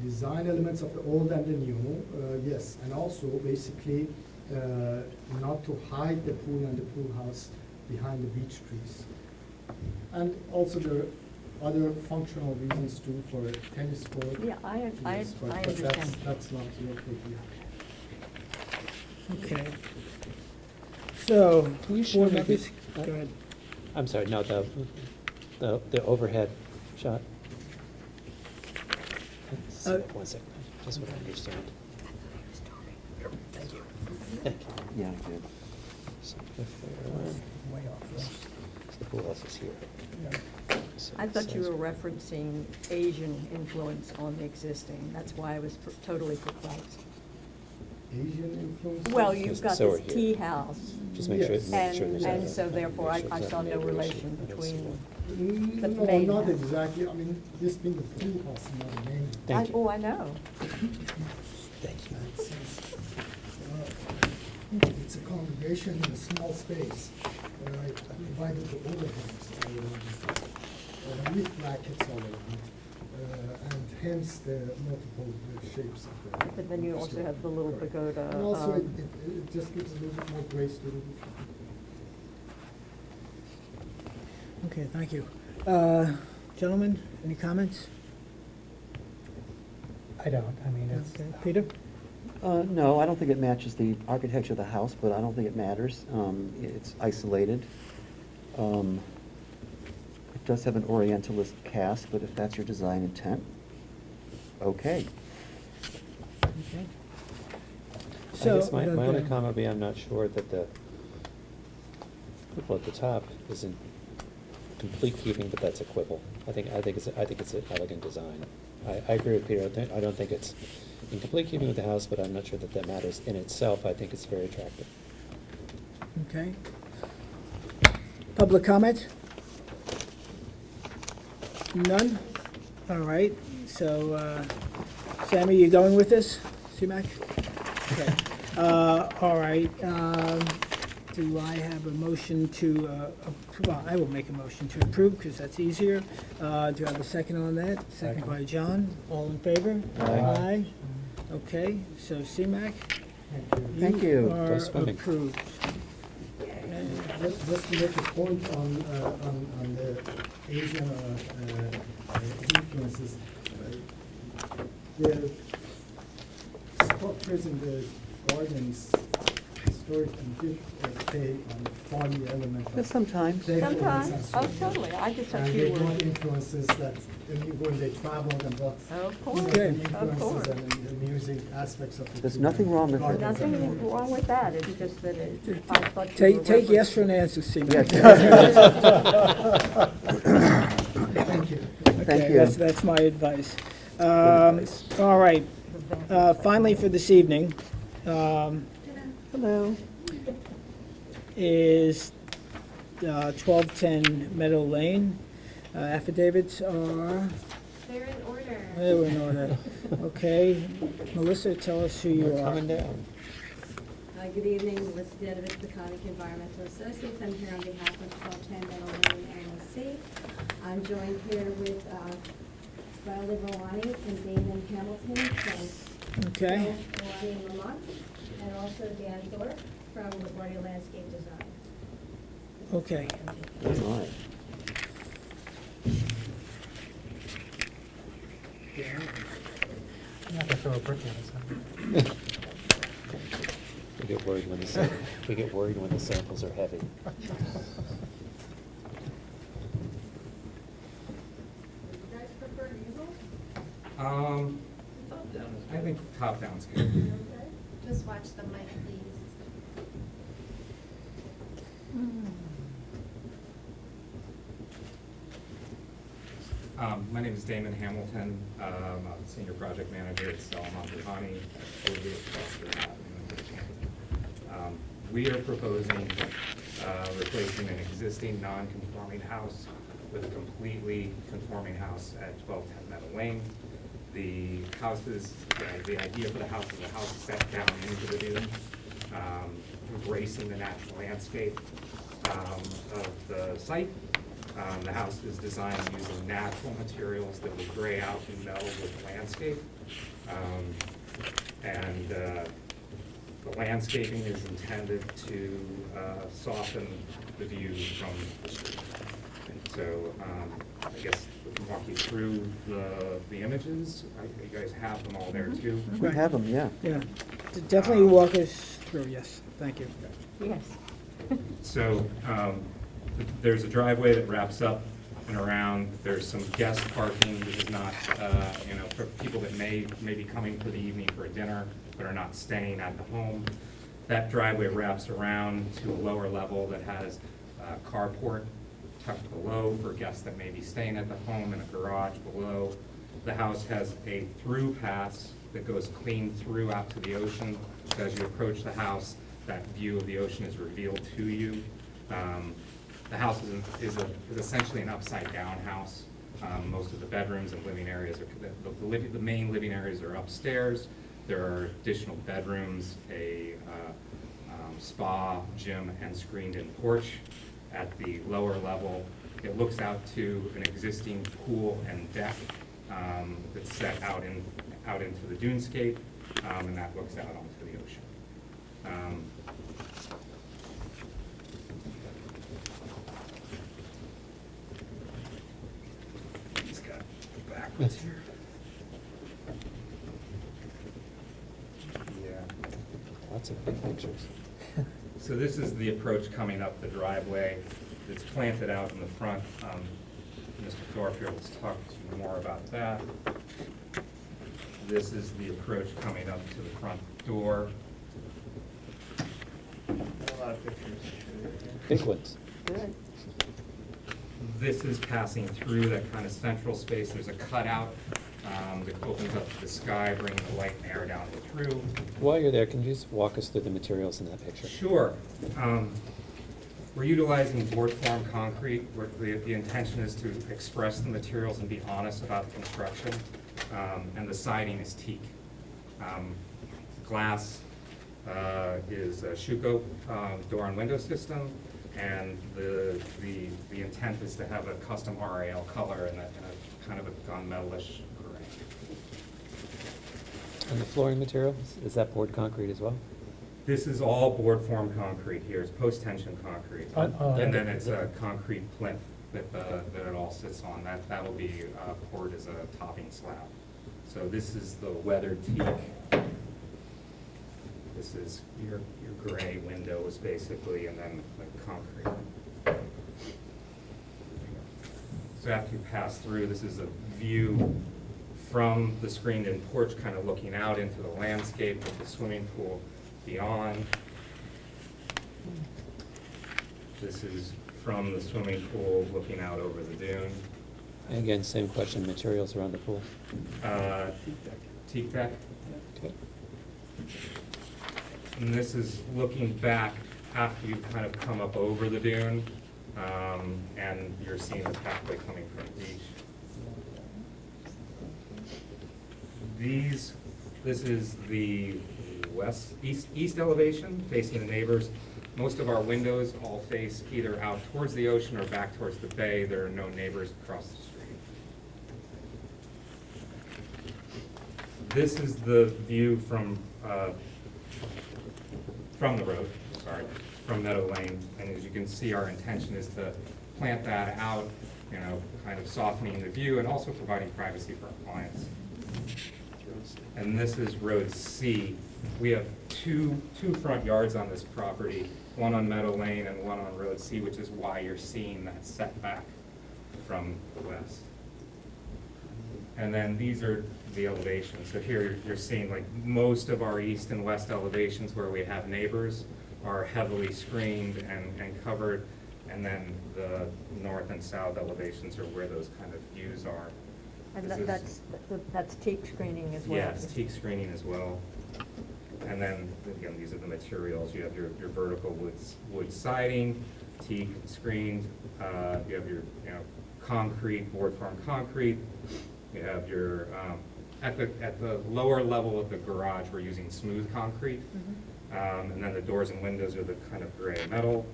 Design elements of the old and the new, yes, and also basically not to hide the pool and the pool house behind the beech trees. And also there are other functional reasons too for a tennis court. Yeah, I Yes, but understand. That's not your purview. Okay. So, Can you show board me members, the- go ahead. I'm sorry, no, the overhead shot. One second, just want to understand. Thank you. Thank you. Yeah, I did. So if there Way off, are, so who else is here? So I it thought you says- were referencing Asian influence on the existing. That's why I was totally perplexed. Asian influence? Well, you've got So we're this here. tea house, Just make sure, Yes. make sure there's. and a- so therefore I make sure there's saw not a no neighbor issue. relation I don't see between. one. the No, main not house. exactly. I mean, this being the pool house, not the main. Thank you. Oh, I know. Thank you. It's a congregation in a small space. I divided the overhangs all around, with brackets all around, and hence the multiple shapes of the. But then you also have the little pagoda. And also, it just gives a little bit more grace to the roof. Okay, thank you. Gentlemen, any comments? I don't, I mean, it's. Okay, Peter? No, I don't think it matches the architecture of the house, but I don't think it matters. It's isolated. It does have an Orientalist cast, but if that's your design intent, okay. Okay. I So, guess my go only ahead. comment would be, I'm not sure that the quibble at the top is in complete keeping, but that's a quibble. I think it's an elegant design. I agree with Peter. I don't think it's in complete keeping with the house, but I'm not sure that matters in itself. I think it's very attractive. Okay. Public comment? None? All right, so, Sammy, you going with this? C-Mac? Okay. All right, do I have a motion to, well, I will make a motion to approve, because that's easier. Do I have a second on that? Second by John. All in favor? Aye. Okay, so C-Mac? Thank you. are Go swimming. approved. Just to make a point on the Asian influences, the structures in the gardens historically did play on the foggy element. of Sometimes. playfulness Sometimes, and oh, swimming. totally, I just thought And you they were. brought influences that, when they traveled and brought Of course, certain of influences course. and the music aspects of the. There's two nothing wrong with it. gardens. Nothing wrong with that, it's just that I thought you Take, were take yes referencing- for an answer, C-Mac. Thank you. Thank Okay, you. that's my advice. advice. All right, finally for this evening, Hello. is 1210 Meadow Lane. Affidavits are, They're in order. they were in order. Okay, Melissa, tell us who you We're are. coming down. Good evening, Melissa Dedovich, Peconic Environmental Associates. I'm here on behalf of 1210 Meadow Lane LLC. I'm joined here with Violet Rolani and Damon Hamilton from Okay, Rolani and Lamont, and also Dan Thorpe from LaGuardia Landscape Design. okay. All right. You have to throw a brick at us, We get worried when the samples are heavy. You guys prefer easel? I think top down's good. Just watch the mic, please. My name is Damon Hamilton. I'm a senior project manager at Salomon Rouhani. We are proposing replacing an existing non-conforming house with a completely conforming house at 1210 Meadow Lane. The house is, the idea for the house is a house set down into the dune, embracing the natural landscape of the site. The house is designed using natural materials that will gray out and meld with the landscape. And the landscaping is intended to soften the view from the street. And so I guess we can walk you through the images. You guys have them all there too. We have them, yeah. Yeah, Definitely walk us through, yes, thank you. Yes. So, there's a driveway that wraps up and around, there's some guest parking, this is not, for people that may be coming for the evening for a dinner, but are not staying at the home. That driveway wraps around to a lower level that has a carport tucked below for guests that may be staying at the home, and a garage below. The house has a through pass that goes clean through out to the ocean. So as you approach the house, that view of the ocean is revealed to you. The house is essentially an upside-down house. Most of the bedrooms and living areas the main living areas are upstairs. There are additional bedrooms, a spa, gym, and screened-in porch at the lower level. It looks out to an existing pool and deck that's set out into the dunescape, and that looks out onto the ocean. He's got backwards here. Yeah. Lots of big pictures. So this is the approach coming up the driveway. It's planted out in the front. Mr. Thorpe has talked to you more about that. This is the approach coming up to the front door. A lot of pictures. Big ones. Good. This is passing through that kind of central space. There's a cutout that opens up to the sky, bringing the light and air down through. While you're there, can you just walk us through the materials in that picture? Sure. We're utilizing board form concrete, where the intention is to express the materials and be honest about the construction. And the siding is teak. Glass is a Schuco door and window system, and the intent is to have a custom RAL color and a kind of a gunmetalish gray. And the flooring material, is that poured concrete as well? This is all board form concrete here. It's post-tension concrete. And then it's a concrete plinth that it all sits on. That will be poured as a topping slab. So this is the weathered teak. This is your gray windows basically, and then the concrete. So after you pass through, this is a view from the screened-in porch, kind of looking out into the landscape with the swimming pool beyond. This is from the swimming pool looking out over the dune. And again, same question, materials around the pool? Teak deck. Okay. And this is looking back after you kind of come up over the dune, and you're seeing the pathway coming from the beach. This is the east elevation facing the neighbors. Most of our windows all face either out towards the ocean or back towards the bay. There are no neighbors across the street. This is the view from the road, from Meadow Lane. And as you can see, our intention is to plant that out, kind of softening the view and also providing privacy for our clients. And this is Road C. We have two front yards on this property, one on Meadow Lane and one on Road C, which is why you're seeing that setback from the west. And then these are the elevations. So here you're seeing like most of our east and west elevations where we have neighbors are heavily screened and covered. And then the north and south elevations are where those kind of views are. And that's teak screening as well? Yes, teak screening as well. And then, again, these are the materials. You have your vertical wood siding, teak screened. You have your concrete, board form concrete. You have your, at the lower level of the garage, we're using smooth concrete. And then the doors and windows are the kind of gray metal.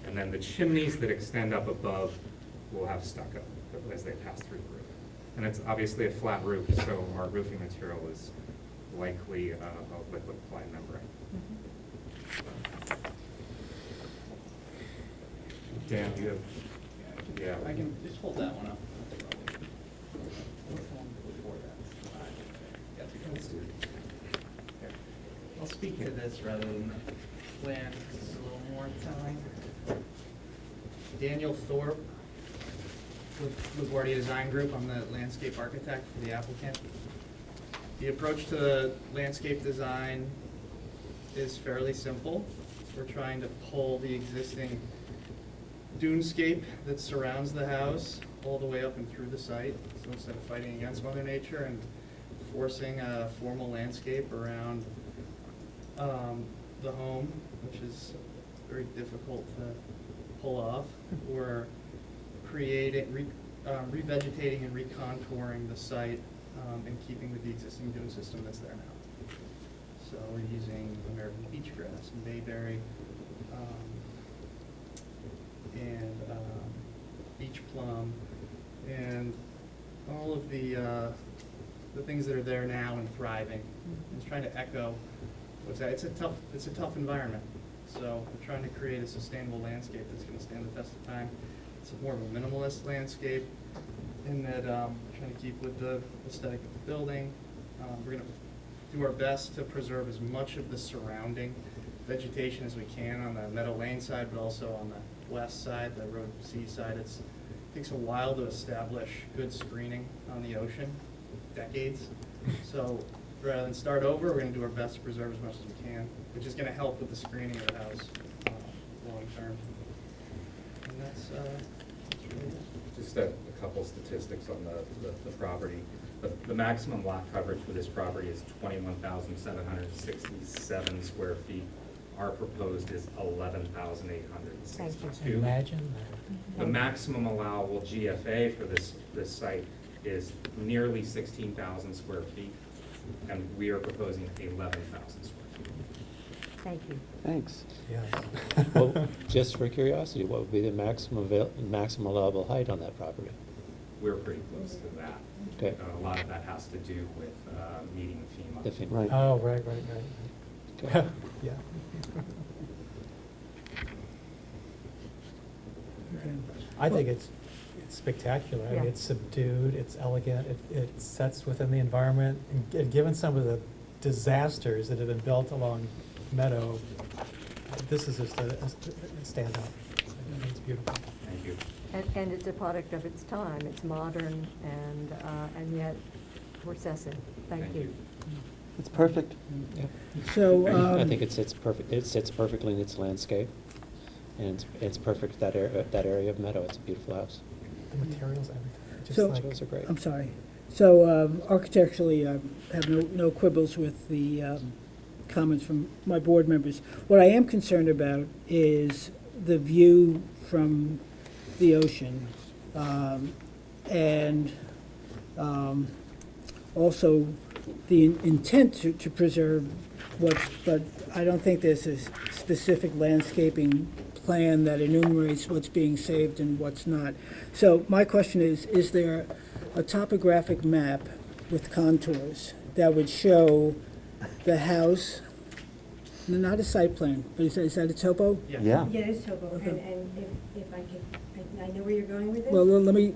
And then the chimneys that extend up above will have stucco as they pass through the roof. And it's obviously a flat roof, so our roofing material is likely a liquid applied membrane. Dan, you have, yeah. I can just hold that one up. Before that. Let's do it. I'll speak speak to this rather than the plan, this is a little more telling. Daniel Thorpe with LaGuardia Design Group. I'm the landscape architect for the applicant. The approach to the landscape design is fairly simple. We're trying to pull the existing dunescape that surrounds the house all the way up and through the site. So instead of fighting against Mother Nature and forcing a formal landscape around the home, which is very difficult to pull off, we're creating, revegetating and recontouring the site and keeping with the existing dune system that's there now. So we're using American beach grass and bayberry and beach plum and all of the things that are there now and thriving. It's trying to echo what's that. It's a tough environment. So we're trying to create a sustainable landscape that's going to stand the test of time. It's more of a minimalist landscape in that we're trying to keep with the aesthetic of the building. We're going to do our best to preserve as much of the surrounding vegetation as we can on the Meadow Lane side, but also on the west side, the Road C side. It takes a while to establish good screening on the ocean, decades. So rather than start over, we're going to do our best to preserve as much as we can, which is going to help with the screening of the house long term. And that's really it. Just a couple statistics on the property. The maximum lot coverage for this property is 21,767 square feet. Our proposed is 11,862. Imagine The maximum allowable GFA for this site is nearly 16,000 square feet, and we are proposing 11,000 square feet. Thank you. Thanks. Yes. Well, just for curiosity, what would be the maximum allowable height on that property? We're pretty close to that. Okay. A lot of that has to do with meeting FEMA. The FEMA. Right. Oh, right. Okay. Yeah. I think it's spectacular. I mean, Yeah. it's subdued, it's elegant, it sets within the environment. And given some of the disasters that have been built along Meadow, this is just a standout. I think it's beautiful. Thank you. And it's a product of its time. It's modern and yet processing. Thank you. It's perfect. Yeah. So, I think it sits perfectly in its landscape, and it's perfect that area of Meadow. It's a beautiful house. The materials, everything. Just So- like, Those are great. I'm sorry. So architecturally, I have no quibbles with the comments from my board members. What I am concerned about is the view from the ocean, and also the intent to preserve but I don't think there's a specific landscaping plan that enumerates what's being saved and what's not. So my question is there a topographic map with contours that would show the house, not a site plan, but is that a topo? Yeah, it is topo, Okay. and if I could, I know where you're going with this. Well, let me,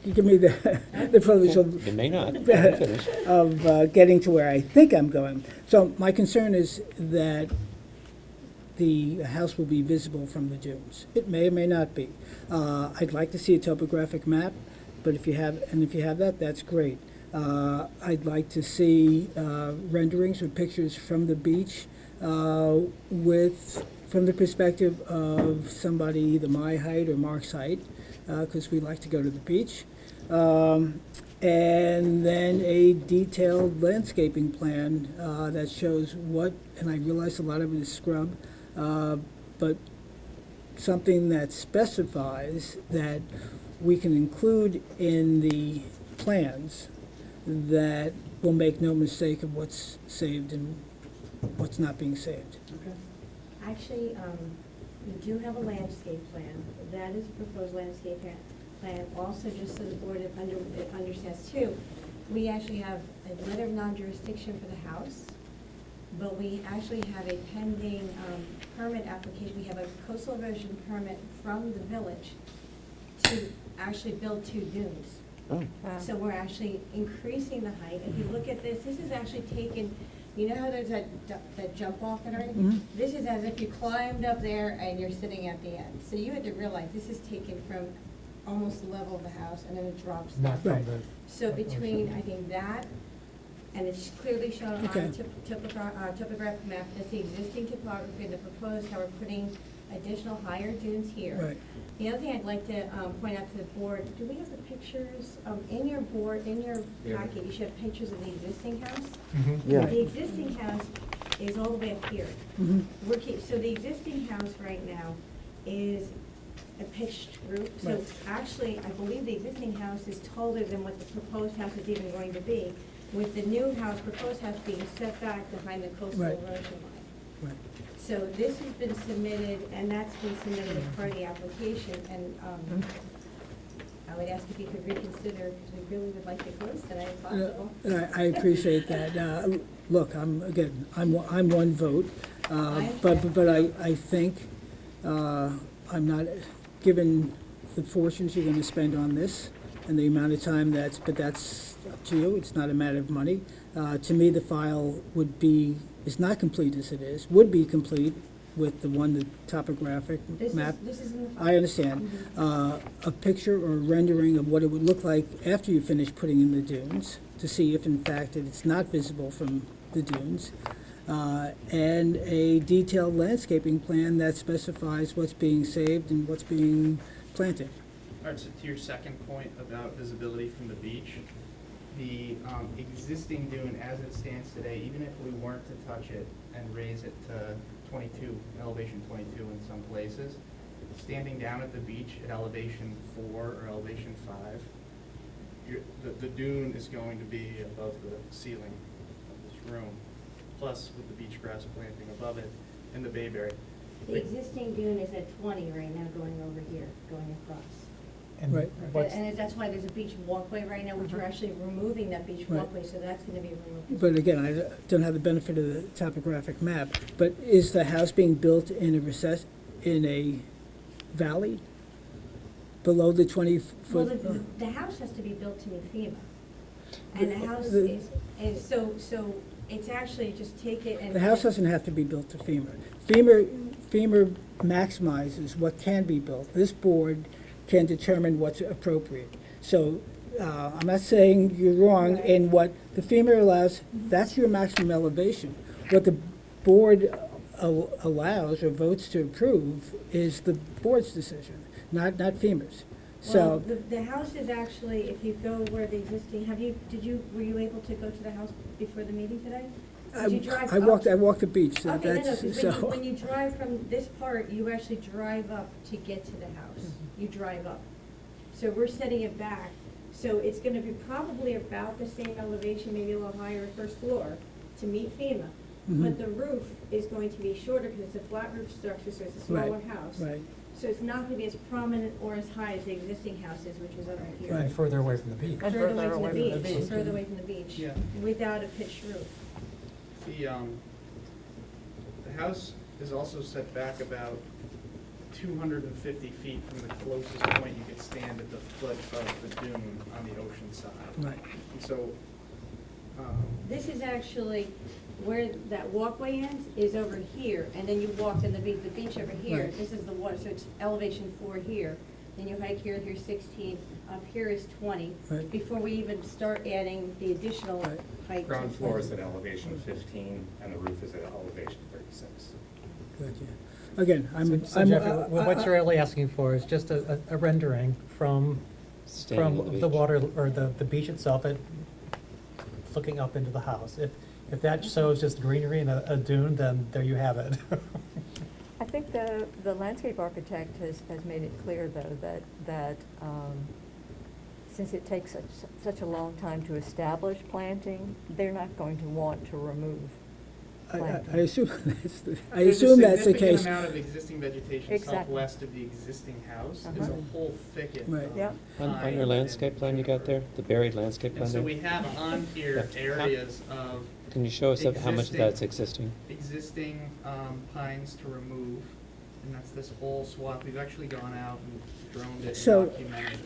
you give me the privilege of. It may not. Finish. Of getting to where I think I'm going. So my concern is that the house will be visible from the dunes. It may or may not be. I'd like to see a topographic map, but if you have that, that's great. I'd like to see renderings or pictures from the beach from the perspective of somebody, either my height or Mark's height, because we like to go to the beach. And then a detailed landscaping plan that shows what, and I realize a lot of it is scrub, but something that specifies that we can include in the plans that will make no mistake of what's saved and what's not being saved. Actually, we do have a landscape plan. That is a proposed landscape plan. Also, just so the board understands too, we actually have a letter of non-jurisdiction for the house, but we actually have a pending permit application. We have a coastal erosion permit from the village to actually build 2 dunes. Oh. So we're actually increasing the height. If you look at this is actually taken You know how there's that jump off and everything? Mhm. This is as if you climbed up there and you're sitting at the end. So you had to realize this is taken from almost the level of the house and then it drops down. Not from Right. the. So between, I think that, and it's clearly shown on Okay. the topographic map, that's the existing topography, the proposed, how we're putting additional higher dunes here. Right. The other thing I'd like to point out to the board, do we have the pictures, in your board, in your packet, you should have pictures of the existing house? Yeah. The existing house is all the way up here. Mhm. So the existing house right now is a pitched roof. So Right. actually, I believe the existing house is taller than what the proposed house is even going to be, with the new house, proposed house being set back behind the coastal Right. erosion line. Right. So this has been submitted, and that's been submitted as part of the application, and I would ask if you could reconsider, because we really would like to close tonight if possible. I appreciate that. Look, I'm one vote, but I think I'm not, given the fortunes you're gonna spend on this and the amount of time but that's up to you, it's not a matter of money. To me, the file is not complete as it is, would be complete with the topographic map. This is in the. I understand. A picture or a rendering of what it would look like after you finish putting in the dunes, to see if in fact it's not visible from the dunes. And a detailed landscaping plan that specifies what's being saved and what's being planted. All right, so to your second point about visibility from the beach, the existing dune as it stands today, even if we weren't to touch it and raise it to 22, elevation 22 in some places, standing down at the beach at elevation 4 or elevation 5, the dune is going to be above the ceiling of this room, plus with the beach grass planting above it and the bayberry. The existing dune is at 20 right now, going over here, going across. And Right. what's, And that's why there's a beach walkway right now, which we're actually removing that beach Right. walkway, so that's gonna be removed. But again, I don't have the benefit of the topographic map, but is the house being built in a valley? Below the 20-foot? Well, the house has to be built to meet FEMA. And the house The- is, so it's actually just take it and. The house doesn't have to be built to FEMA. FEMA maximizes what can be built. This board can determine what's appropriate. So I'm not saying you're wrong in what the FEMA allows, that's your maximum elevation. What the board allows or votes to approve is the board's decision, not FEMA's. Well, So, the house is actually, if you go where the existing, were you able to go to the house before the meeting today? Did you drive I up? walked the beach, so Okay, no, that's, 'cause so. when you drive from this part, you actually drive up to get to the house. You drive up. So we're setting it back, so it's gonna be probably about the same elevation, maybe a little higher first floor, to meet FEMA. But the roof is going to be shorter because it's a flat roof structure, so it's a Right, smaller house. right. So it's not gonna be as prominent or as high as the existing house is, which is over here. Right. and further away from the beach. And Further further away from away the from the beach, beach. further away from the beach, Yeah. without a pitched roof. The house is also set back about 250 feet from the closest point you could stand at the foot of the dune on the ocean side. Right. And so, This is actually, where that walkway ends is over here, and then you walk in the beach over here. Right. This is the water, so it's elevation 4 here. Then you hike here, here's 16, up here is 20. Right. Before we even start adding the additional Right. height. Ground floor is at elevation 15, and the roof is at elevation 36. Gotcha. Again, So Jeffrey, what you're really asking for is just a rendering from Standing at the the beach. water, or the beach itself, looking up into the house. If that shows just greenery and a dune, then there you have it. I think the landscape architect has made it clear, though, that since it takes such a long time to establish planting, they're not going to want to remove I planting. assume that's there's the a case. significant amount of existing vegetation Exactly. southwest of the existing house. There's a whole thicket Right. of Yeah. On pine your and landscape plan you got there, the buried landscape And plan so there? we have on here Yeah. areas of Can you show us how much of that's existing? existing pines to remove, and that's this whole swath. We've actually gone out and droned it So- and documented.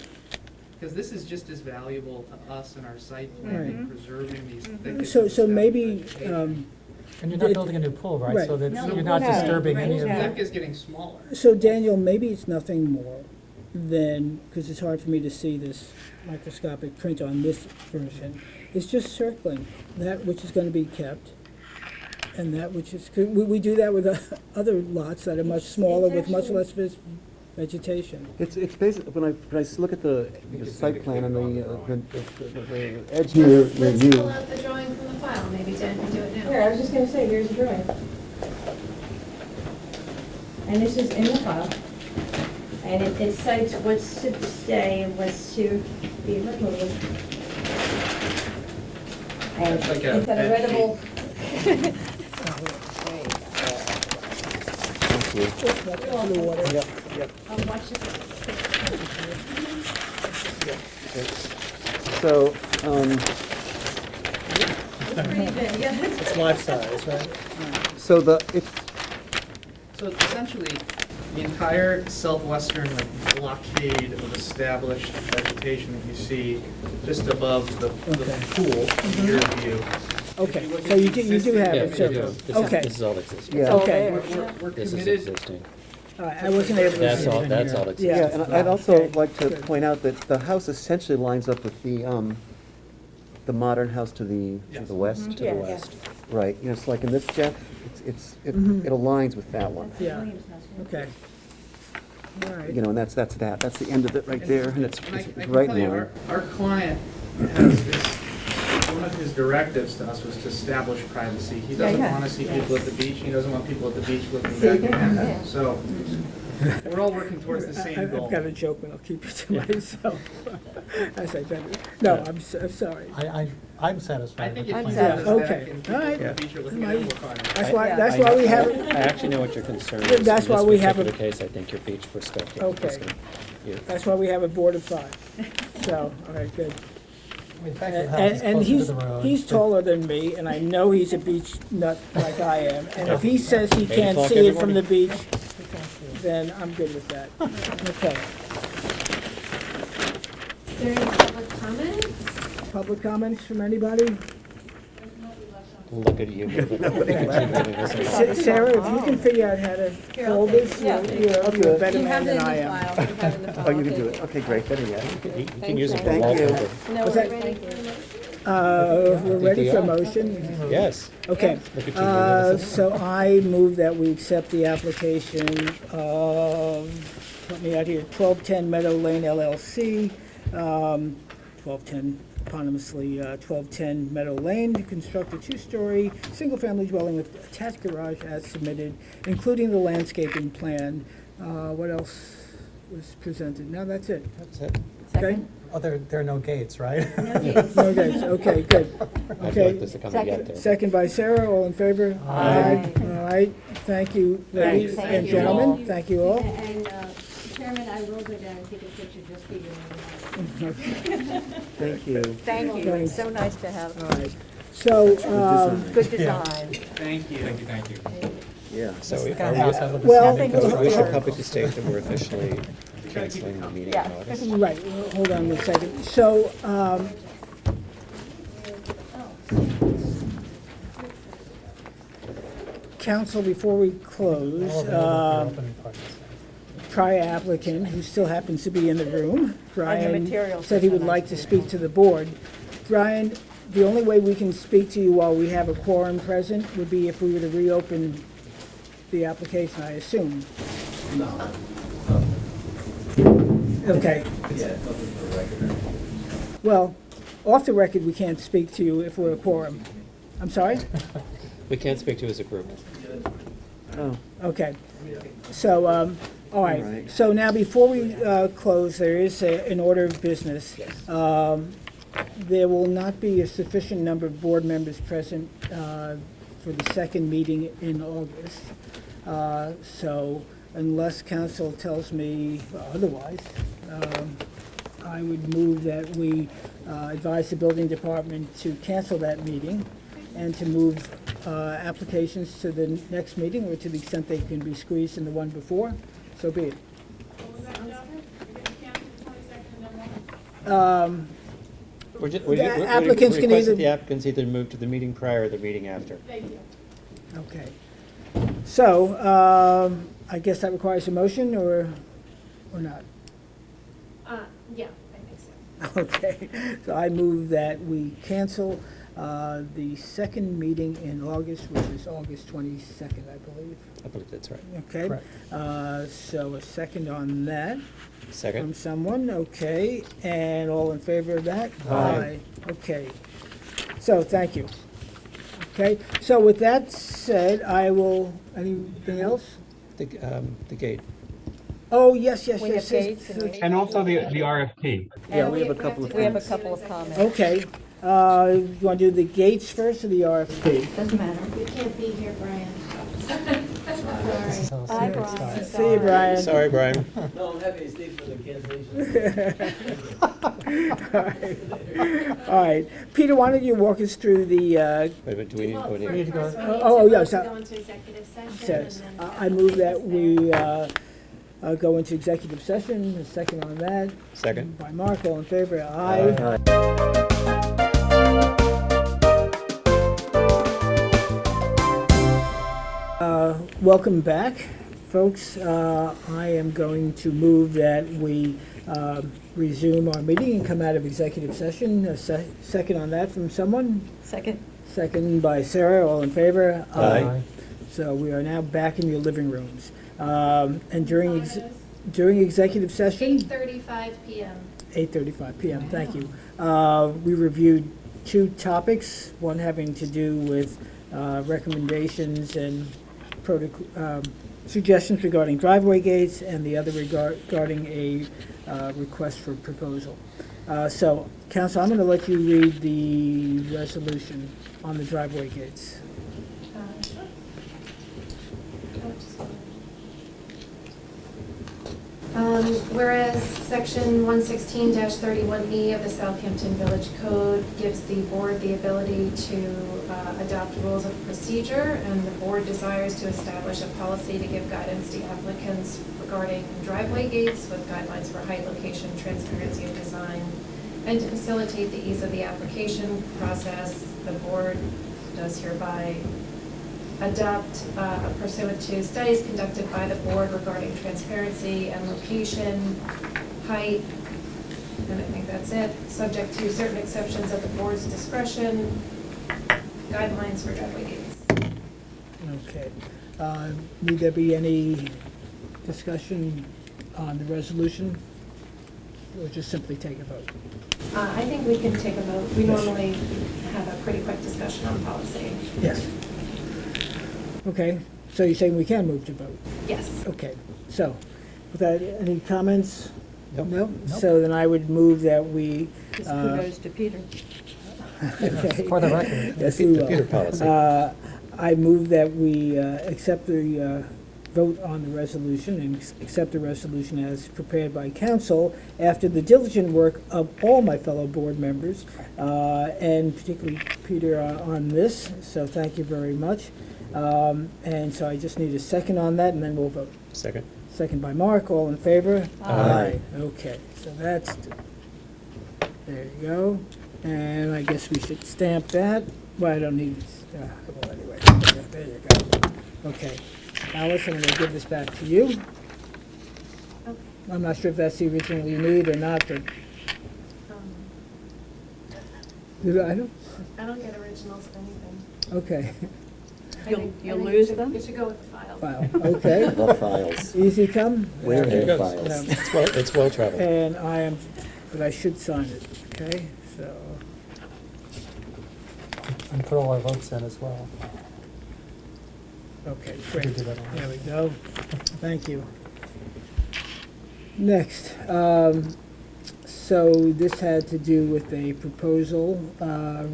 Because this is just as valuable to us in our site planning, preserving these thickets. So and stuff, maybe, vegetation. And you're not building a new pool, right? Right. So that No, you're not no, disturbing right, any of no. the. Deck is getting smaller. So Daniel, maybe it's nothing more than, because it's hard for me to see this microscopic print on this version, it's just circling that which is going to be kept and that which is, we do that with other lots that are much smaller It's with much actually- less vegetation. It's basically, when I look at the site plan and the edge here Let's review. pull out the drawing from the file, maybe Dan can do it now. Here, I was just gonna say, here's a drawing. And this is in the file. And it cites what's to stay and what's to be removed. And It's like a it's an bed readable. Thank you. Yep, yep. I'll watch it. So, Pretty big, yeah. It's life size, right? so it's, So essentially, the entire southwestern like blockade of established vegetation that you see just above the Okay. pool in your view. Okay, If you look so at you the do existing have Yeah, it we circled. do. Okay, This is all existing. yeah. okay. We're This is committed. existing. All right, I wasn't able to That's see all, it. that's all Yeah. existing. Yeah, and I'd also Okay, like to good. point out that the house essentially lines up with the modern house to the Yes. west. To Yeah, the yeah. west. Right, you know, it's like in this, Jeff, it Mhm. aligns with that one. Yeah, okay. All right. You know, and that's that, that's the end of it right there, and it's And I can right tell you, now. our client has this, one of his directives to us was to establish privacy. He doesn't yeah. want to see people at the beach, he doesn't want people at the beach looking See back them, at yeah. him. So, we're all working towards the same goal. I've got a joke, but I'll keep it to myself. I say better. No, I'm sorry. I'm satisfied. I think with if the you plan. have this Okay. deck and people All right. at the beach are looking Yeah. at it, we're fine. That's why, Yeah. that's why we have I it, actually know what your concern is. That's In why this we have particular a- case, I think your beach perspective Okay. is gonna, that's why we have a board of 5. So, all right, good. I mean, the fact that the house is And closer to the road. he's taller than me, and I know he's a beach nut like I am. And if he says he Eight can't o'clock see every it from the morning. beach, then I'm good with that. Okay. Is there any public comments? Public comments from anybody? look at you. Look at you. Sarah, if you can figure out how to fold this, Yeah. you're a better You have man it than in the I am. file. You have it in the file. Oh, you can do Okay. it, okay, great, better yet. You can use it for Thank you. wallpaper. No, Was we're that- ready. We're ready for a DDR. motion? Yes. Okay, Look at you, you're so I move that we accept the application of, help me out here, 1210 Meadow Lane LLC, 1210, eponymously, 1210 Meadow Lane, to construct a 2-story, single-family dwelling with attached garage as submitted, including the landscaping plan. What else was presented? No, that's it. That's it. Okay? Oh, there are no gates, right? No gates. No gates, okay, good. I feel like Okay, this is coming to get there. second by Sarah, all in favor? Aye. All right, thank you, ladies Thank and you. gentlemen, thank you all. And, Chairman, I will go down and take a picture just for you. Thank you. Thank you, it's so nice to have All right, so, good design. Thank you. Thank you, thank you. Yeah. So This we, is the kind of are house I would Well- decide we, to we should go publicly state that we're officially canceling the meeting Yeah. notice. right, hold on 1 second. So, council, before we close, all available for opening parties. prior applicant, who still happens to be in the room, Brian, materials said he are would nice like to too. speak to the board. Brian, the only way we can speak to you while we have a quorum present would be if we were to reopen the application, I assume. Okay. Well, off the record, we can't speak to you if we're a quorum. I'm sorry? We can't speak to you as a group. Oh, Okay. So, all All right. right. So now, before we close, there is an order of business. There will not be a sufficient number of board members present for the second meeting in August. So unless council tells me otherwise, I would move that we advise the building department to cancel that meeting and to move applications to the next meeting, or to the extent they can be squeezed in the one before, so be it. We're just, The applicants can request that either- the applicants either move to the meeting prior or the meeting after. Okay. So, I guess that requires a motion, or not? Yeah, I think so. Okay, so I move that we cancel the second meeting in August, which is August 22nd, I believe. I believe that's right. Okay? Correct. So a second on that from Second? someone, okay, and all in favor of that? Aye. Okay, so thank you. Okay, so with that said, I will, anything else? The gate. Oh, yes, yes, We have yes, yes. gates and we- And also the RFP. Yeah, we have a couple of We have a things. couple of comments. Okay, you want to do the gates first or the RFP? Doesn't matter. You can't be here, Brian. This is Sorry. how Bye, secret Brian. starts. See you, Brian. Sorry, Brian. No, I'm happy to stay for the cancellation. All right, Peter, why don't you walk us through the, Wait a minute, do we need, Well, we need- need to go- first we need Oh, to yeah, vote to so- go into executive session says, and then. I move that we go into executive session, a second on that. Second? By Mark, all in favor? Aye. Welcome back, folks. I am going to move that we resume our meeting and come out of executive session. A second on that from someone? Second. Second by Sarah, all in favor? Aye. So we are now back in your living rooms. And during executive session? 8:35 PM. 8:35 PM, thank you. We reviewed two topics, one having to do with recommendations and suggestions regarding driveway gates, and the other regarding a request for proposal. So, Council, I'm going to let you read the resolution on the driveway gates. Sure. Whereas Section 116-31E of the Southampton Village Code gives the board the ability to adopt rules of procedure, and the board desires to establish a policy to give guidance to applicants regarding driveway gates with guidelines for height, location, transparency of design, and to facilitate the ease of the application process, the board does hereby adopt pursuant to studies conducted by the board regarding transparency and location, height, and I think that's it, subject to certain exceptions at the board's discretion, guidelines for driveway gates. Okay. Need there be any discussion on the resolution, or just simply take a vote? I think we can take a vote. We normally have a pretty quick discussion on policy. Yes. Okay, so you're saying we can move to vote? Yes. Okay, so, without any comments? Nope. No? So then I would move that we. This kudos to Peter. Okay. For the record. Yes, The we will. Peter policy. I move that we accept the vote on the resolution and accept the resolution as prepared by council after the diligent work of all my fellow board members, and particularly Peter on this, so thank you very much. And so I just need a second on that, and then we'll vote. Second? Second by Mark, all in favor? Aye. Okay, so that's, there you go. And I guess we should stamp that. Well, I don't need, well, anyway, okay, there you go. Okay, Alice, I'm gonna give this back to you. Okay. I'm not sure if that's the original you need or not, but, I don't, I don't get originals of anything. okay. You'll lose them? It should go with the file. File, okay. The files. Easy come? Where Okay. are the files? It's well traveled. And I am, but I should sign it, okay? So, And put all our votes in as well. okay, We great. could do that on There this. we go. Thank you. Next, so this had to do with a proposal, a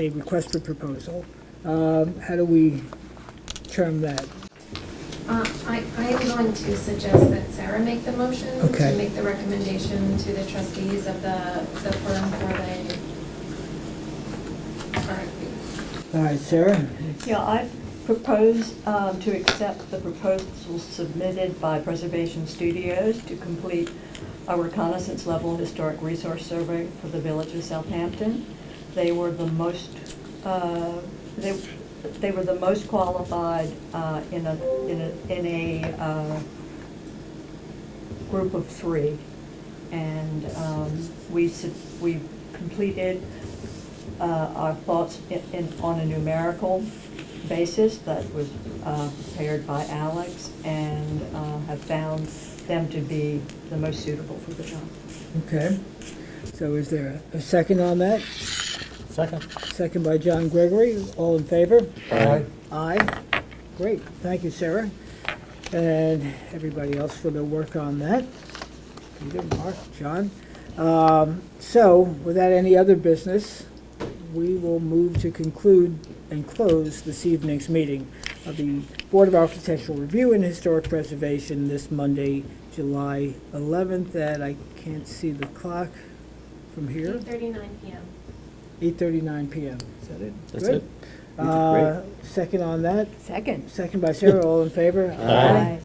request for proposal. How do we term that? I am going to suggest that Sarah make the motion Okay. to make the recommendation to the trustees of the firm for the RFP. All right, Sarah? Yeah, I propose to accept the proposal submitted by Preservation Studios to complete a reconnaissance level historic resource survey for the village of Southampton. They were the most, they were the most qualified in a group of 3. And we completed our thoughts on a numerical basis that was prepared by Alex, and have found them to be the most suitable for the job. Okay. So is there a second on that? Second. Second by John Gregory. All in favor? Aye. Aye. Great. Thank you, Sarah. And everybody else for their work on that. Peter, Mark, John. So, without any other business, we will move to conclude and close this evening's meeting of the Board of Architectural Review and Historic Preservation this Monday, July 11th at, I can't see the clock from here, 8:39 PM. 8:39 PM. Is that it? That's Good. it. You did great. Second on that? Second. Second by Sarah, all in favor? Aye.